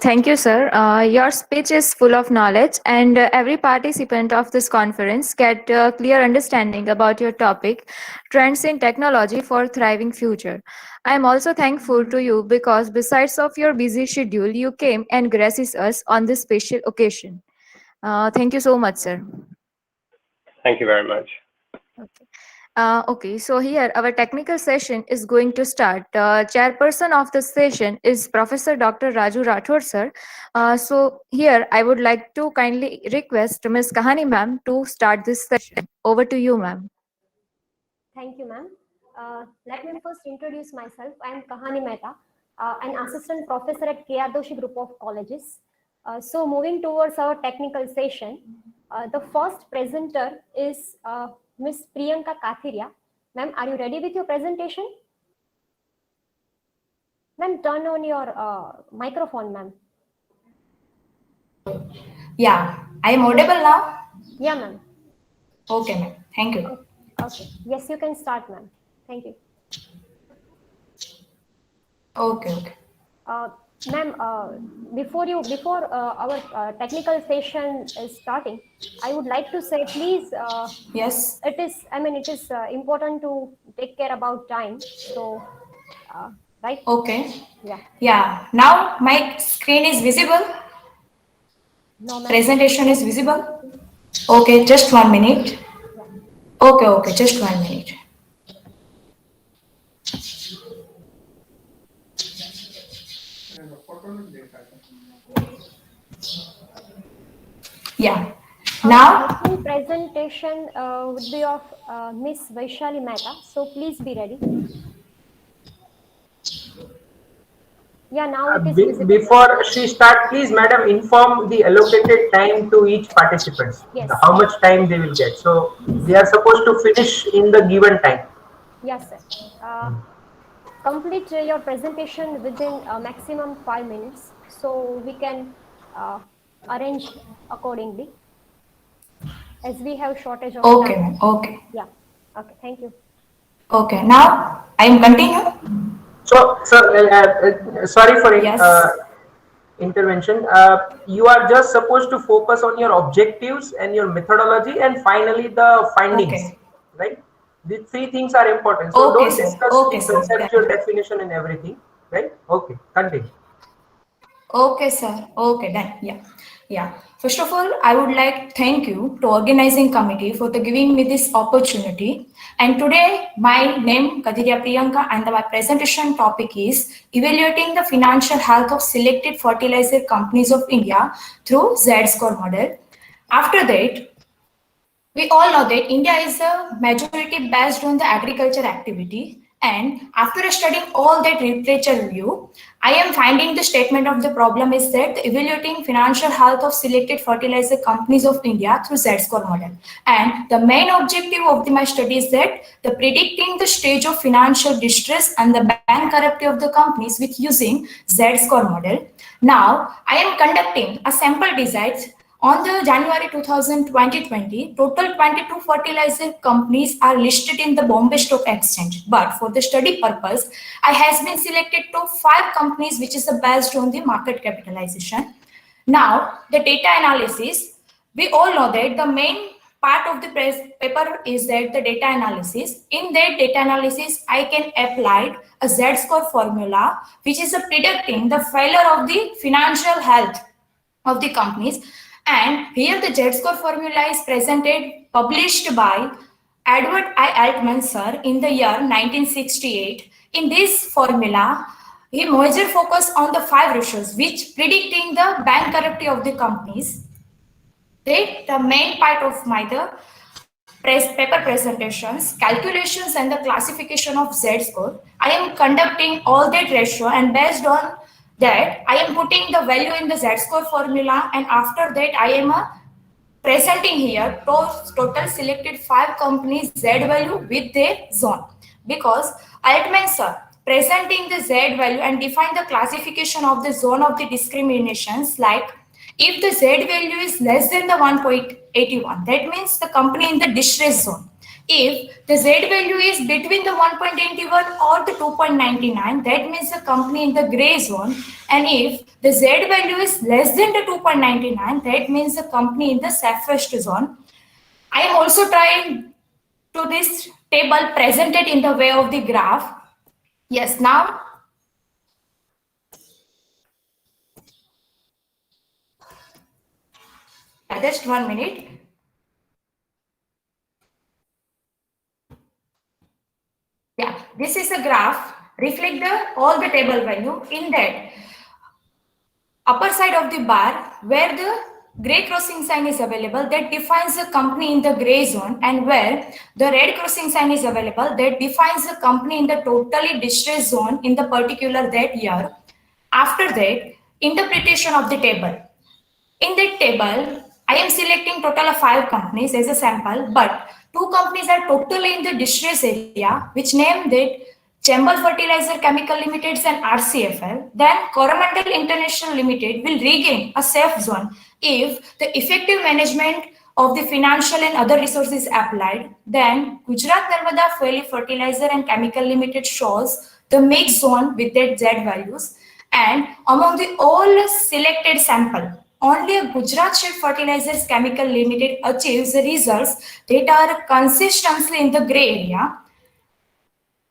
Thank you, sir. Your speech is full of knowledge, and every participant of this conference get a clear understanding about your topic, trends in technology for thriving future. I am also thankful to you because besides of your busy schedule, you came and graces us on this special occasion. Thank you so much, sir. Thank you very much. Okay. Okay, so here our technical session is going to start. Chairperson of the session is Professor Dr. Raju Rathod sir. So here I would like to kindly request Ms. Kahani ma'am to start this session. Over to you, ma'am. Thank you, ma'am. Let me first introduce myself. I am Kahani Mehta, an assistant professor at K.R.Doshi Group of Colleges. So moving towards our technical session, the first presenter is Ms. Priyanka Kathiria. Ma'am, are you ready with your presentation? Ma'am, turn on your microphone, ma'am. Yeah, I am audible now? Yeah, ma'am. Okay, ma'am. Thank you. Okay. Yes, you can start, ma'am. Thank you. Okay. Ma'am, before our technical session is starting, I would like to say, please. Yes. It is important to take care about time. So, right? Okay. Yeah. Yeah. Now my screen is visible. No, ma'am. Presentation is visible. Okay, just 1 minute. Yeah. Okay, just 1 minute. Yeah. Now, The second presentation would be of Miss Vaishali Mehta. So please be ready. Yeah, now it is visible. Before she start, please, madam, inform the allocated time to each participants. Yes. How much time they will get. So they are supposed to finish in the given time. Yes, sir. Complete your presentation within maximum 5 minutes, so we can arrange accordingly, as we have shortage of okay, time. ma'am. Okay. Yeah. Okay. Thank you. Okay. Now I am continue. So, sorry for Yes. intervention. You are just supposed to focus on your objectives and your methodology, and finally the findings. Okay. Right? These three things are important. So Okay, don't sir. discuss Okay, the sir. conceptual definition and everything. Right? Okay. Continue. Okay, sir. Okay, done. Yeah. First of all, I would like to thank you to organizing committee for the giving me this opportunity. And today, my name Kadiria Priyanka, and my presentation topic is evaluating the financial health of selected fertilizer companies of India through Z-score model. After that, we all know that India is a majority based on the agriculture activity. And after studying all that literature review, I am finding the statement of the problem is that evaluating financial health of selected fertilizer companies of India through Z-score model. And the main objective of my study is that the predicting the stage of financial distress and the bankruptcy of the companies with using Z-score model. Now, I am conducting a sample design. On the January 2020, total 22 fertilizer companies are listed in the Bombay Stock Exchange. But for the study purpose, I has been selected to 5 companies which is based on the market capitalization. Now, the data analysis, we all know that the main part of the paper is that the data analysis. In that data analysis, I can apply a Z-score formula, which is predicting the failure of the financial health of the companies. And here the Z-score formula is presented, published by Edward I. Altman sir in the year 1968. In this formula, he major focus on the 5 ratios which predicting the bankruptcy of the companies. The main part of my paper presentations, calculations and the classification of Z-score. I am conducting all that ratio, and based on that, I am putting the value in the Z-score formula, and after that, I am presenting here total selected 5 companies Z value with their zone, because Altman sir presenting the Z value and define the classification of the zone of the discriminations, like if the Z value is less than the 1.81, that means the company in the distress zone. If the Z value is between the 1.81 or the 2.99, that means the company in the gray zone. And if the Z value is less than the 2.99, that means the company in the safest zone. I am also trying to this table presented in the way of the graph. Yes, now. Just 1 minute. a graph reflect all the table value in that upper side of the bar where the gray crossing sign is available that defines the company in the gray zone, and where the red crossing sign is available that defines the company in the totally distressed zone in the particular that year. After that, interpretation of the table. In that table, I am selecting total of 5 companies as a sample, but 2 companies are totally in the distress area, which name that Chambal Fertilizer Chemical Limited and RCFL. Then Coromandel International Limited will regain a safe zone if the effective management of the financial and other resources applied. Then Gujarat Narmada Valley Fertilizer and Chemical Limited shows the mixed zone with that Z values. And among the all selected sample, only a Gujarat State Fertilizers Chemical Limited achieves the results that are consistently in the gray area.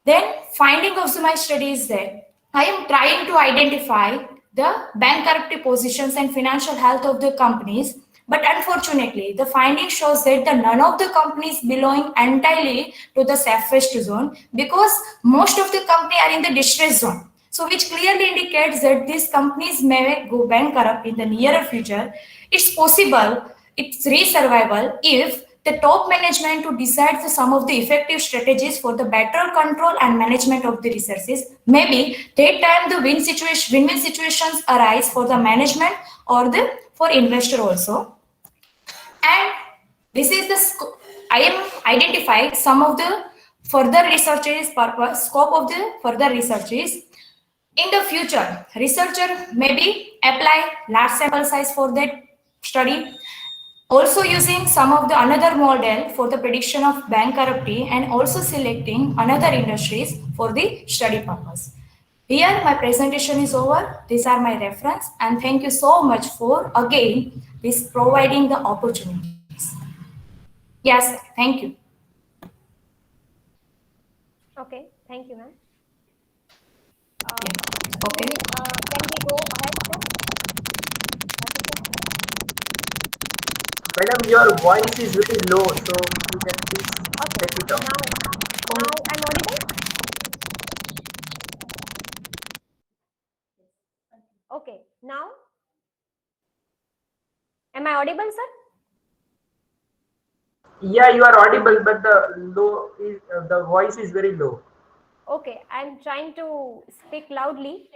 Then finding of my study is that I am trying to identify the bankruptcy positions and financial health of the companies, but unfortunately the finding shows that none of the companies belong entirely to the safest zone, because most of the company are in the distress zone. So which clearly indicates that these companies may go bankrupt in the near future. It's possible, it's resurvival if the top management to decide some of the effective strategies for the better control and management of the resources. Maybe that time the win-win situations arise for the management or for investor also. And this is the I am identifying some of the further researches purpose, scope of the further researches. In the future, researcher maybe apply large sample size for that study. Also using some of the another model for the prediction of bankruptcy, and also selecting another industries for the study purpose. Here my presentation is over. These are my reference, and thank you so much for again this providing the opportunities. Yes, thank you. Okay, thank you, ma'am. Okay. Can we go ahead, sir? Madam, your voice is very low, so you can please take it off. Now I'm audible? Okay, now? Am I audible, sir? Yeah, you are audible, but the voice is very low. Okay, I'm trying to speak loudly.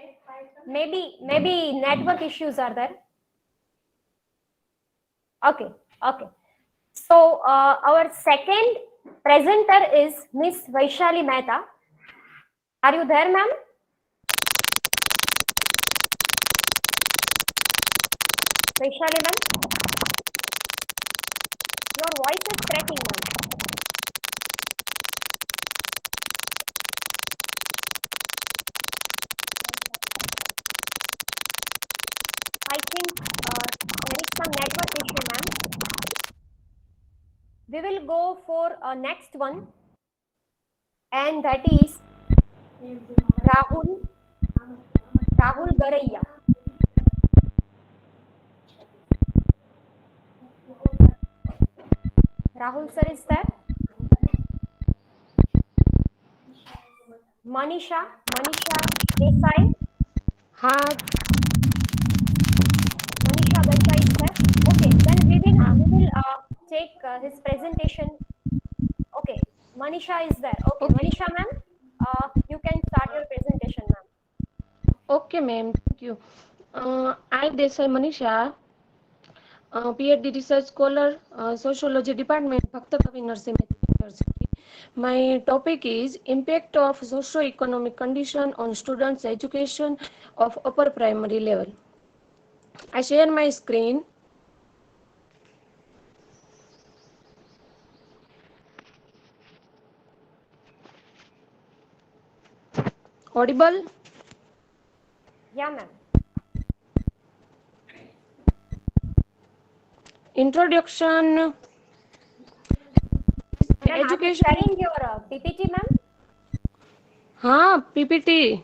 Maybe network issues are there. Okay. So our second presenter is Miss Vaishali Mehta. Are you there, ma'am? Vaishali ma'am? Your voice is cracking, ma'am. I think there is some network issue, ma'am. We will go for next one, and that is Rahul Garaiya. Rahul sir is there. Manisha Desai. Manisha Desai is there. Okay, then we will take his presentation. Okay, Manisha is there. Okay. Manisha ma'am, you can start your presentation, ma'am. Okay, ma'am. Thank you. I Desai Manisha, PhD research scholar, sociology department, Bhavnagr University. My topic is impact of socio-economic condition on students' education of upper primary level. I share my screen. Audible? Yeah, ma'am. Introduction. Education. Are you sharing your PPT, ma'am? PPT.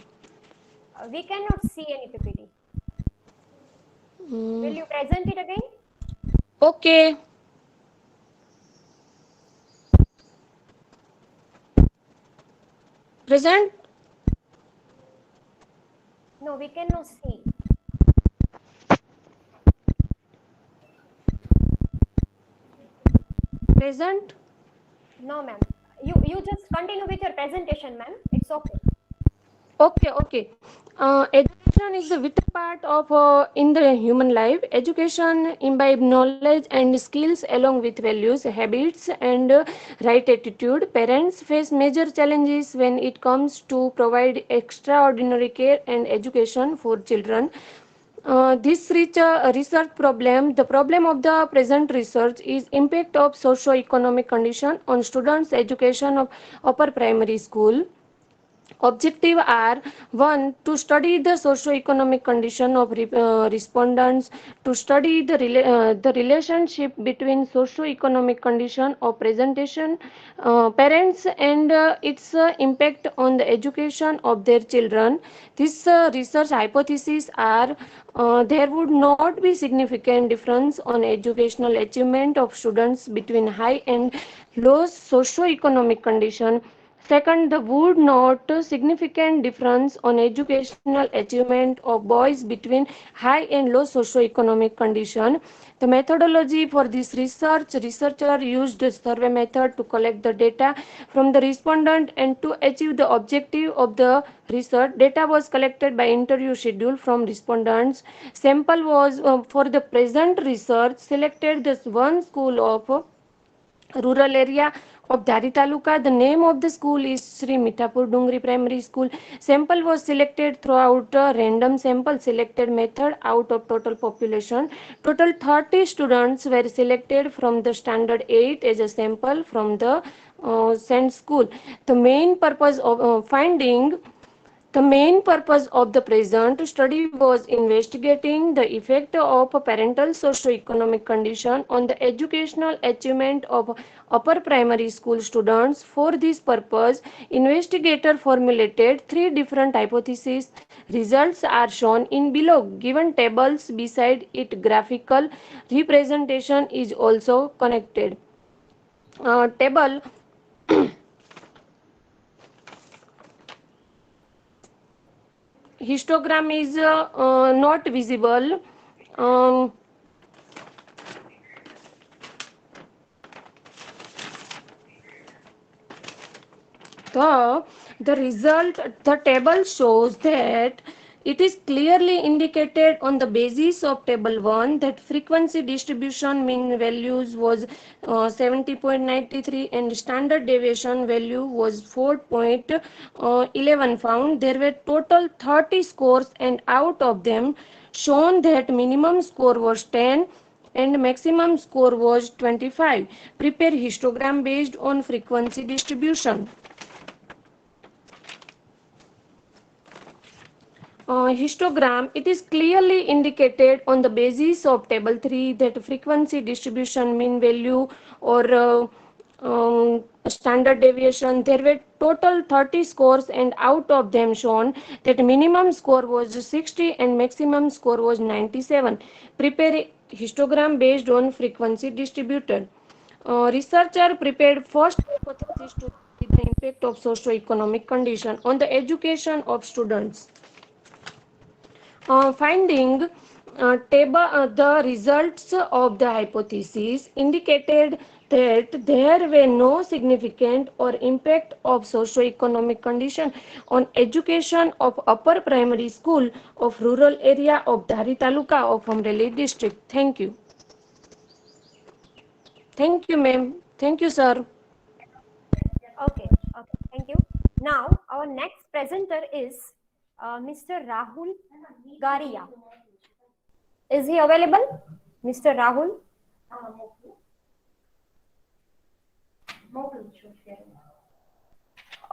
We cannot see any PPT. Will you present it again? Okay. Present? No, we cannot see. Present? No, ma'am. You just continue with your presentation, ma'am. It's okay. Okay. Education is the vital part of in the human life. Education imbibe knowledge and skills along with values, habits, and right attitude. Parents face major challenges when it comes to provide extraordinary care and education for children. Research problem, the problem of the present research is impact of socio-economic condition on students' education of upper primary school. Objective are: one, to study the socio-economic condition of respondents, to study the relationship between socio-economic condition of presentation parents and its impact on the education of their children. This research hypotheses are: there would not be significant difference on educational achievement of students between high and low socio-economic condition. Second, there would not significant difference on educational achievement of boys between high and low socio-economic condition. The methodology for this research: researcher used a survey method to collect the data from the respondent and to achieve the objective of the research. Data was collected by interview schedule from respondents. Sample was for the present research selected this one school of rural area of Dari Taluka. The name of the school is Sri Mithapur Dungri Primary School. Sample was selected throughout a random sample selected method out of total population. Total 30 students were selected from the standard 8 as a sample from the sent school. The main purpose of the main purpose of the present study was investigating the effect of parental socio-economic condition on the educational achievement of upper primary school students. For this purpose, investigator formulated three different hypotheses. Results are shown in below. Given tables beside it, graphical representation is also connected. Table histogram is not visible. Um, the table shows that it is clearly indicated on the basis of table 1 that frequency distribution mean values was 70.93 and standard deviation value was 4.11 found. There were total 30 scores and out of them shown that minimum score was 10 and maximum score was 25. Prepare histogram based on frequency distribution. Histogram, it is clearly indicated on the basis of table 3 that frequency distribution mean value or standard deviation. There were total 30 scores and out of them shown that minimum score was 60 and maximum score was 97. Prepare histogram based on frequency distributed. Researcher prepared first hypothesis to study the impact of socio-economic condition on the education of students. Finding the results of the hypothesis indicated that there were no significant or impact of socio-economic condition on education of upper primary school of rural area of Dhari Taluka of Amreli district. Thank you. Thank you, ma'am. Thank you, sir. Okay. Thank you. Now, our next presenter is Mr. Rahul Garia. Is he available? Mr. Rahul?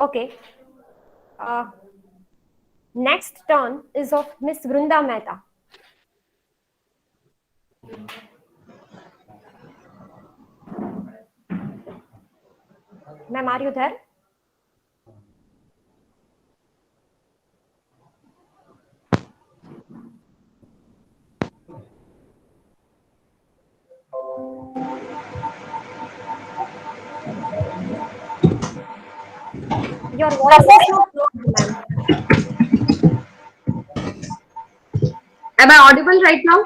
Okay. Next turn is of Miss Vrunda Mehta. Ma'am, are you there? Your voice is not clear, ma'am. Am I audible right now?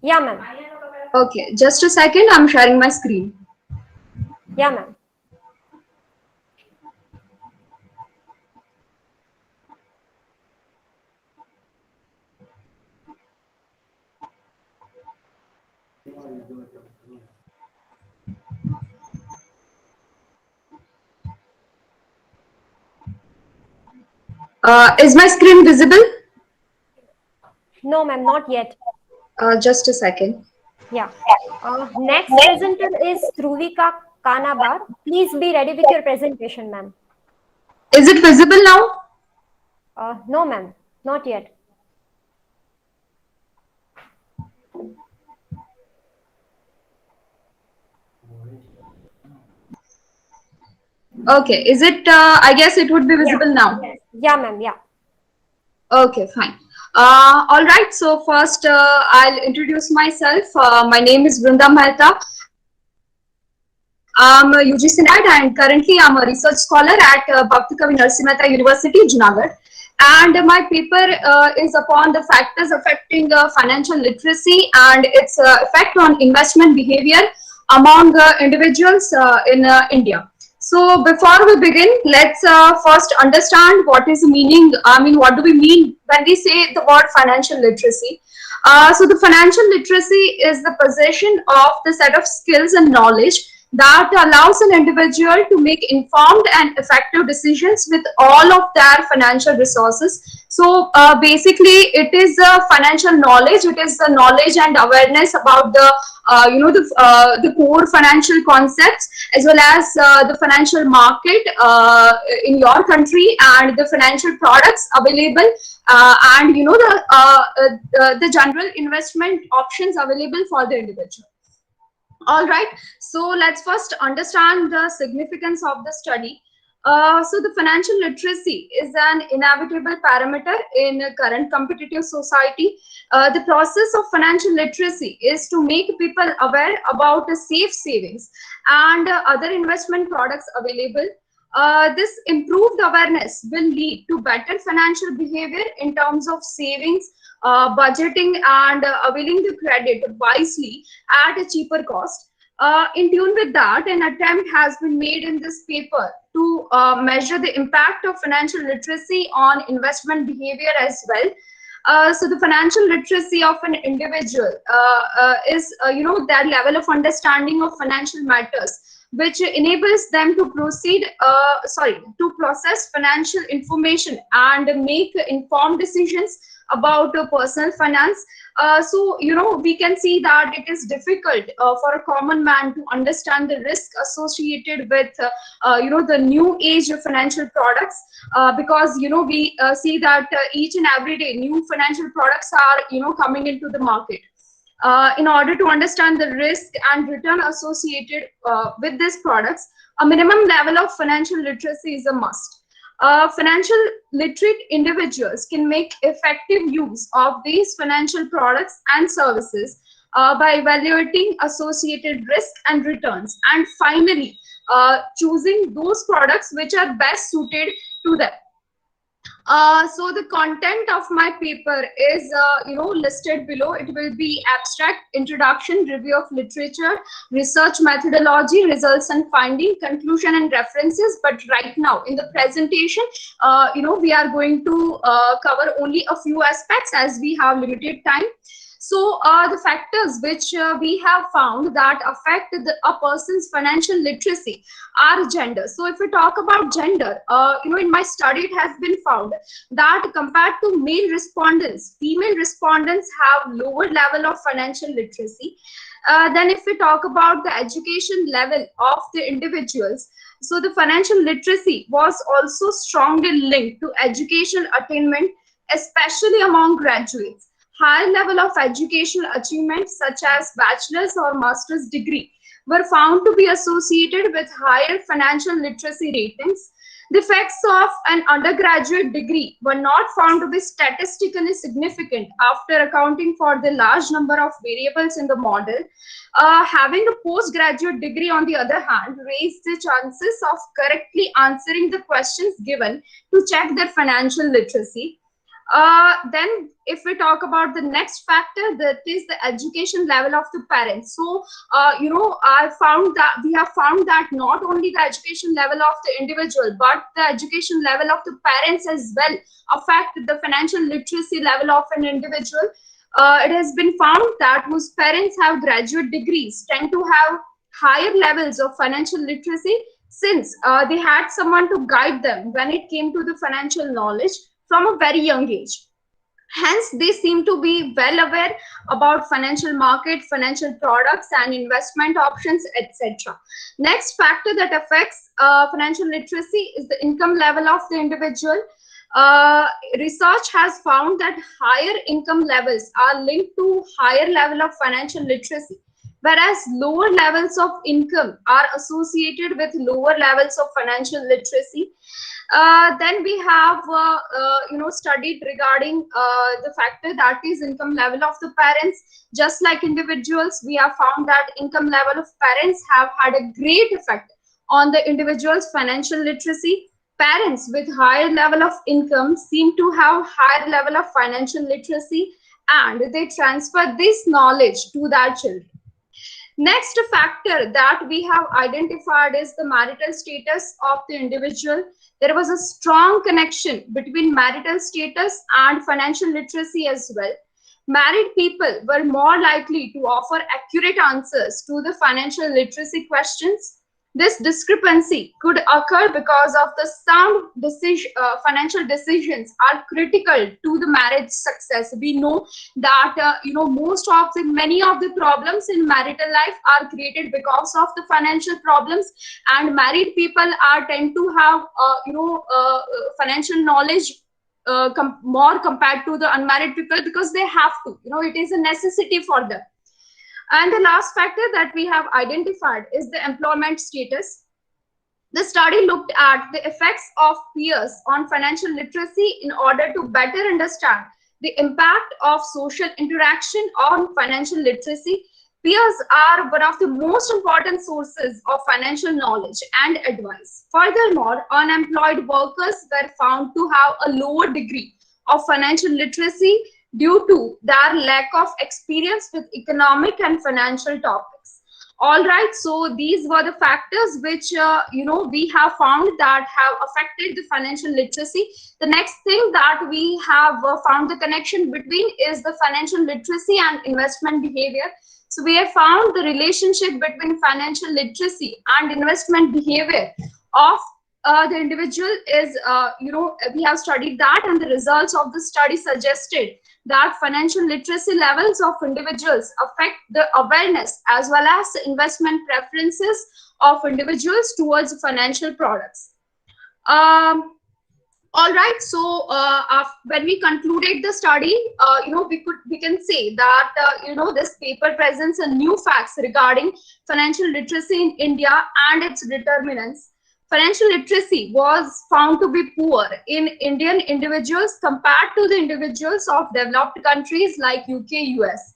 Yeah, ma'am. Okay, just a second. I'm sharing my screen. Yeah, ma'am. Is my screen visible? No, ma'am, not yet. Just a second. Yeah. Next presenter is Dhruvika Kanabar. Please be ready with your presentation, ma'am. Is it visible now? No, ma'am, not yet. Okay, is it, I guess it would be visible now. Yeah, ma'am, yeah. Okay, fine. All right, so first I'll introduce myself. My name is Vrunda Mehta. I'm a UGC NAD and currently I'm a research scholar at Bhavnagr University, Junagadh. And my paper is upon the factors affecting financial literacy and its effect on investment behavior among individuals in India. So before we begin, let's first understand what is the meaning. I mean, what do we mean when we say the word financial literacy? So the financial literacy is the possession of the set of skills and knowledge that allows an individual to make informed and effective decisions with all of their financial resources. So basically, it is financial knowledge. It is the knowledge and awareness about the the core financial concepts as well as the financial market in your country and the financial products available and the general investment options available for the individual. All right, so let's first understand the significance of the study. So the financial literacy is an inevitable parameter in a current competitive society. The process of financial literacy is to make people aware about safe savings and other investment products available. This improved awareness will lead to better financial behavior in terms of savings, budgeting, and availing the credit wisely at a cheaper cost. In tune with that, an attempt has been made in this paper to measure the impact of financial literacy on investment behavior as well. So the financial literacy of an individual is, their level of understanding of financial matters, which enables them to to process financial information and make informed decisions about personal finance. So we can see that it is difficult for a common man to understand the risk associated with the new age of financial products, because we see that each and every day new financial products are coming into the market. In order to understand the risk and return associated with these products, a minimum level of financial literacy is a must. Financial literate individuals can make effective use of these financial products and services by evaluating associated risk and returns, and finally choosing those products which are best suited to them. So the content of my paper is listed below. It will be abstract, introduction, review of literature, research methodology, results and finding, conclusion and references. But right now in the presentation, we are going to cover only a few aspects as we have limited time. So the factors which we have found that affect a person's financial literacy are gender. So if we talk about gender, in my study it has been found that compared to male respondents, female respondents have lower level of financial literacy. Then if we talk about the education level of the individuals, so the financial literacy was also strongly linked to educational attainment, especially among graduates. High level of educational achievements such as bachelor's or master's degree were found to be associated with higher financial literacy ratings. The effects of an undergraduate degree were not found to be statistically significant after accounting for the large number of variables in the model. Having a postgraduate degree, on the other hand, raised the chances of correctly answering the questions given to check their financial literacy. Then if we talk about the next factor, that is the education level of the parents. So I found that we have found that not only the education level of the individual but the education level of the parents as well affect the financial literacy level of an individual. It has been found that whose parents have graduate degrees tend to have higher levels of financial literacy, since they had someone to guide them when it came to the financial knowledge from a very young age. Hence, they seem to be well aware about financial market, financial products and investment options, etc. Next factor that affects financial literacy is the income level of the individual. Research has found that higher income levels are linked to higher level of financial literacy, whereas lower levels of income are associated with lower levels of financial literacy. Then we have studied regarding the factor that is income level of the parents. Just like individuals, we have found that income level of parents have had a great effect on the individual's financial literacy. Parents with higher level of income seem to have higher level of financial literacy, and they transfer this knowledge to their children. Next factor that we have identified is the marital status of the individual. There was a strong connection between marital status and financial literacy as well. Married people were more likely to offer accurate answers to the financial literacy questions. This discrepancy could occur because of the sound financial decisions are critical to the marriage success. We know that many of the problems in marital life are created because of the financial problems, and married people tend to have financial knowledge more compared to the unmarried people, because they have to, it is a necessity for them. And the last factor that we have identified is the employment status. The study looked at the effects of peers on financial literacy in order to better understand the impact of social interaction on financial literacy. Peers are one of the most important sources of financial knowledge and advice. Furthermore, unemployed workers were found to have a lower degree of financial literacy due to their lack of experience with economic and financial topics. All right, so these were the factors which we have found that have affected the financial literacy. The next thing that we have found the connection between is the financial literacy and investment behavior. So we have found the relationship between financial literacy and investment behavior of the individual is, we have studied that, and the results of the study suggested that financial literacy levels of individuals affect the awareness as well as the investment preferences of individuals towards financial products. All right, so when we concluded the study, we can say that this paper presents a new facts regarding financial literacy in India and its determinants. Financial literacy was found to be poor in Indian individuals compared to the individuals of developed countries like UK, US.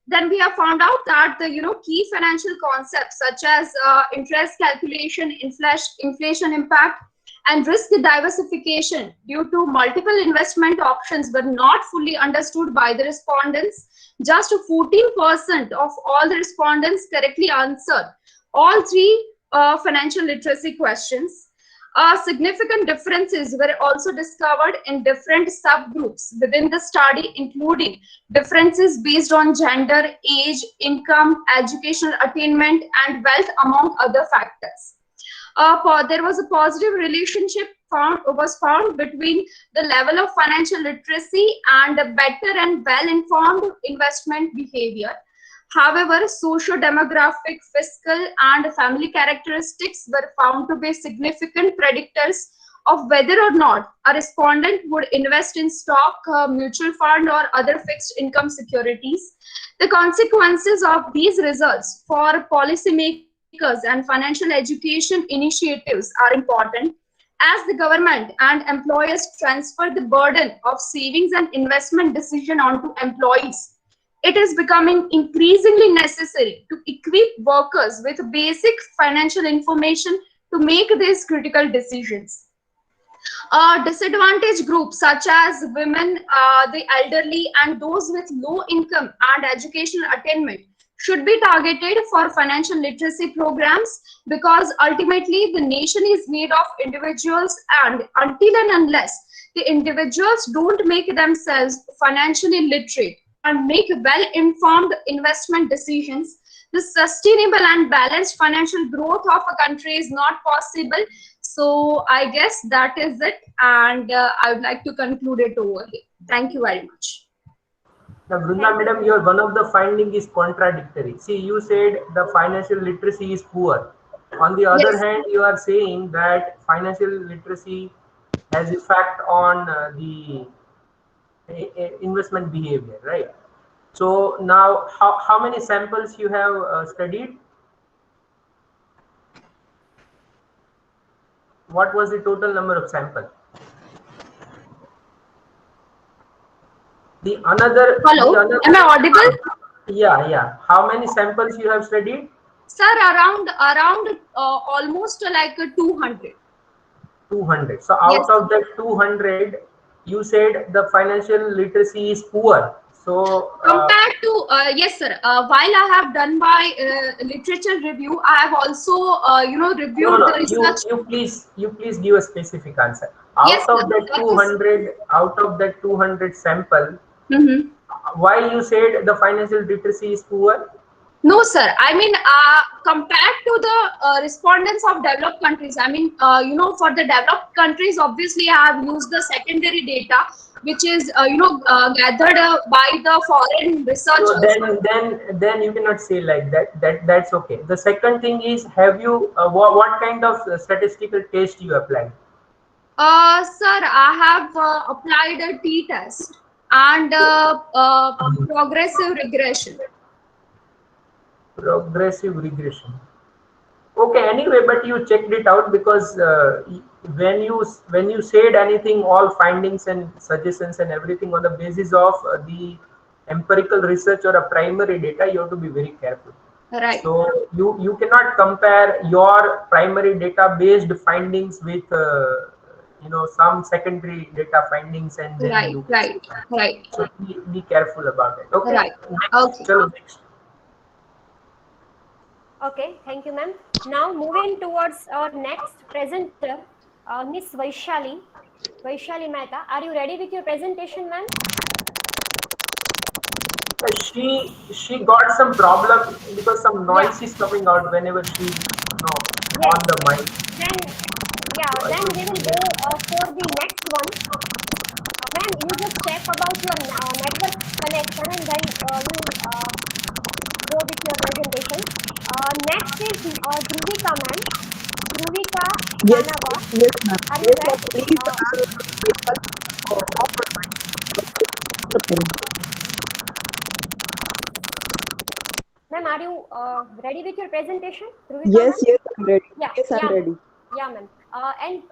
Then we have found out that the key financial concepts such as interest calculation, inflation impact, and risk diversification due to multiple investment options were not fully understood by the respondents. Just 14% of all the respondents correctly answered all three financial literacy questions. Significant differences were also discovered in different subgroups within the study, including differences based on gender, age, income, educational attainment, and wealth, among other factors. There was a positive relationship was found between the level of financial literacy and a better and well-informed investment behavior. However, socio-demographic, fiscal, and family characteristics were found to be significant predictors of whether or not a respondent would invest in stock, mutual fund, or other fixed income securities. The consequences of these results for policymakers and financial education initiatives are important, as the government and employers transfer the burden of savings and investment decision onto employees. It is becoming increasingly necessary to equip workers with basic financial information to make these critical decisions. Disadvantaged groups such as women, the elderly, and those with low income and educational attainment should be targeted for financial literacy programs, because ultimately the nation is made of individuals, and until and unless the individuals don't make themselves financially literate and make well-informed investment decisions, the sustainable and balanced financial growth of a country is not possible. So I guess that is it, and I would like to conclude it over here. Thank you very much. Now, Brunda madam, your one of the finding is contradictory. See, you said the financial literacy is poor. On the other hand, you are saying that financial literacy has effect on the investment behavior, right? So now, how many samples you have studied? What was the total number of samples? Hello, am I audible? Yeah. How many samples you have studied? Sir, around almost like 200. 200. So out of that 200, you said the financial literacy is poor. So compared to yes, sir. While I have done my literature review, I have also reviewed the research. You please give a specific answer. Out of that 200 sample, why you said the financial literacy is poor? No, sir. I mean, compared to the respondents of developed countries, I mean, for the developed countries, obviously, I have used the secondary data, which is, gathered by the foreign researchers. So then you cannot say like that. That's okay. The second thing is, have you what kind of statistical test you applied? Sir, I have applied a t-test and progressive regression. Progressive regression. Okay, anyway, but you checked it out, because when you said anything, all findings and suggestions and everything on the basis of the empirical research or a primary data, you have to be very careful. Right. So you cannot compare your primary data based findings with some secondary data findings, and then right. So be careful about it. Okay. Right. Next. Okay, thank you, ma'am. Now moving towards our next presenter, Miss Vaishali Mehta. Are you ready with your presentation, ma'am? She got some problem because some noise is coming out whenever she on the mic. Then we will go for the next one. Ma'am, you just check about your network connection, and then we will go with your presentation. Next is Dhruvika, ma'am. Dhruvika Kanava. Yes, ma'am. Are you there? Ma'am, are you ready with your presentation? Dhruvika, yes, I'm ready. I'm ready. Yeah, ma'am. And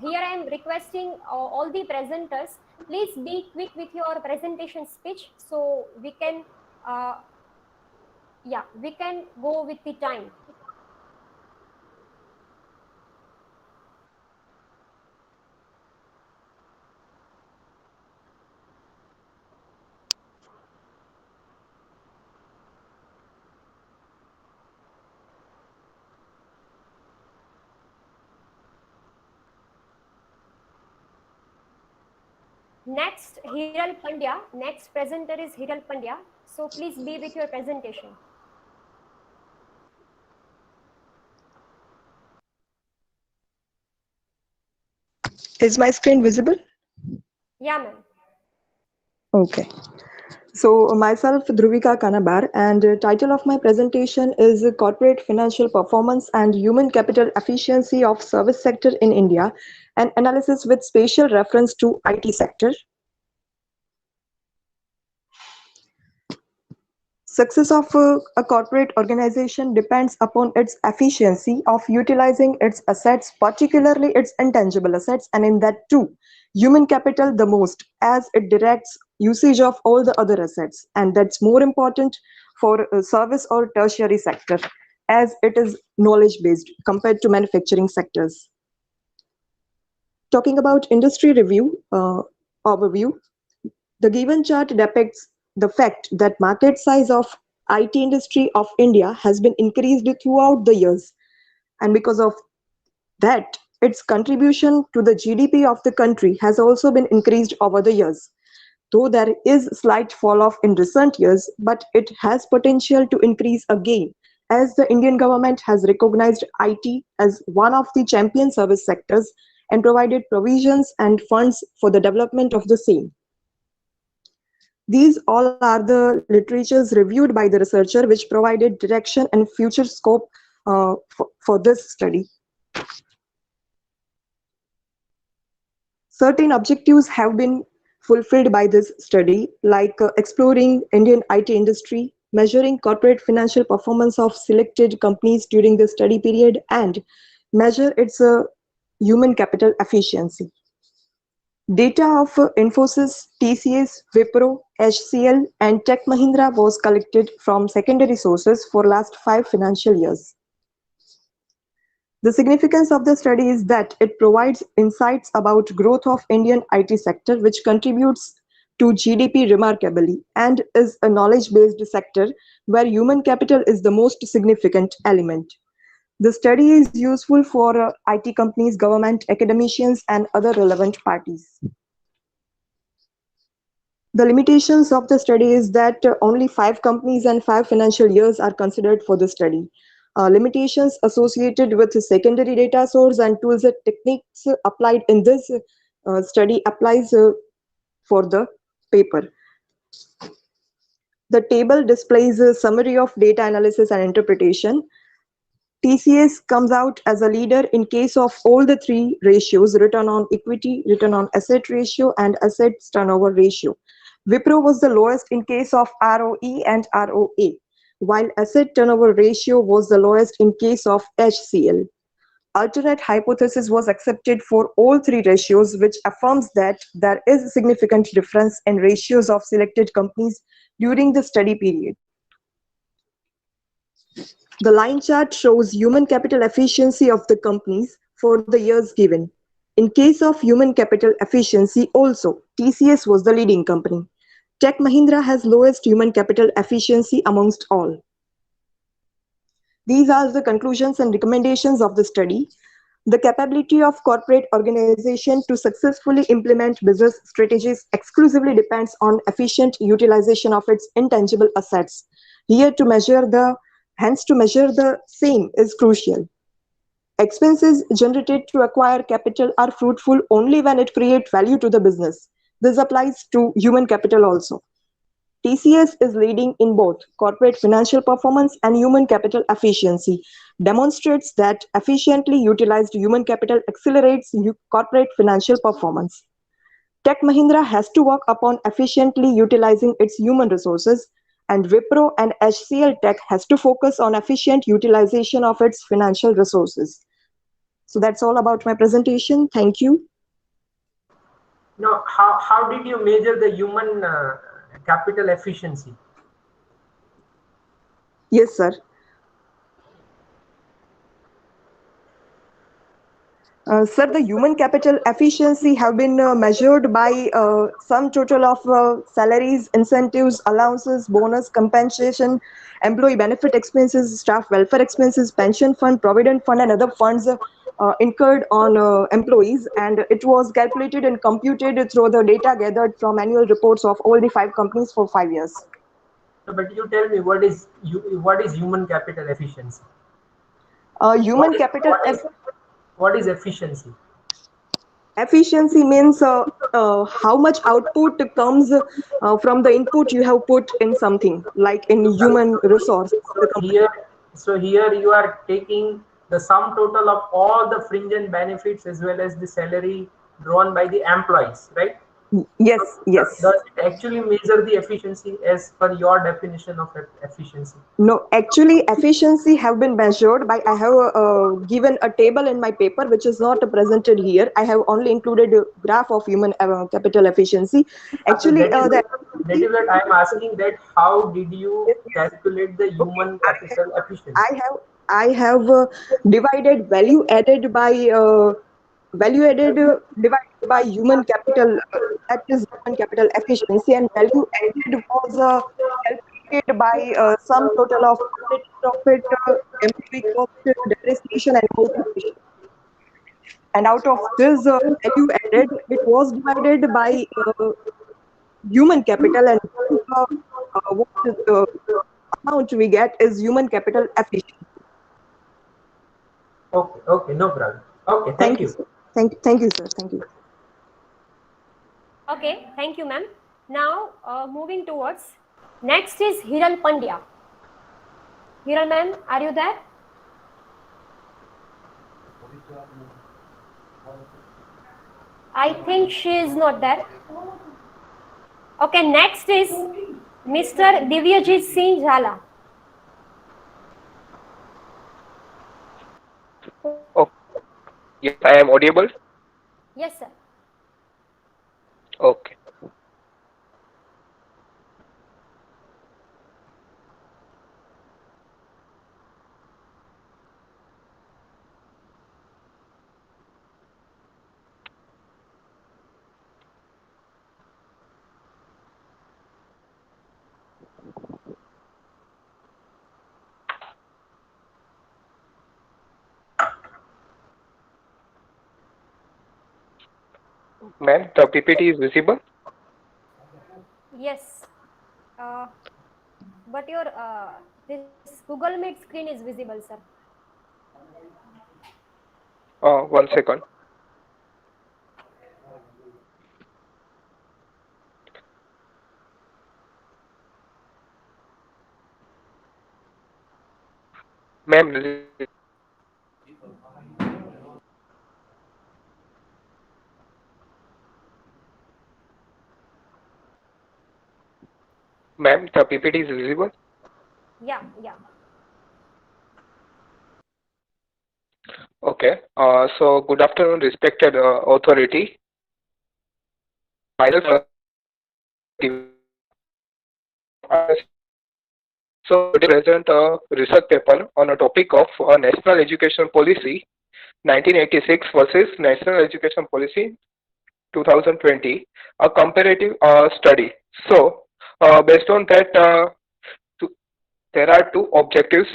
here I am requesting all the presenters, please be quick with your presentation speech, so we can go with the time. Next, Hiral Pandya. Next presenter is Hiral Pandya. So please be with your presentation. Is my screen visible? Yeah, ma'am. Okay. So myself, Dhruvika Kanabar, and the title of my presentation is Corporate Financial Performance and Human Capital Efficiency of Service Sector in India, an analysis with special reference to IT sector. Success of a corporate organization depends upon its efficiency of utilizing its assets, particularly its intangible assets, and in that too, human capital the most, as it directs usage of all the other assets, and that's more important for service or tertiary sector, as it is knowledge based compared to manufacturing sectors. Talking about industry review overview, the given chart depicts the fact that market size of IT industry of India has been increased throughout the years, and because of that, its contribution to the GDP of the country has also been increased over the years. Though there is slight fall off in recent years, but it has potential to increase again as the Indian government has recognized IT as one of the champion service sectors and provided provisions and funds for the development of the same. These all are the literatures reviewed by the researcher which provided direction and future scope for this study. Certain objectives have been fulfilled by this study, like exploring Indian IT industry, measuring corporate financial performance of selected companies during the study period, and measure its human capital efficiency. Data of Infosys, TCS, Wipro, HCL, and Tech Mahindra was collected from secondary sources for last 5 financial years. The significance of the study is that it provides insights about growth of Indian IT sector, which contributes to GDP remarkably and is a knowledge-based sector where human capital is the most significant element. The study is useful for IT companies, government, academicians, and other relevant parties. The limitations of the study is that only 5 companies and 5 financial years are considered for the study. Limitations associated with secondary data source and tools and techniques applied in this study applies for the paper. The table displays a summary of data analysis and interpretation. TCS comes out as a leader in case of all the 3 ratios: return on equity, return on asset ratio, and assets turnover ratio. Wipro was the lowest in case of ROE and ROA, while asset turnover ratio was the lowest in case of HCL. Alternate hypothesis was accepted for all 3 ratios, which affirms that there is a significant difference in ratios of selected companies during the study period. The line chart shows human capital efficiency of the companies for the years given. In case of human capital efficiency also, TCS was the leading company. Tech Mahindra has lowest human capital efficiency amongst all. These are the conclusions and recommendations of the study. The capability of corporate organization to successfully implement business strategies exclusively depends on efficient utilization of its intangible assets. Here to measure the same is crucial. Expenses generated to acquire capital are fruitful only when it creates value to the business. This applies to human capital also. TCS is leading in both corporate financial performance and human capital efficiency, demonstrates that efficiently utilized human capital accelerates corporate financial performance. Tech Mahindra has to work upon efficiently utilizing its human resources, and Wipro and HCL Tech has to focus on efficient utilization of its financial resources. So that's all about my presentation. Thank you. Now, how did you measure the human capital efficiency? Yes, sir. Sir, the human capital efficiency have been measured by sum total of salaries, incentives, allowances, bonus, compensation, employee benefit expenses, staff welfare expenses, pension fund, provident fund, and other funds incurred on employees, and it was calculated and computed through the data gathered from annual reports of all the 5 companies for 5 years. But you tell me, what is human capital efficiency? What is efficiency? Efficiency means how much output comes from the input you have put in something, like in human resource. So here you are taking the sum total of all the fringe and benefits as well as the salary drawn by the employees, right? Yes, yes. Does it actually measure the efficiency as per your definition of efficiency? No, actually efficiency have been measured by, I have given a table in my paper which is not presented here. I have only included a graph of human capital efficiency. Actually, that is what I am asking, that how did you calculate the human capital efficiency? I have divided value added by value added divided by human capital, that is human capital efficiency, and value added was calculated by sum total of operating profit, employee cost, depreciation, and multiplication. And out of this value added, it was divided by human capital, and what is the amount we get is human capital efficiency. Okay, okay, no problem. Okay, thank you. Sir. Thank you, sir. Thank you. Okay, thank you, ma'am. Now, moving towards, next is Hiral Pandya. Hiral ma'am, are you there? I think she is not there. Okay, next is Mr. Divyajit Singh Jhala. Oh, yes, I am audible. Yes, sir. Okay. Ma'am, the PPT is visible? Yes. But your this Google Meet screen is visible, sir. One second. Ma'am, ma'am, the PPT is visible? Yeah, yeah. Okay. So good afternoon, respected authority. Myself, so we present a research paper on a topic of national education policy 1986 versus national education policy 2020, a comparative study. So based on that, there are two objectives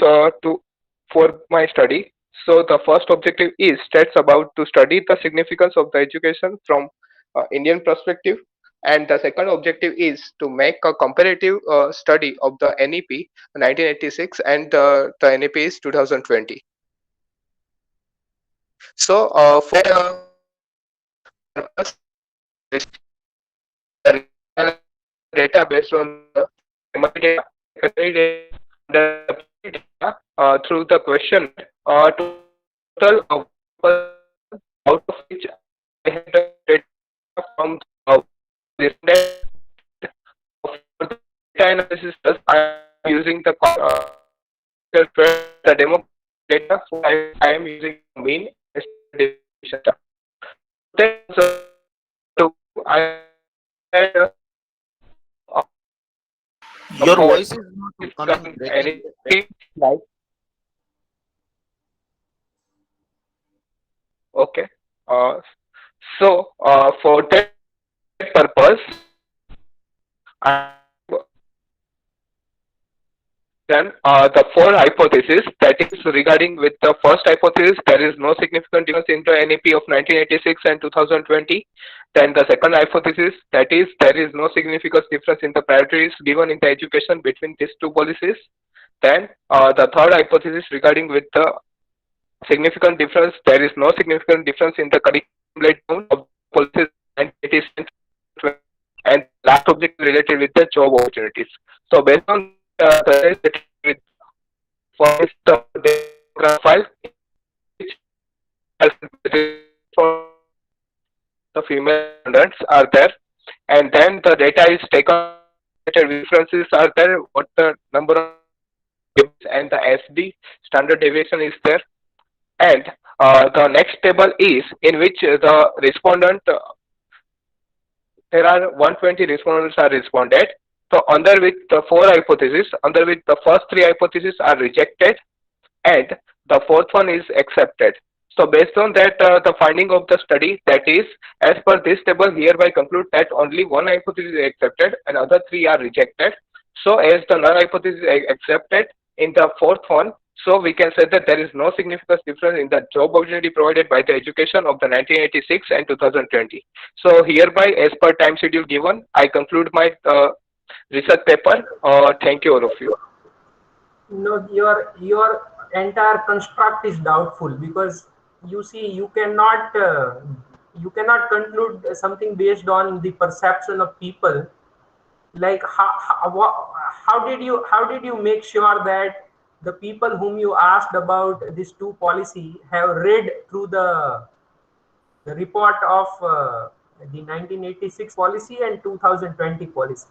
for my study. So the first objective is states about to study the significance of the education from Indian perspective, and the second objective is to make a comparative study of the NEP 1986 and the NEP is 2020. So for purpose, data based on the primary data through the question total of out of which I had data from this data analysis. I am using the demo data. So I am using mean distribution. So I had your voice is not coming, breaking. Right. Okay. So for that purpose, then the four hypotheses, that is regarding with the first hypothesis, there is no significant difference in the NEP of 1986 and 2020. Then the second hypothesis, that is there is no significant difference in the priorities given in the education between these two policies. Then the third hypothesis regarding with the significant difference, there is no significant difference in the curriculum laid down of policies and it is, and last objective related with the job opportunities. So based on for the file, for the female students are there, and then the data is taken. References are there. What the number of and the SD standard deviation is there, and the next table is in which the respondent. There are 120 respondents are responded. So under which the four hypotheses, under which the first three hypotheses are rejected and the fourth one is accepted. So based on that, the finding of the study, that is, as per this table, hereby conclude that only one hypothesis is accepted and other three are rejected. So as the null hypothesis is accepted in the fourth one, so we can say that there is no significant difference in the job opportunity provided by the education of the 1986 and 2020. So hereby, as per time schedule given, I conclude my research paper. Thank you all of you. No, your entire construct is doubtful, because you see, you cannot conclude something based on the perception of people. Like how did you make sure that the people whom you asked about these two policy have read through the report of the 1986 policy and 2020 policy?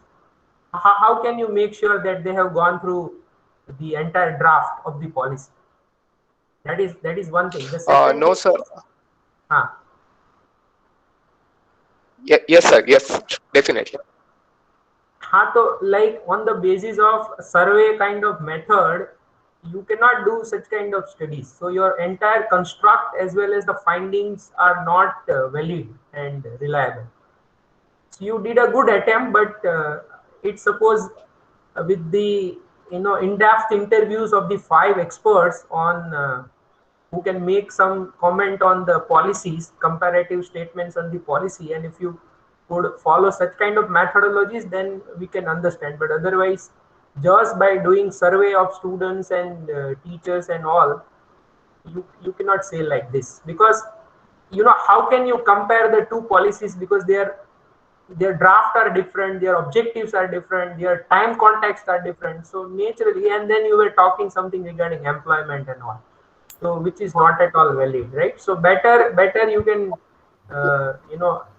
How can you make sure that they have gone through the entire draft of the policy? That is one thing. The second no, sir. Yes, sir. Yes, definitely. So like on the basis of survey kind of method, you cannot do such kind of studies. So your entire construct as well as the findings are not valid and reliable. So you did a good attempt, but it's suppose with the in-depth interviews of the 5 experts on who can make some comment on the policies, comparative statements on the policy, and if you could follow such kind of methodologies, then we can understand. But otherwise, just by doing survey of students and teachers and all, you cannot say like this, because how can you compare the two policies, because their draft are different, their objectives are different, their time context are different. So naturally, and then you were talking something regarding employment and all, so which is not at all valid, right? So better you can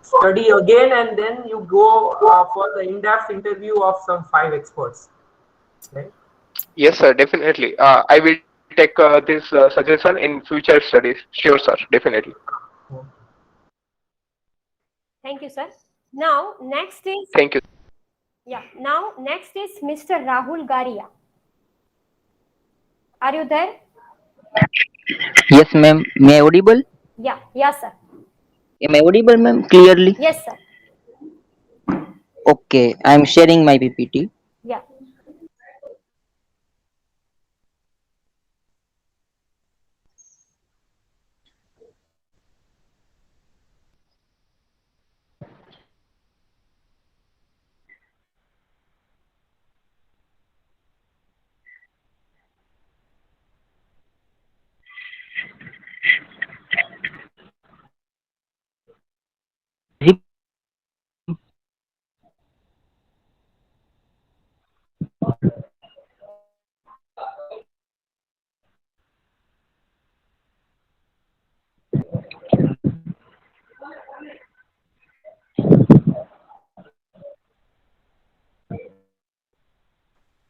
study again, and then you go for the in-depth interview of some 5 experts, right? Yes, sir, definitely. I will take this suggestion in future studies. Sure, sir, definitely. Thank you, sir. Now, next is... Thank you. Yeah, now next is Mr. Rahul Garia. Are you there? Yes, ma'am. May I audible? Yeah, yes, sir. Am I audible, ma'am, clearly? Yes, sir. Okay, I am sharing my PPT. Yeah.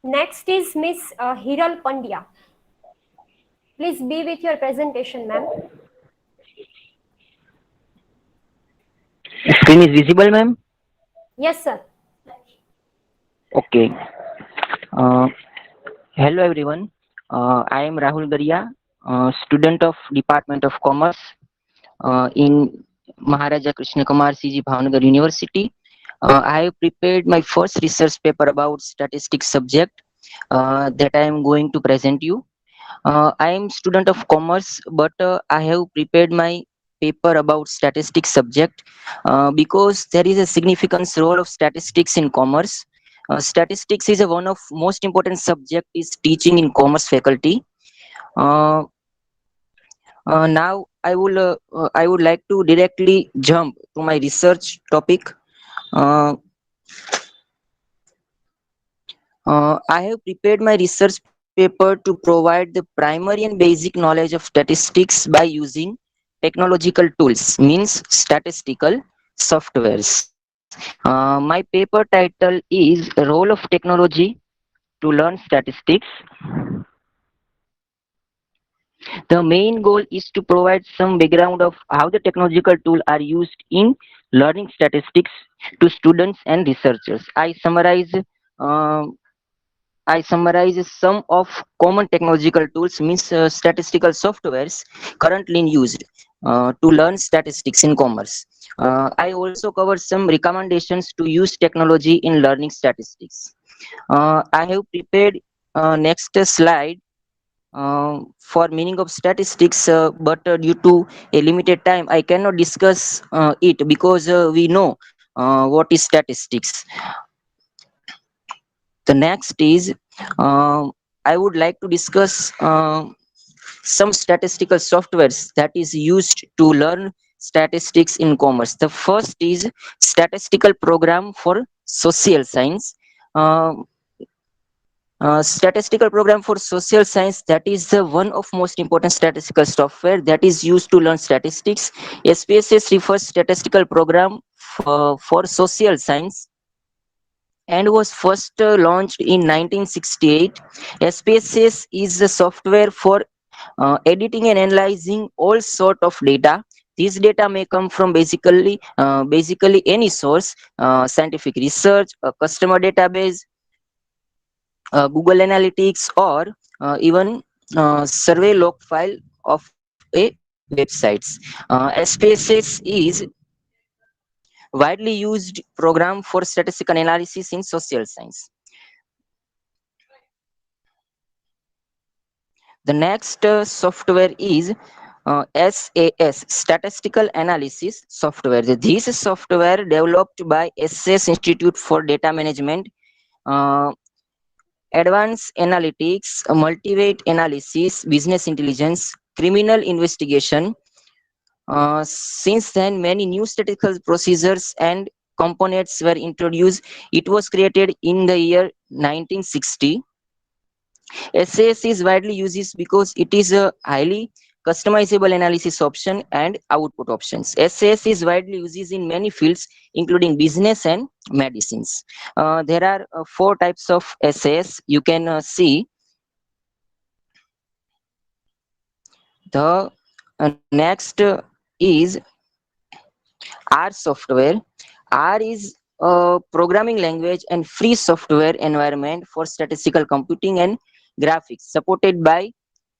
Next is Miss Hiral Pandya. Please be with your presentation, ma'am. Screen is visible, ma'am? Yes, sir. Okay. Hello, everyone. I am Rahul Garia, student of Department of Commerce in Maharaja Krishnakumarsinhji Bhavnagr University. I have prepared my first research paper about statistics subject that I am going to present you. I am student of commerce, but I have prepared my paper about statistics subject because there is a significant role of statistics in commerce. Statistics is one of most important subject is teaching in commerce faculty. Now I would like to directly jump to my research topic. I have prepared my research paper to provide the primary and basic knowledge of statistics by using technological tools, means statistical softwares. My paper title is Role of Technology to Learn Statistics. The main goal is to provide some background of how the technological tools are used in learning statistics to students and researchers. I summarize some of common technological tools, means statistical softwares currently in use to learn statistics in commerce. I also cover some recommendations to use technology in learning statistics. I have prepared next slide for meaning of statistics, but due to a limited time, I cannot discuss it because we know what is statistics. The next is I would like to discuss some statistical softwares that is used to learn statistics in commerce. The first is statistical program for social science. Um, Statistical program for social science, that is the one of most important statistical software that is used to learn statistics. SPSS refers statistical program for social science and was first launched in 1968. SPSS is a software for editing and analyzing all sort of data. This data may come from basically any source, scientific research, a customer database, Google Analytics, or even survey log file of a websites. SPSS is widely used program for statistical analysis in social science. The next software is SAS, Statistical Analysis Software. This software developed by SAS Institute for Data Management, Advanced Analytics, Multivariate Analysis, Business Intelligence, Criminal Investigation. Since then, many new statistical procedures and components were introduced. It was created in the year 1960. SAS is widely used because it is a highly customizable analysis option and output options. SAS is widely used in many fields, including business and medicines. There are four types of SAS. You can see the next is R software. R is a programming language and free software environment for statistical computing and graphics, supported by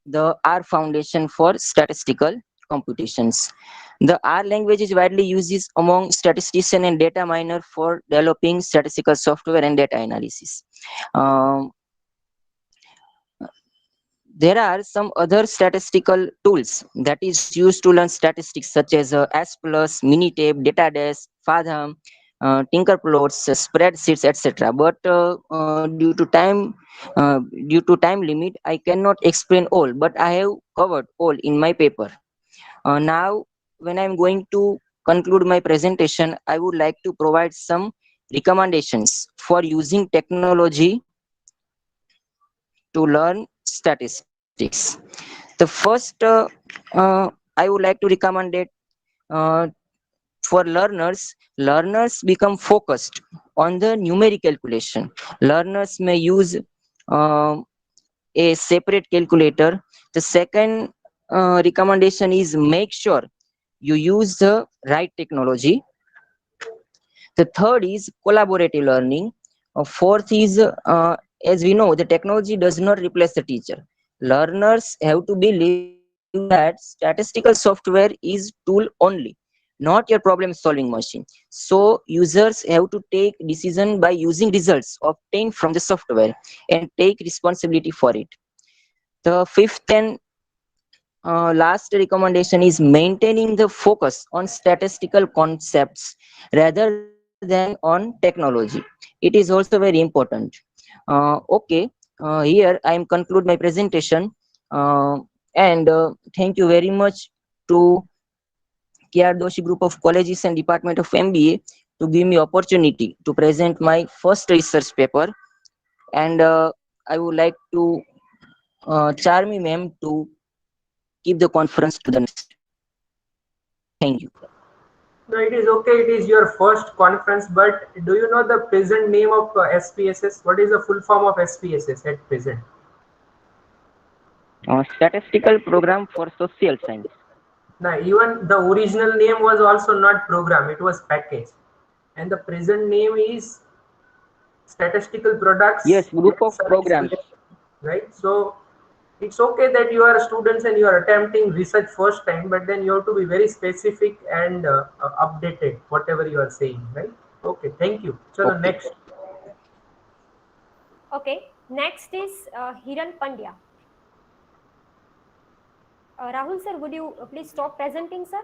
the R Foundation for Statistical Computations. The R language is widely used among statisticians and data miners for developing statistical software and data analysis. Um, there are some other statistical tools that is used to learn statistics, such as S plus, Minitab, Datadesk, Fathom, Tinkerplots, spreadsheets, etc. But due to time limit, I cannot explain all. But I have covered all in my paper. Now, when I am going to conclude my presentation, I would like to provide some recommendations for using technology to learn statistics. The first, I would like to recommend it for learners become focused on the numeric calculation. Learners may use a separate calculator. The second recommendation is make sure you use the right technology. The third is collaborative learning. Fourth is, as we know, the technology does not replace the teacher. Learners have to believe that statistical software is tool only, not your problem solving machine. So users have to take decision by using results obtained from the software and take responsibility for it. The fifth and last recommendation is maintaining the focus on statistical concepts rather than on technology. It is also very important. Okay, here I am conclude my presentation, and thank you very much to K.R.Doshi Group of Colleges and Department of MBA to give me opportunity to present my first research paper. And I would like to Charmi ma'am to keep the conference to the next. Thank you. No, it is okay. It is your first conference, but do you know the present name of SPSS? What is the full form of SPSS at present? Statistical Program for Social Science. Now, even the original name was also not program; it was package, and the present name is statistical products. Yes, group of programs. Right. So it's okay that you are students and you are attempting research first time, but then you have to be very specific and updated whatever you are saying, right? Okay, thank you. So next. Okay, next is Hiran Pandya. Rahul sir, would you please stop presenting, sir?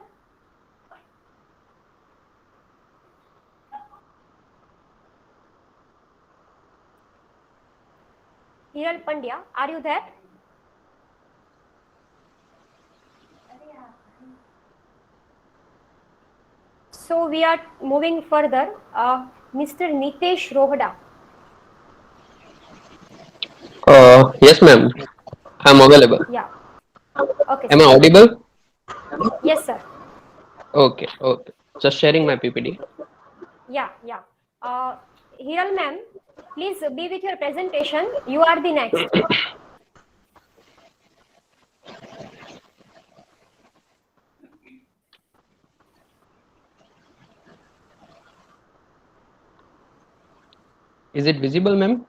Hiran Pandya, are you there? So we are moving further. Mr. Nitesh Rohda. Yes, ma'am. I'm available. Yeah. Okay. Am I audible? Yes, sir. Okay. Okay. Just sharing my PPT. Yeah. Yeah. Hiral ma'am, please be with your presentation. You are the next. Is it visible, ma'am?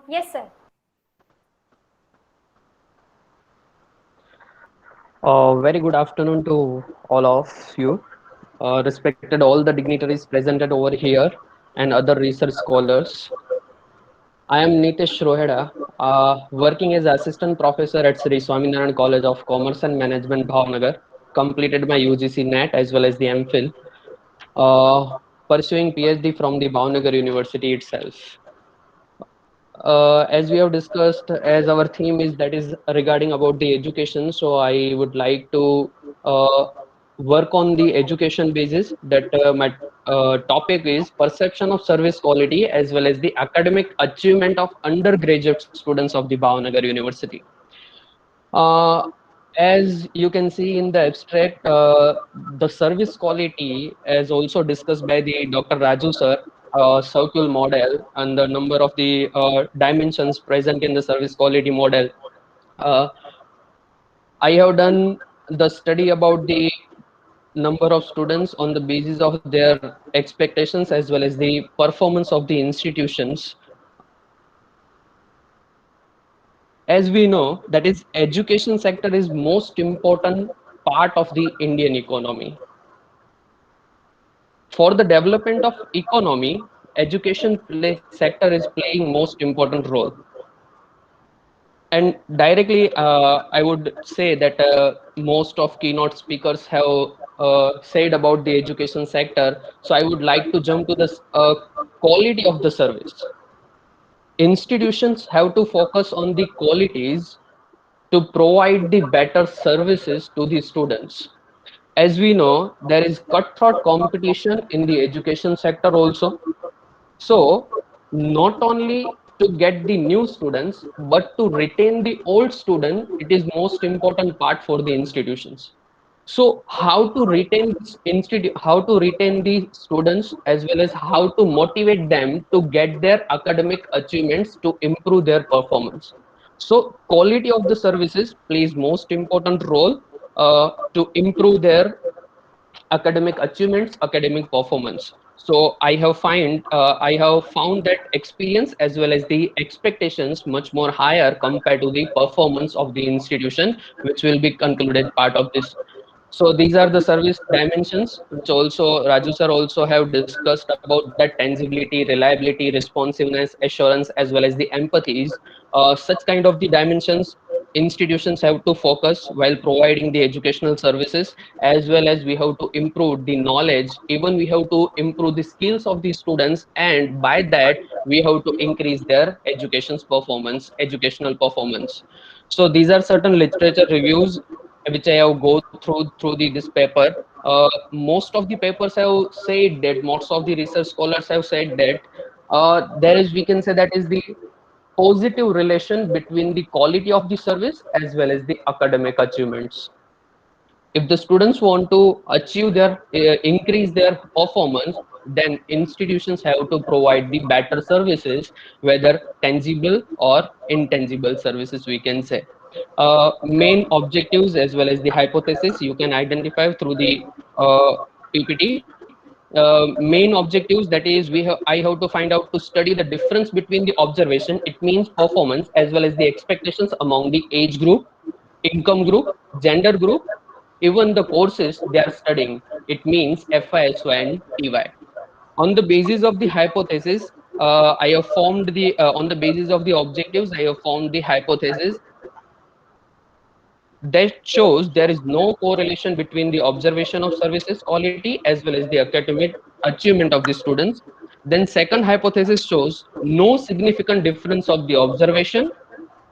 Yes, sir. Very good afternoon to all of you. Respected all the dignitaries presented over here and other research scholars. I am Nitesh Roheda, working as assistant professor at Sri Swaminarayan College of Commerce and Management, Bhavnagar. Completed my UGC NET as well as the MPhil. Pursuing PhD from the Bhavnagar University itself. As we have discussed, as our theme is that is regarding about the education, so I would like to work on the education basis. That my topic is perception of service quality as well as the academic achievement of undergraduate students of the Bhavnagar University. As you can see in the abstract, the service quality, as also discussed by the Dr. Raju sir, circle model and the number of the dimensions present in the service quality model. I have done the study about the number of students on the basis of their expectations as well as the performance of the institutions. As we know, that is education sector is most important part of the Indian economy. For the development of economy, education sector is playing most important role. And directly, I would say that most of keynote speakers have said about the education sector. So I would like to jump to the quality of the service. Institutions have to focus on the qualities to provide the better services to the students. As we know, there is cutthroat competition in the education sector also. So not only to get the new students, but to retain the old student, it is most important part for the institutions. So how to retain how to retain the students as well as how to motivate them to get their academic achievements to improve their performance. So quality of the services plays most important role to improve their academic achievements, academic performance. So I have found that experience as well as the expectations much more higher compared to the performance of the institution, which will be concluded part of this. So these are the service dimensions, which also Raju sir also have discussed about that tangibility, reliability, responsiveness, assurance, as well as the empathies. Such kind of the dimensions institutions have to focus while providing the educational services, as well as we have to improve the knowledge, even we have to improve the skills of the students, and by that we have to increase their educational performance. So these are certain literature reviews which I have go through this paper. Most of the papers have said that, most of the research scholars have said that there is, we can say, that is the positive relation between the quality of the service as well as the academic achievements. If the students want to achieve their increase their performance, then institutions have to provide the better services, whether tangible or intangible services, we can say. Main objectives as well as the hypothesis you can identify through the PPT. main objectives, that is I have to find out to study the difference between the observation, it means performance, as well as the expectations among the age group, income group, gender group, even the courses they are studying, it means FY, SY and TY. On the basis of the hypothesis, I have formed the on the basis of the objectives, I have formed the hypothesis that shows there is no correlation between the observation of services quality as well as the academic achievement of the students. Then second hypothesis shows no significant difference of the observation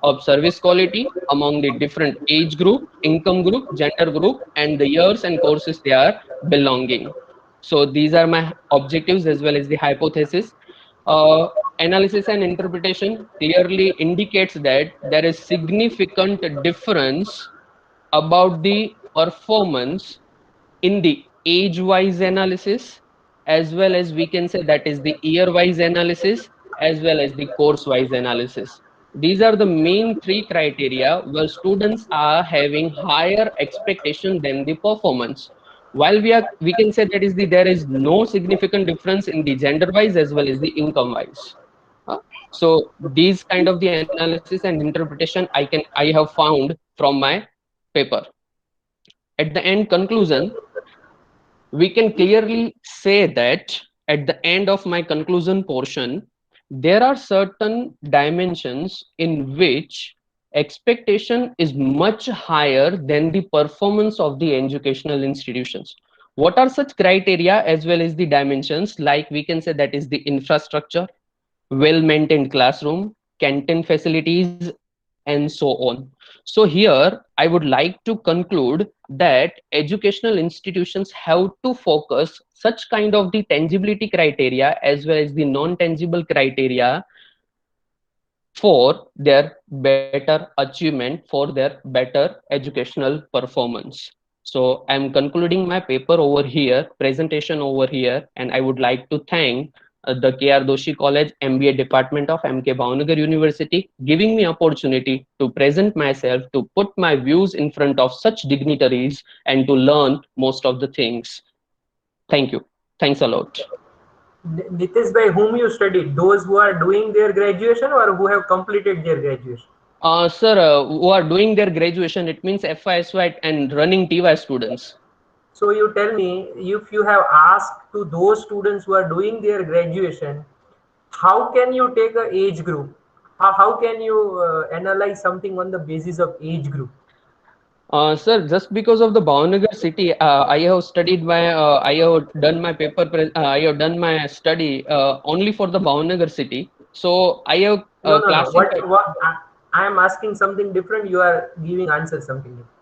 of service quality among the different age group, income group, gender group, and the years and courses they are belonging. So these are my objectives as well as the hypothesis. Uh, Analysis and interpretation clearly indicates that there is significant difference about the performance in the age-wise analysis, as well as we can say that is the year-wise analysis, as well as the course-wise analysis. These are the main three criteria where students are having higher expectation than the performance. While we can say that is there is no significant difference in the gender-wise as well as the income-wise. So these kind of the analysis and interpretation I have found from my paper. At the end conclusion, we can clearly say that at the end of my conclusion portion, there are certain dimensions in which expectation is much higher than the performance of the educational institutions. What are such criteria as well as the dimensions? Like we can say that is the infrastructure, well-maintained classroom, canteen facilities, and so on. So here, I would like to conclude that educational institutions have to focus such kind of the tangibility criteria as well as the non-tangible criteria for their better achievement, for their better educational performance. So I'm concluding my paper over here, presentation over here, and I would like to thank the K.R.Doshi College MBA Department of MK Bhavnagar University, giving me opportunity to present myself, to put my views in front of such dignitaries and to learn most of the things. Thank you. Thanks a lot. Nitish, by whom you studied? Those who are doing their graduation or who have completed their graduation? Sir, who are doing their graduation, it means FY, SY and running TY students. So you tell me, if you have asked to those students who are doing their graduation, how can you take a age group? How can you analyze something on the basis of age group? Sir, just because of the Bhavnagar city, I have studied I have done my I have done my study only for the Bhavnagar city. So I have No. classified. I am asking something different. You are giving answer something different.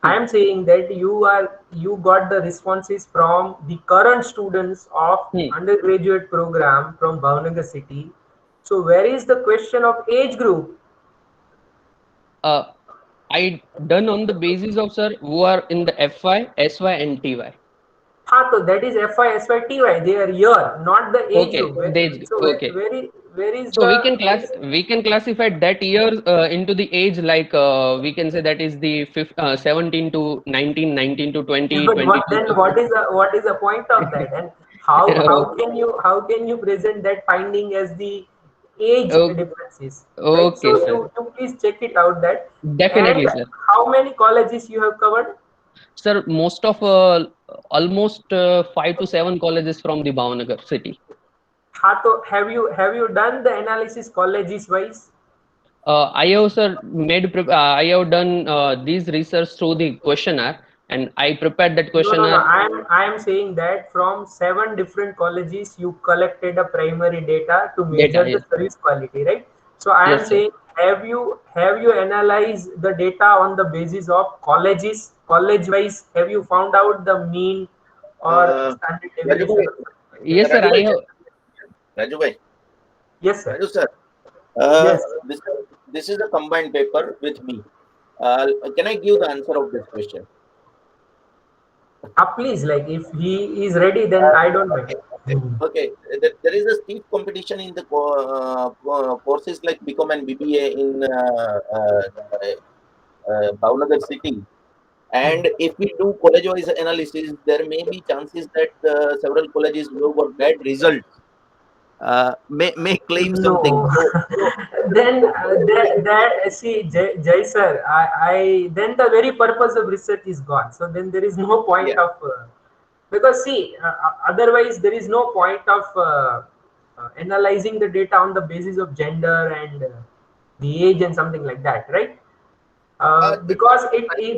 I am saying that you got the responses from the current students of undergraduate program from Bhavnagar city. So where is the question of age group? I done on the basis of, sir, who are in the FY, SY and TY. So that is FY, SY, TY. They are year, not the age Okay, group. So okay. Where is So the we can classify that year into the age, like we can say that is the 17 to 19, 19 to 20, but 22 to what is the point of that? And how can you present that finding as the age differences, right? Okay, So sir. you please check it out that. Definitely, And sir. how many colleges you have covered? Sir, most of almost 5 to 7 colleges from the Bhavnagar city. So have you done the analysis colleges wise? I have, sir, I have done these research through the questionnaire, and I prepared that No. questionnaire. I am saying that from 7 different colleges you collected a primary data to measure Data, the yes. service quality, right? So I am Yes, sir. saying, have you analyzed the data on the basis of colleges, college wise? Have you found out the mean or standard Raju deviation? bhai, Yes, sir. I have. Raju bhai. Yes, sir. Raju sir. Yes. This is a combined paper with me. Can I give the answer of this question? Please, like if he is ready, then I don't mind. Okay, there is a steep competition in the courses like BCom and BBA in Bhavnagar city, And if we do college-wise analysis, there may be chances that several colleges who got bad results may claim something. No. Then that see Jai sir, I then the very purpose of research is gone. So then there is no point of because see otherwise there is no point of analyzing the data on the basis of gender and the age and something like that, right? Because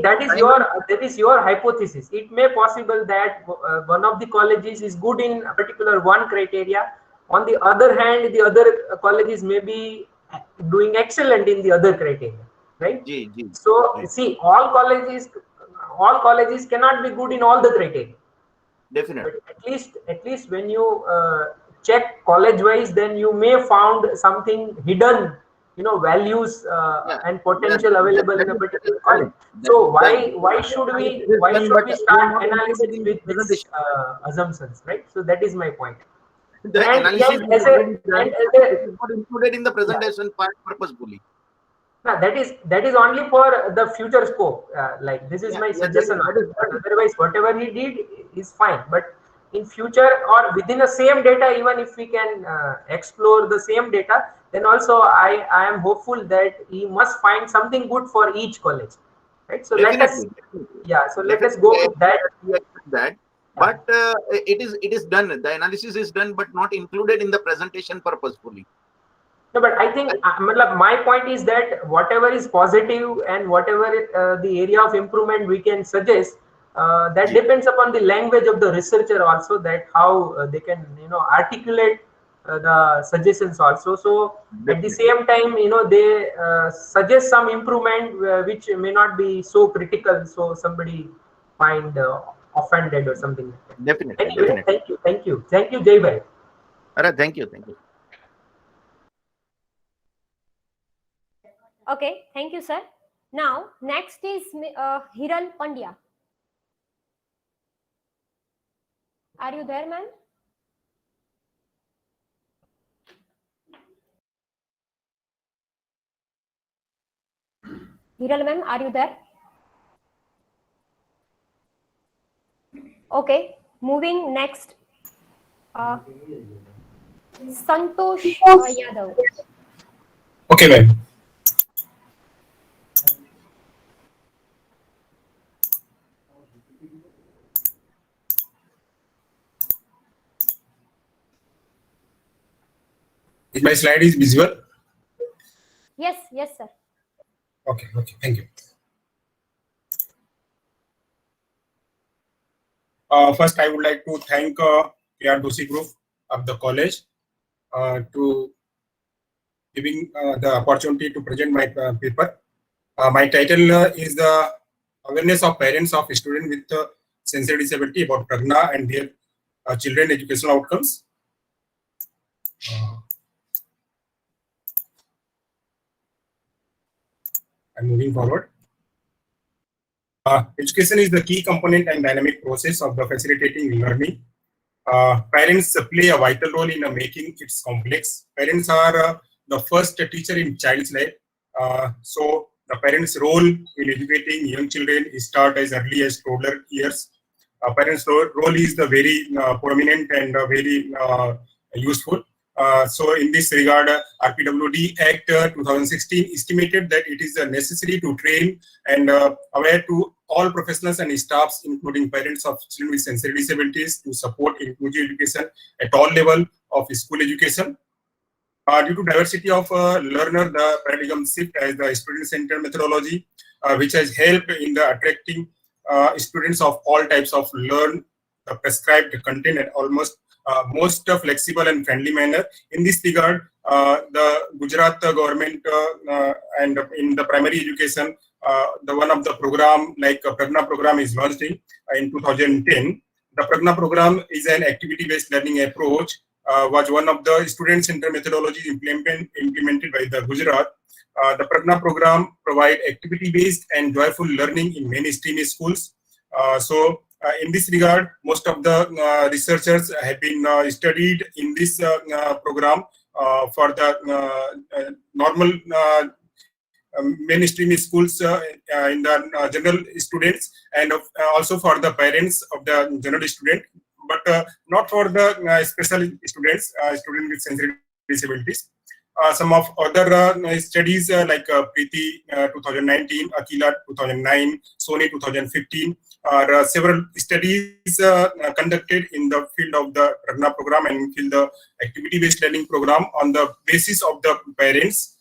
that is your hypothesis. It may possible that one of the colleges is good in a particular one criteria. On the other hand, the other colleges may be doing excellent in the other criteria, right? So see, all colleges cannot be good in all the criteria. Definitely. But at least when you check college wise, then you may found something hidden, values and potential available in a particular college. So why should we start analysis with these assumptions, right? So that is my point. The analysis is not included in the presentation part purposefully. That is only for the future scope. Like this is my suggestion. Otherwise, whatever he did is fine. But in future or within the same data, even if we can explore the same data, then also I am hopeful that he must find something good for each college, right? So let us go with that. But it is done. The analysis is done, but not included in the presentation purposefully. No, but I think my point is that whatever is positive and whatever the area of improvement we can suggest, that depends upon the language of the researcher also, that how they can articulate the suggestions also. So at the same time, they suggest some improvement which may not be so critical, so somebody find offended or something like that. Definitely. Anyway, thank you, Jai Bhai. Thank you. Okay, thank you, sir. Now, next is Hiral Pandya. Are you there, ma'am? Hiral ma'am, are you there? Okay, moving next. Santosh Yadav. Okay, ma'am. My slide is visible? Yes, sir. Okay, thank you. First, I would like to thank K.R.Doshi Group of the college to giving the opportunity to present my paper. My title is the awareness of parents of students with sensory disability about pragna and their children educational outcomes. I'm moving forward. Education is the key component and dynamic process of the facilitating learning. Parents play a vital role in making it complex. Parents are the first teacher in child's life. So the parents' role in educating young children start as early as toddler years. Parents' role is the very prominent and very useful. So in this regard, RPWD Act 2016 estimated that it is necessary to train and aware to all professionals and staffs, including parents of children with sensory disabilities, to support inclusive education at all level of school education. Due to diversity of learner, the paradigm shift as the student-centered methodology, which has helped in the attracting students of all types of learn the prescribed content and almost most flexible and friendly manner. In this regard, the Gujarat government and in the primary education, the one of the program like Pragna program is launched in 2010. The Pragna program is an activity-based learning approach. Was one of the student-centered methodologies implemented by the Gujarat. The Pragna program provide activity-based and joyful learning in mainstream schools. In this regard, most of the researchers have been studied in this program for the normal mainstream schools in the general students, and also for the parents of the general student, but not for the special students, students with sensory disabilities. Some of other studies like Preeti 2019, Akila 2009, Sony 2015 are several studies conducted in the field of the Pragna program and field the activity-based learning program on the basis of the parents.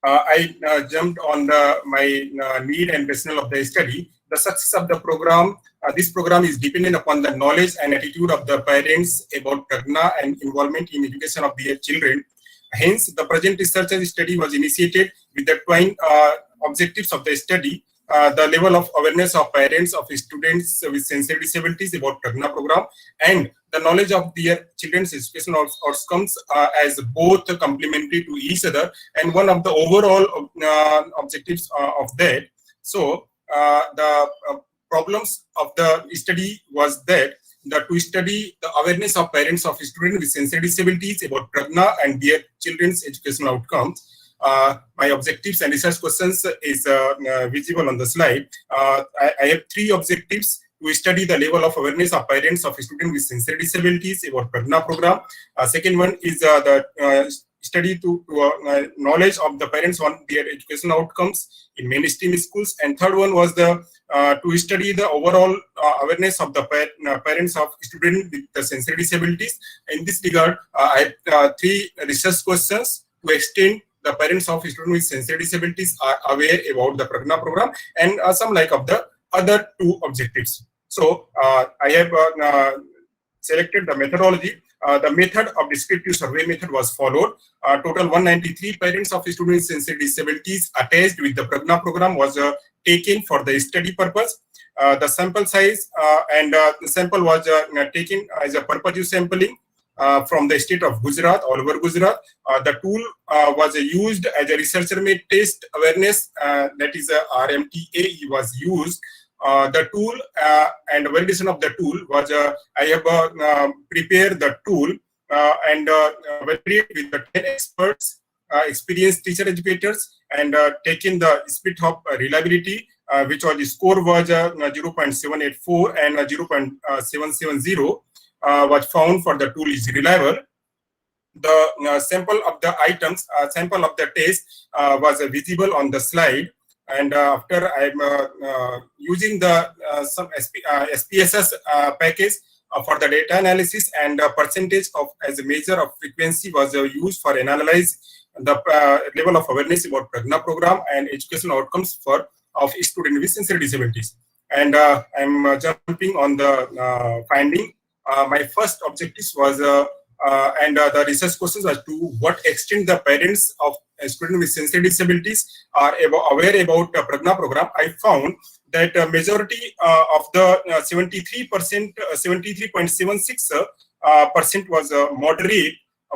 I jumped on my need and rationale of the study. The success of the program, this program is dependent upon the knowledge and attitude of the parents about Pragna and involvement in education of their children. Hence, the present research study was initiated with the twin objectives of the study. The level of awareness of parents of students with sensory disabilities about Pragna program and the knowledge of their children's educational outcomes as both complementary to each other, and one of the overall objectives of that. So the problems of the study was that to study the awareness of parents of students with sensory disabilities about Pragna and their children's educational outcomes. My objectives and research questions is visible on the slide. I have three objectives: to study the level of awareness of parents of students with sensory disabilities about Pragna program. Second one is the study to knowledge of the parents on their educational outcomes in mainstream schools. And third one was the to study the overall awareness of the parents of students with the sensory disabilities. In this regard, I have three research questions to extend the parents of students with sensory disabilities are aware about the Pragna program, and some like of the other two objectives. So I have selected the methodology. The method of descriptive survey method was followed. Total 193 parents of students with sensory disabilities attached with the Pragna program was taken for the study purpose. The sample size and the sample was taken as a purposive sampling from the state of Gujarat, all over Gujarat. The tool was used as a researcher-made test awareness, that is RMTA was used. The tool and validation of the tool was I have prepared the tool and validated with the 10 experts, experienced teacher educators, and taken the split hop reliability, which was the score was 0.784 and 0.770. Was found for the tool is reliable. The sample of the items, sample of the test was visible on the slide. And after I'm using the some SPSS package for the data analysis, and percentage of as a measure of frequency was used for analyze the level of awareness about Pragna program and educational outcomes for of students with sensory disabilities. And I'm jumping on the finding. My first objective was and the research questions was to what extent the parents of students with sensory disabilities are aware about the Pragna program. I found that majority of the 73%, 73.76% was moderate,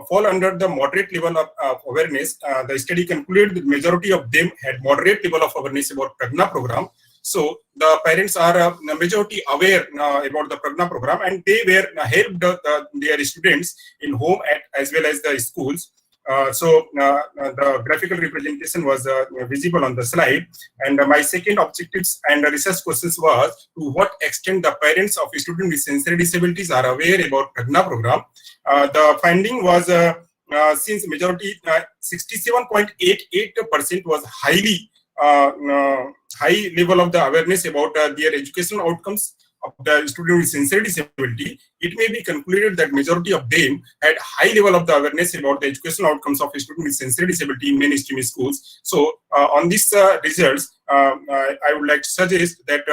fall under the moderate level of awareness. The study concluded that majority of them had moderate level of awareness about Pragna program. So the parents are the majority aware about the Pragna program, and they were helped their students in home as well as the schools. So the graphical representation was visible on the slide. And my second objectives and research questions was to what extent the parents of students with sensory disabilities are aware about Pragna program. The finding was since majority 67.88% was highly high level of the awareness about their educational outcomes of the student with sensory disability, it may be concluded that majority of them had high level of the awareness about the educational outcomes of a student with sensory disability in mainstream schools. So on these results, I would like to suggest that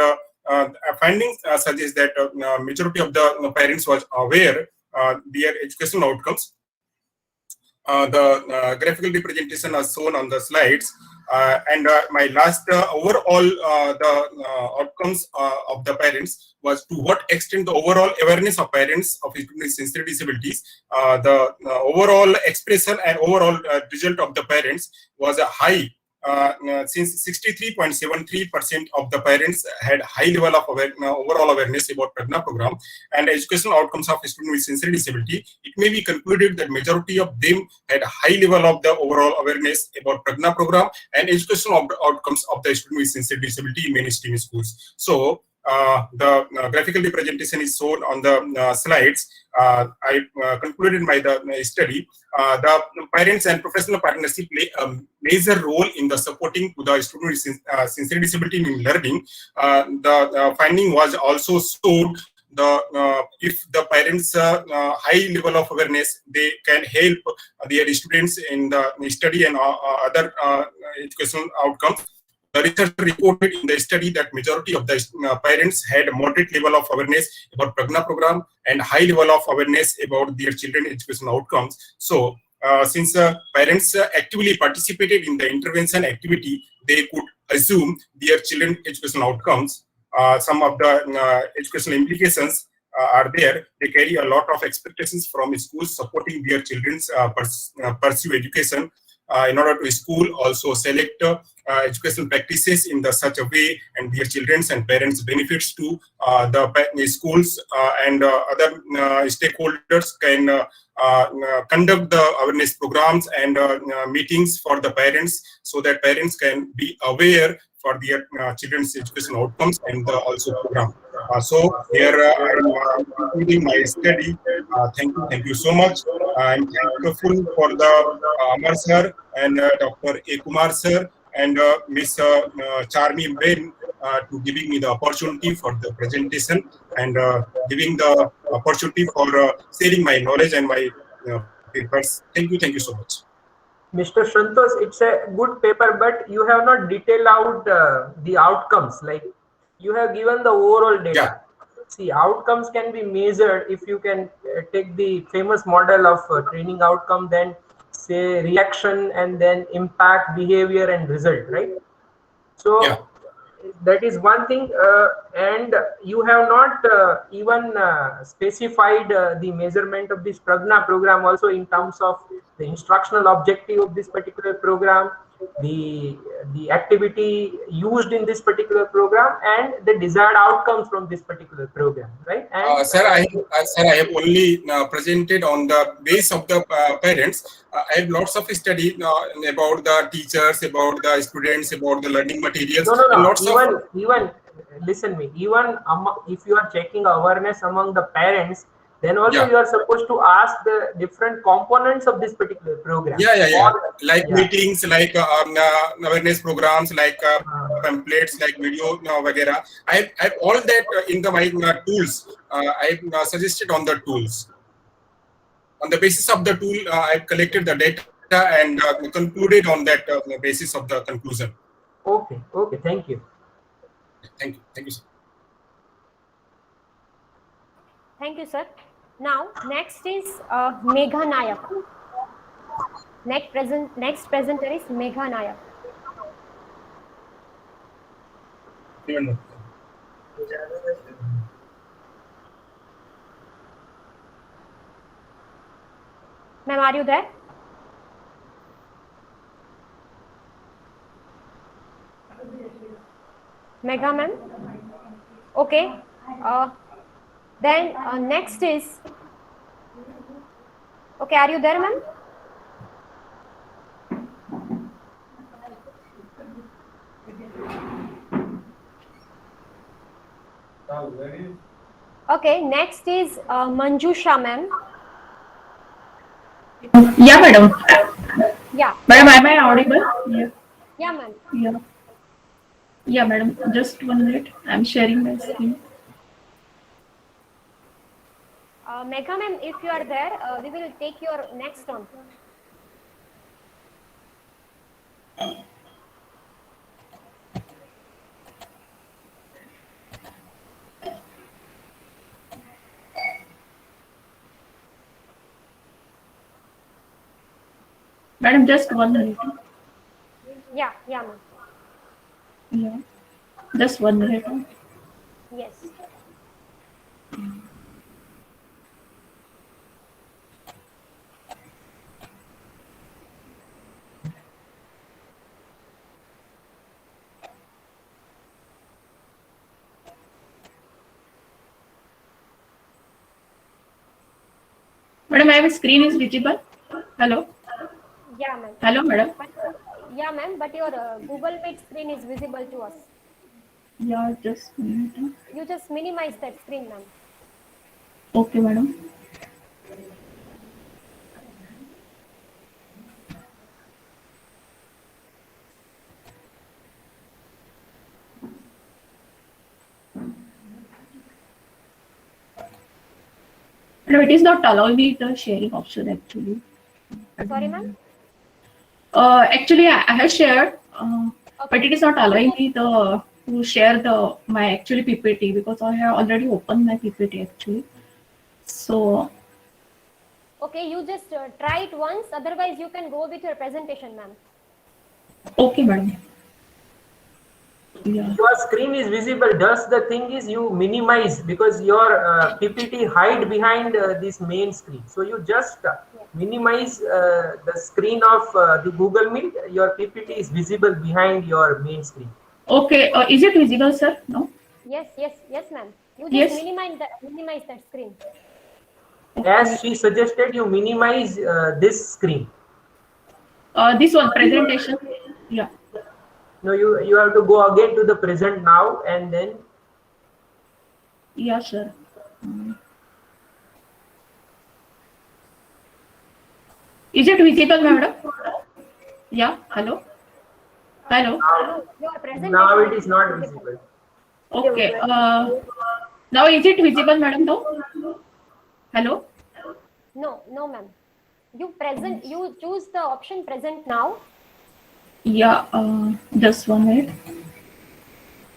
findings suggest that majority of the parents was aware their educational outcomes. The graphical representation are shown on the slides. And my last overall the outcomes of the parents was to what extent the overall awareness of parents of students with sensory disabilities, the overall expression and overall result of the parents was a high since 63.73% of the parents had high level of overall awareness about Pragna program and educational outcomes of students with sensory disability, it may be concluded that majority of them had high level of the overall awareness about Pragna program and educational outcomes of the students with sensory disability in mainstream schools. So the graphical representation is shown on the slides. I concluded by the study. The parents and professional partnership play a major role in the supporting to the student with sensory disability in learning. The finding was also showed if the parents high level of awareness, they can help their students in the study and other educational outcomes. The research reported in the study that majority of the parents had moderate level of awareness about Pragna program and high level of awareness about their children educational outcomes. So, since parents actively participated in the intervention activity, they could assume their children educational outcomes. Some of the educational implications are there. They carry a lot of expectations from schools supporting their children's pursue education. In order to school also select educational practices in such a way, and their children's and parents benefits to the schools and other stakeholders can conduct the awareness programs and meetings for the parents, so that parents can be aware for their children's educational outcomes and also program. So here I am concluding my study. Thank you so much. I'm thankful for the Amar sir and Dr. A. Kumar sir and Miss Charmi Ben to giving me the opportunity for the presentation and giving the opportunity for sharing my knowledge and my papers. Thank you so much. Mr. Santosh, it's a good paper, but you have not detailed out the outcomes. Like, you have given the overall data. Yeah. See, outcomes can be measured if you can take the famous model of training outcome, then say reaction, and then impact, behavior, and result, right? So yeah, that is one thing, and you have not even specified the measurement of this Pragna program also in terms of the instructional objective of this particular program, the activity used in this particular program, and the desired outcomes from this particular program, right? And sir, I have only presented on the base of the parents. I have lots of study about the teachers, about the students, about the learning materials. No. And lots even listen me. Even if you are checking awareness among the parents, then also you are supposed to ask the different components of this particular program. Like meetings, like awareness programs, like pamphlets, like video, vagera. I have all that in my tools. I have suggested on the tools. On the basis of the tool, I have collected the data and concluded on that basis of the conclusion. Okay. Thank you. Thank you, sir. Thank you, sir. Now, next is Megha Nayak. Next presenter is Megha Nayak. Ma'am, are you there? Megha, ma'am? Okay. Then next is, okay, are you there, ma'am? Okay, next is Manjusha, ma'am. Yeah, madam. Yeah. Madam, am I audible? Yeah. Yeah, ma'am. Yeah. Yeah, madam. Just 1 minute. I'm sharing my screen. Megha, ma'am, if you are there, we will take your next turn. Madam, just 1 minute. Yeah, ma'am. Yeah. Just 1 minute. Yes. my screen is visible? Hello? Yeah, ma'am. Hello, madam. Yeah, ma'am, but your Google Meet screen is visible to us. Yeah, just a minute. You just minimize that screen, ma'am. Okay, madam. No, it is not allowing me the sharing option actually. Sorry, ma'am. Actually, I have shared, but it is not allowing me to share my actually PPT because I have already opened my PPT actually. So Okay, you just try it once. Otherwise, you can go with your presentation, ma'am. okay, madam. Yeah. Your screen is visible. Just the thing is you minimize because your PPT hide behind this main screen. So you just minimize the screen of the Google Meet. Your PPT is visible behind your main screen. Okay, is it visible, sir? No. Yes, ma'am. You just Yes. minimize that screen. As she suggested, you minimize this screen. This one presentation. Yeah. No, you have to go again to the present now and then. Yeah, sir. Is it visible, madam? Yeah. Hello. Hello. Now it is not visible. Okay. Now is it visible, madam? No. Hello. No, ma'am. You choose the option present now. Yeah. Just 1 minute.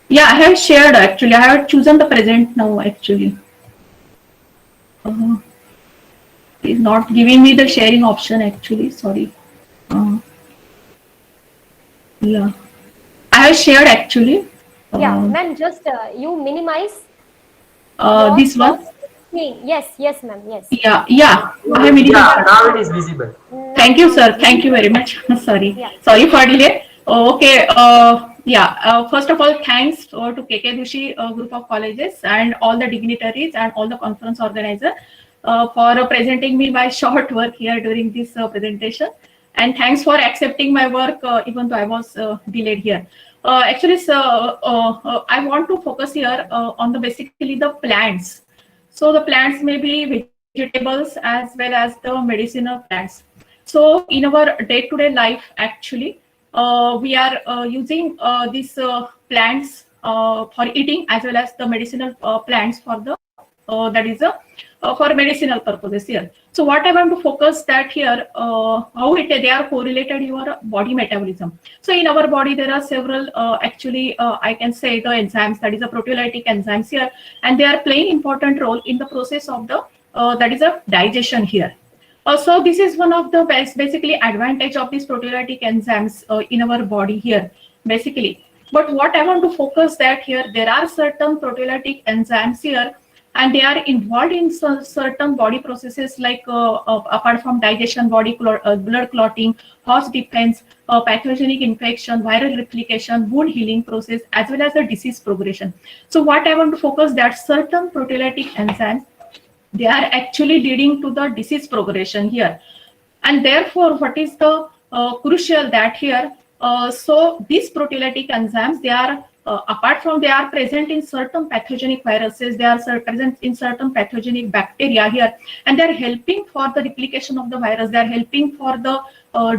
Yeah, I have shared actually. I have chosen the present now actually. It's not giving me the sharing option actually. Sorry. Yeah. I have shared actually. Yeah, ma'am. Just you minimize. This one. Screen. Yes, ma'am. Yes. Yeah. I have minimized. Yeah, now it is visible. Thank you, sir. Thank you very much. Sorry. Yeah. Sorry for delay. Okay. First of all, thanks to K.R.Doshi Group of Colleges and all the dignitaries and all the conference organizers for presenting me my short work here during this presentation. And thanks for accepting my work even though I was delayed here. Actually, sir, I want to focus here on basically the plants. So the plants may be vegetables as well as the medicinal plants. So in our day-to-day life, actually, we are using these plants for eating as well as the medicinal plants for the for medicinal purposes here. So what I want to focus that here, how they are correlated your body metabolism. So in our body there are several I can say the enzymes, that is a proteolytic enzymes here, and they are playing important role in the process of the digestion here. So this is one of the basically advantage of these proteolytic enzymes in our body here basically. But what I want to focus that here, there are certain proteolytic enzymes here and they are involved in certain body processes like apart from digestion, blood clotting, host defense, pathogenic infection, viral replication, wound healing process, as well as the disease progression. So what I want to focus that certain proteolytic enzymes, they are actually leading to the disease progression here. And therefore, what is the crucial that here, so these proteolytic enzymes, they are apart from they are present in certain pathogenic viruses, they are present in certain pathogenic bacteria here, and they are helping for the replication of the virus, they are helping for the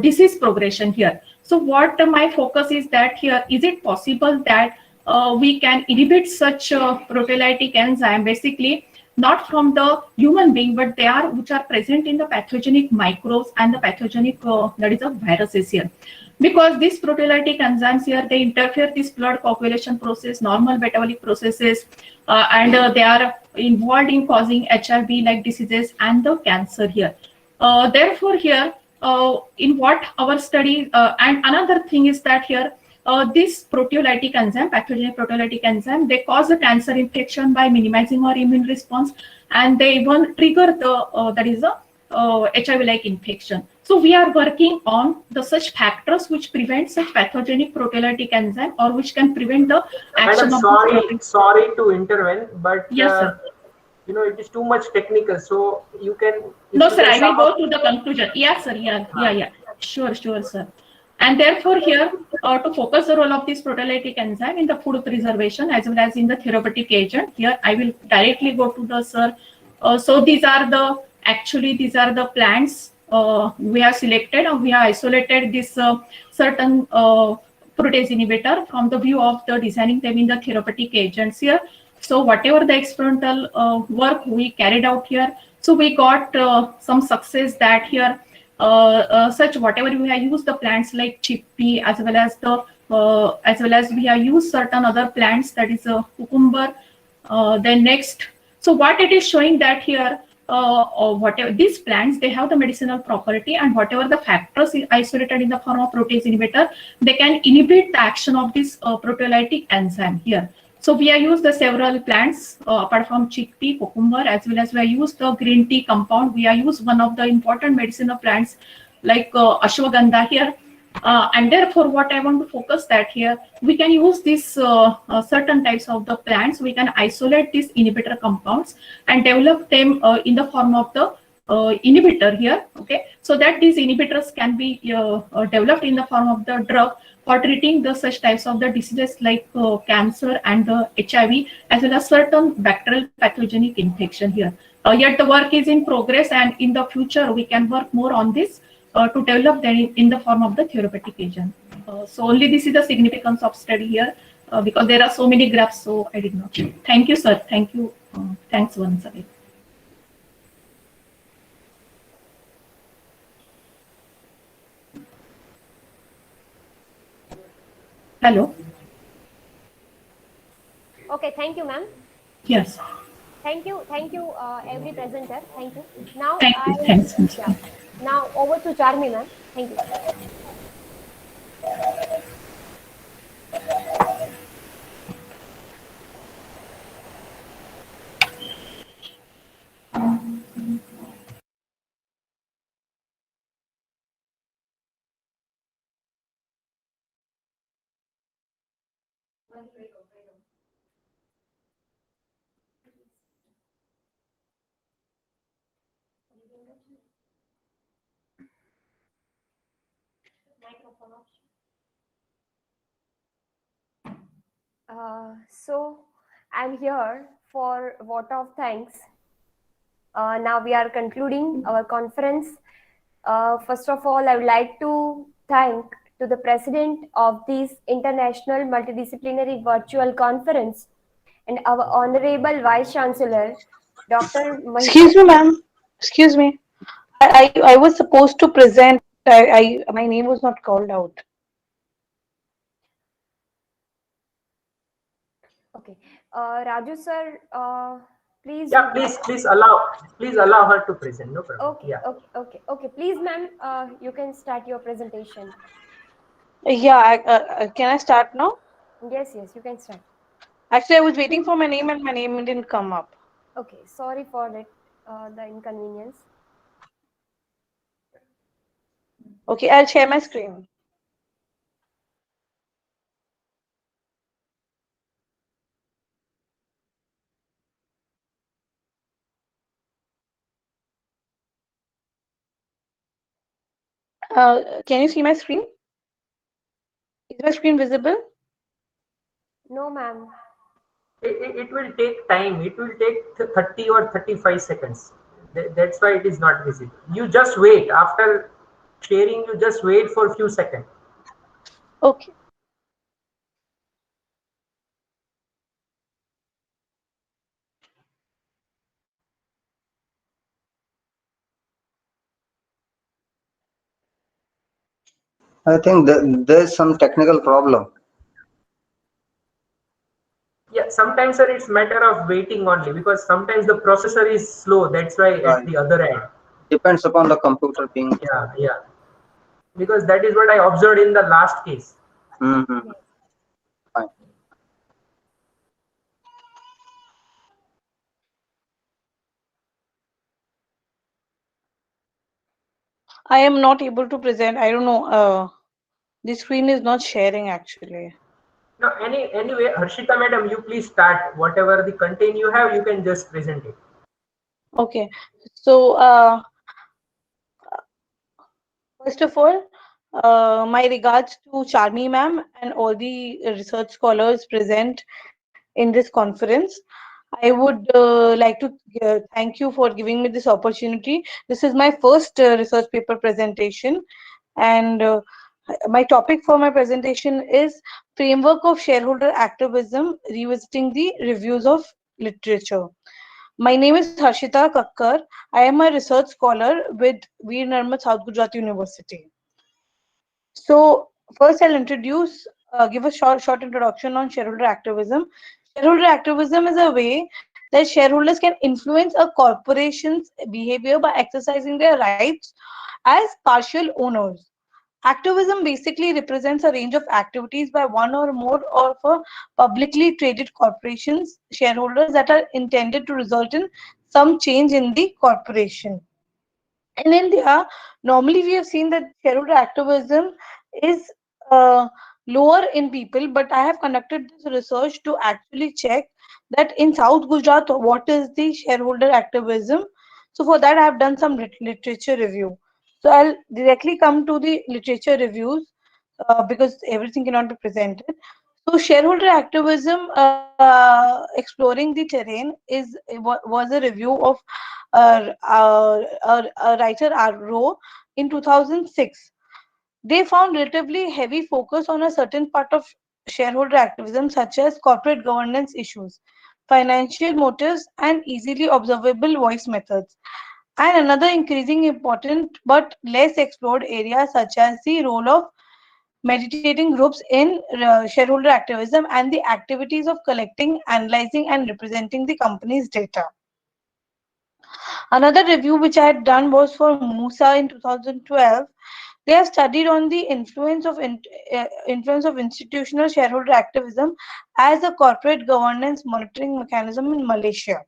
disease progression here. So what my focus is that here, is it possible that we can inhibit such proteolytic enzyme basically not from the human being, but they are which are present in the pathogenic microbes and the pathogenic that is the viruses here. Because these proteolytic enzymes here, they interfere this blood coagulation process, normal metabolic processes, and they are involved in causing HIV-like diseases and the cancer here. Therefore, here in what our study and another thing is that here. This proteolytic enzyme, pathogenic proteolytic enzyme, they cause the cancer infection by minimizing our immune response, and they even trigger the that is a HIV-like infection. So we are working on the such factors which prevent such pathogenic proteolytic enzyme or which can prevent the action Madam, of. sorry to intervene, but yes, sir. it is too much technical. So you can. No, sir, I will go to the conclusion. Yeah, sir. Yeah. Sure, sir. And therefore, here to focus the role of this proteolytic enzyme in the food preservation as well as in the therapeutic agent. Here, I will directly go to the sir. So these are the plants we have selected, and we have isolated this certain protease inhibitor from the view of the designing them in the therapeutic agents here. So whatever the experimental work we carried out here, so we got some success that here such whatever we have used the plants like chickpea as well as we have used certain other plants, that is a cucumber. Then next, so what it is showing that here or whatever these plants, they have the medicinal property, and whatever the factors is isolated in the form of protease inhibitor, they can inhibit the action of this proteolytic enzyme here. So we have used the several plants apart from chickpea, cucumber, as well as we have used the green tea compound. We have used one of the important medicinal plants like ashwagandha here. And therefore, what I want to focus that here, we can use these certain types of the plants. We can isolate these inhibitor compounds and develop them in the form of the inhibitor here. Okay, so that these inhibitors can be developed in the form of the drug for treating the such types of the diseases like cancer and HIV, as well as certain bacterial pathogenic infection here. Yet the work is in progress, and in the future we can work more on this to develop them in the form of the therapeutic agent. So only this is the significance of study here because there are so many graphs, so I did not. Thank you, sir. Thank you. Thanks once again. Hello. Okay, thank you, ma'am. Yes. Thank you, every presenter. Thank you. Now, Thanks. Yeah. Now over to Charmi, ma'am. Thank you. So I'm here for vote of thanks. Now we are concluding our conference. First of all, I would like to thank to the president of this international multidisciplinary virtual conference and our honorable vice chancellor, Dr. Excuse me, ma'am. Excuse me. I was supposed to present. My name was not called out. Okay, Raju sir, please. Yeah, please allow her to present. No problem. Okay, yeah. Okay. Please, ma'am, you can start your presentation. Yeah, can I start now? Yes, you can start. Actually, I was waiting for my name and my name didn't come up. Okay, sorry for that, the inconvenience. Okay, I'll share my screen. Can you see my screen? Is my screen visible? No, ma'am. It will take time. It will take 30 or 35 seconds. That's why it is not visible. You just wait. After sharing, you just wait for a few seconds. Okay. I think there's some technical problem. Yeah, sometimes sir, it's matter of waiting only because sometimes the processor is slow. That's why at the other end. Depends upon the computer being. Yeah. Because that is what I observed in the last case. Mm-hmm. Fine. I am not able to present. I don't know. The screen is not sharing actually. No, anyway, Harshita madam, you please start. Whatever the content you have, you can just present it. Okay. So, first of all, my regards to Charmi ma'am and all the research scholars present in this conference. I would like to thank you for giving me this opportunity. This is my first research paper presentation, and my topic for my presentation is Framework of Shareholder Activism, Revisiting the Reviews of Literature. My name is Harshita Kakkar. I am a research scholar with Veer Narmad South Gujarat University. So first I'll give a short introduction on shareholder activism. Shareholder activism is a way that shareholders can influence a corporation's behavior by exercising their rights as partial owners. Activism basically represents a range of activities by one or more of a publicly traded corporations shareholders that are intended to result in some change in the corporation. In India, normally we have seen that shareholder activism is lower in people, but I have conducted this research to actually check that in South Gujarat, what is the shareholder activism. So for that, I have done some literature review. So I'll directly come to the literature reviews because everything cannot be presented. So shareholder activism, exploring the terrain, was a review of a writer R. in 2006. They found relatively heavy focus on a certain part of shareholder activism, such as corporate governance issues, financial motives, and easily observable voice methods. And another increasing important but less explored area, such as the role of meditating groups in shareholder activism and the activities of collecting, analyzing, and representing the company's data. Another review which I had done was for Musa in 2012. They have studied on the influence of institutional shareholder activism as a corporate governance monitoring mechanism in Malaysia.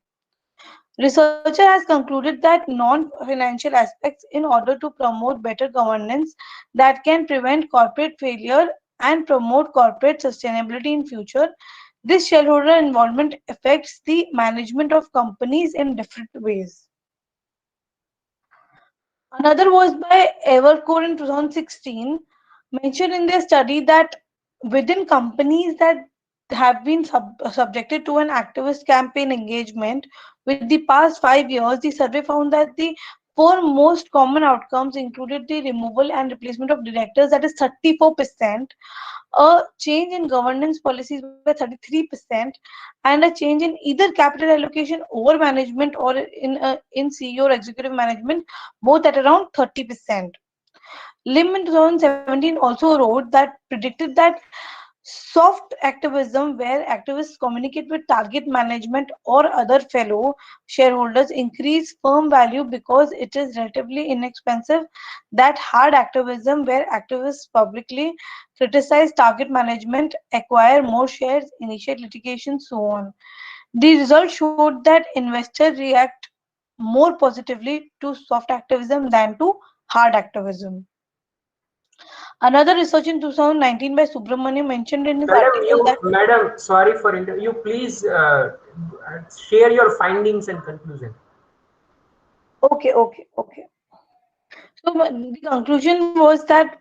Researcher has concluded that non-financial aspects in order to promote better governance that can prevent corporate failure and promote corporate sustainability in future. This shareholder involvement affects the management of companies in different ways. Another was by Evercore in 2016, mentioned in their study that within companies that have been subjected to an activist campaign engagement with the past 5 years, the survey found that the four most common outcomes included the removal and replacement of directors, that is 34%, a change in governance policies by 33%, and a change in either capital allocation over management or in CEO or executive management, both at around 30%. Lim in 2017 also wrote that predicted that soft activism, where activists communicate with target management or other fellow shareholders, increase firm value because it is relatively inexpensive. That hard activism, where activists publicly criticize target management, acquire more shares, initiate litigation, so on. The results showed that investors react more positively to soft activism than to hard activism. Another research in 2019 by Subramanian mentioned in his article that Madam, sorry for you. Please share your findings and conclusion. Okay. So the conclusion was that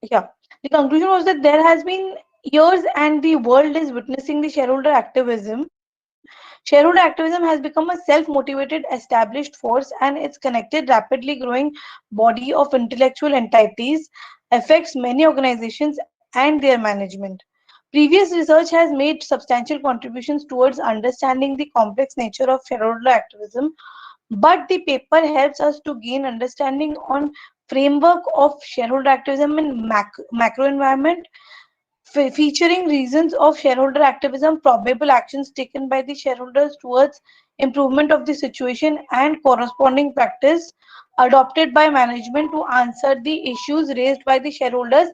the conclusion was that there has been years and the world is witnessing the shareholder activism. Shareholder activism has become a self-motivated established force, and its connected, rapidly growing body of intellectual entities affects many organizations and their management. Previous research has made substantial contributions towards understanding the complex nature of shareholder activism, but the paper helps us to gain understanding on framework of shareholder activism in macro environment, featuring reasons of shareholder activism, probable actions taken by the shareholders towards improvement of the situation, and corresponding practice adopted by management to answer the issues raised by the shareholders.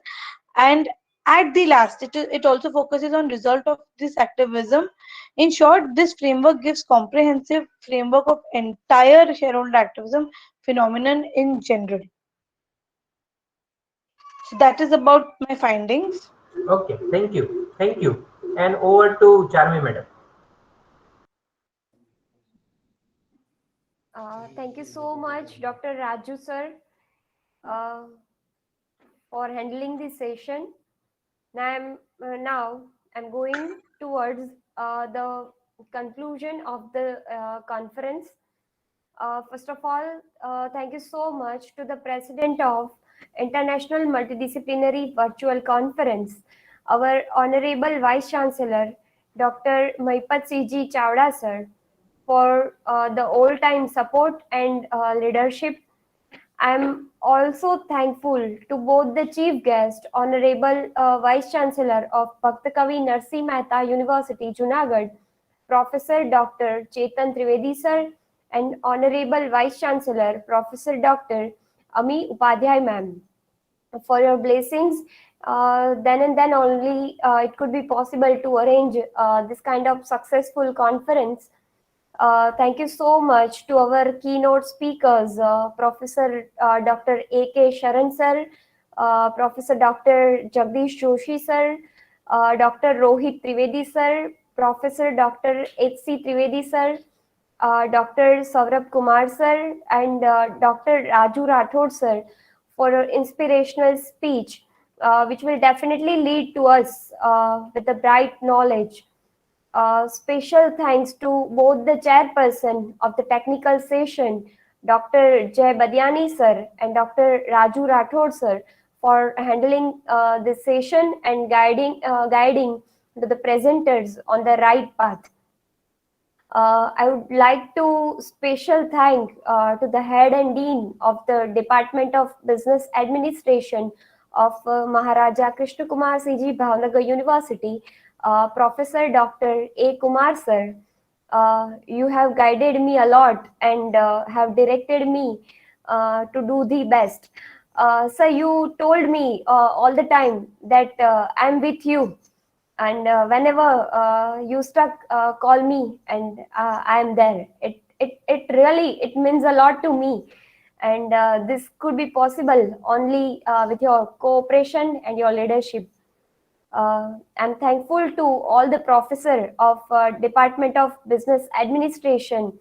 And at the last, it also focuses on result of this activism. In short, this framework gives comprehensive framework of entire shareholder activism phenomenon in general. So that is about my findings. Okay, thank you. And over to Charmi madam. Thank you so much, Dr. Raju sir, uh, for handling this session. Now I'm going towards the conclusion of the conference. First of all, thank you so much to the President of International Multidisciplinary Virtual Conference, our Honorable Vice Chancellor, Dr. Mahipatji Chawda sir, for the all-time support and leadership. I'm also thankful to both the chief guest, Honorable Vice Chancellor of Bhaktakavi Narsi Mehta University, Junagadh, Professor Dr. Chetan Trivedi sir, and Honorable Vice Chancellor, Professor Dr. Ami Upadhyay ma'am, for your blessings. Then and then only it could be possible to arrange this kind of successful conference. Thank you so much to our keynote speakers, Professor Dr. A.K. Sharan sir, Professor Dr. Jagdish Joshi sir, Dr. Rohit Trivedi sir, Professor Dr. H.C. Trivedi sir, Dr. Saurabh Kumar sir, and Dr. Raju Rathod sir, for your inspirational speech, which will definitely lead to us with a bright knowledge. Special thanks to both the chairperson of the technical session, Dr. Jay Badiani sir and Dr. Raju Rathod sir, for handling this session and guiding the presenters on the right path. I would like to special thank to the head and dean of the Department of Business Administration of Maharaja Krishnakumarsinhji Bhavnagar University, Professor Dr. A. Kumar sir. You have guided me a lot and have directed me to do the best. Sir, you told me all the time that I'm with you, and whenever you stuck, call me, and I am there. It really it means a lot to me, and this could be possible only with your cooperation and your leadership. I'm thankful to all the professor of Department of Business Administration,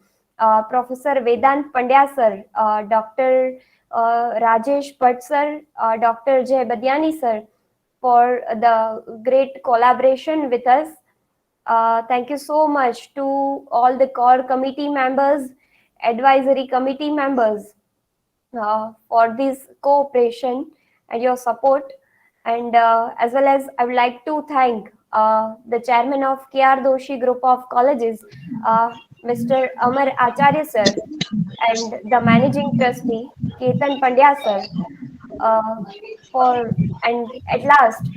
Professor Vedant Pandya sir, Dr. Rajesh Bhatt sir, Dr. Jay Badiani sir, for the great collaboration with us. Thank you so much to all the core committee members, advisory committee members, for this cooperation and your support. And as well as I would like to thank the chairman of K.R.Doshi Group of Colleges, Mr. Amar Acharya sir, and the managing trustee, Ketan Pandya sir, for, and at last,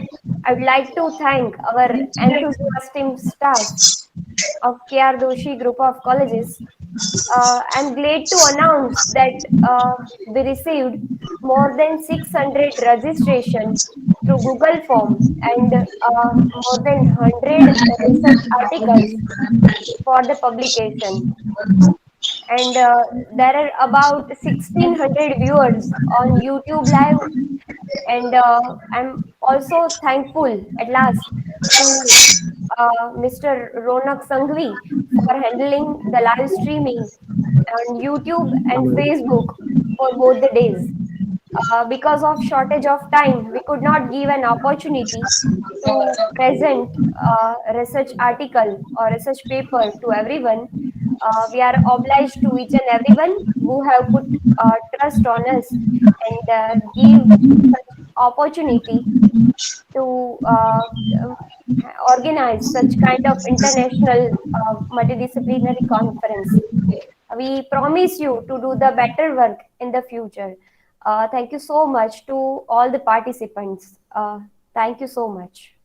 I would like to thank our enthusiastic staff of K.R.Doshi Group of Colleges. I'm glad to announce that we received more than 600 registration through Google form and more than 100 research articles for the publication. And there are about 1600 viewers on YouTube Live. And I'm also thankful at last to Mr. Ronak Sanghvi for handling the live streaming on YouTube and Facebook for both the days. Because of shortage of time, we could not give an opportunity to present research article or research paper to everyone. We are obliged to each and everyone who have put trust on us and give such opportunity to organize such kind of international multidisciplinary conference. We promise you to do the better work in the future. Thank you so much to all the participants. Thank you so much.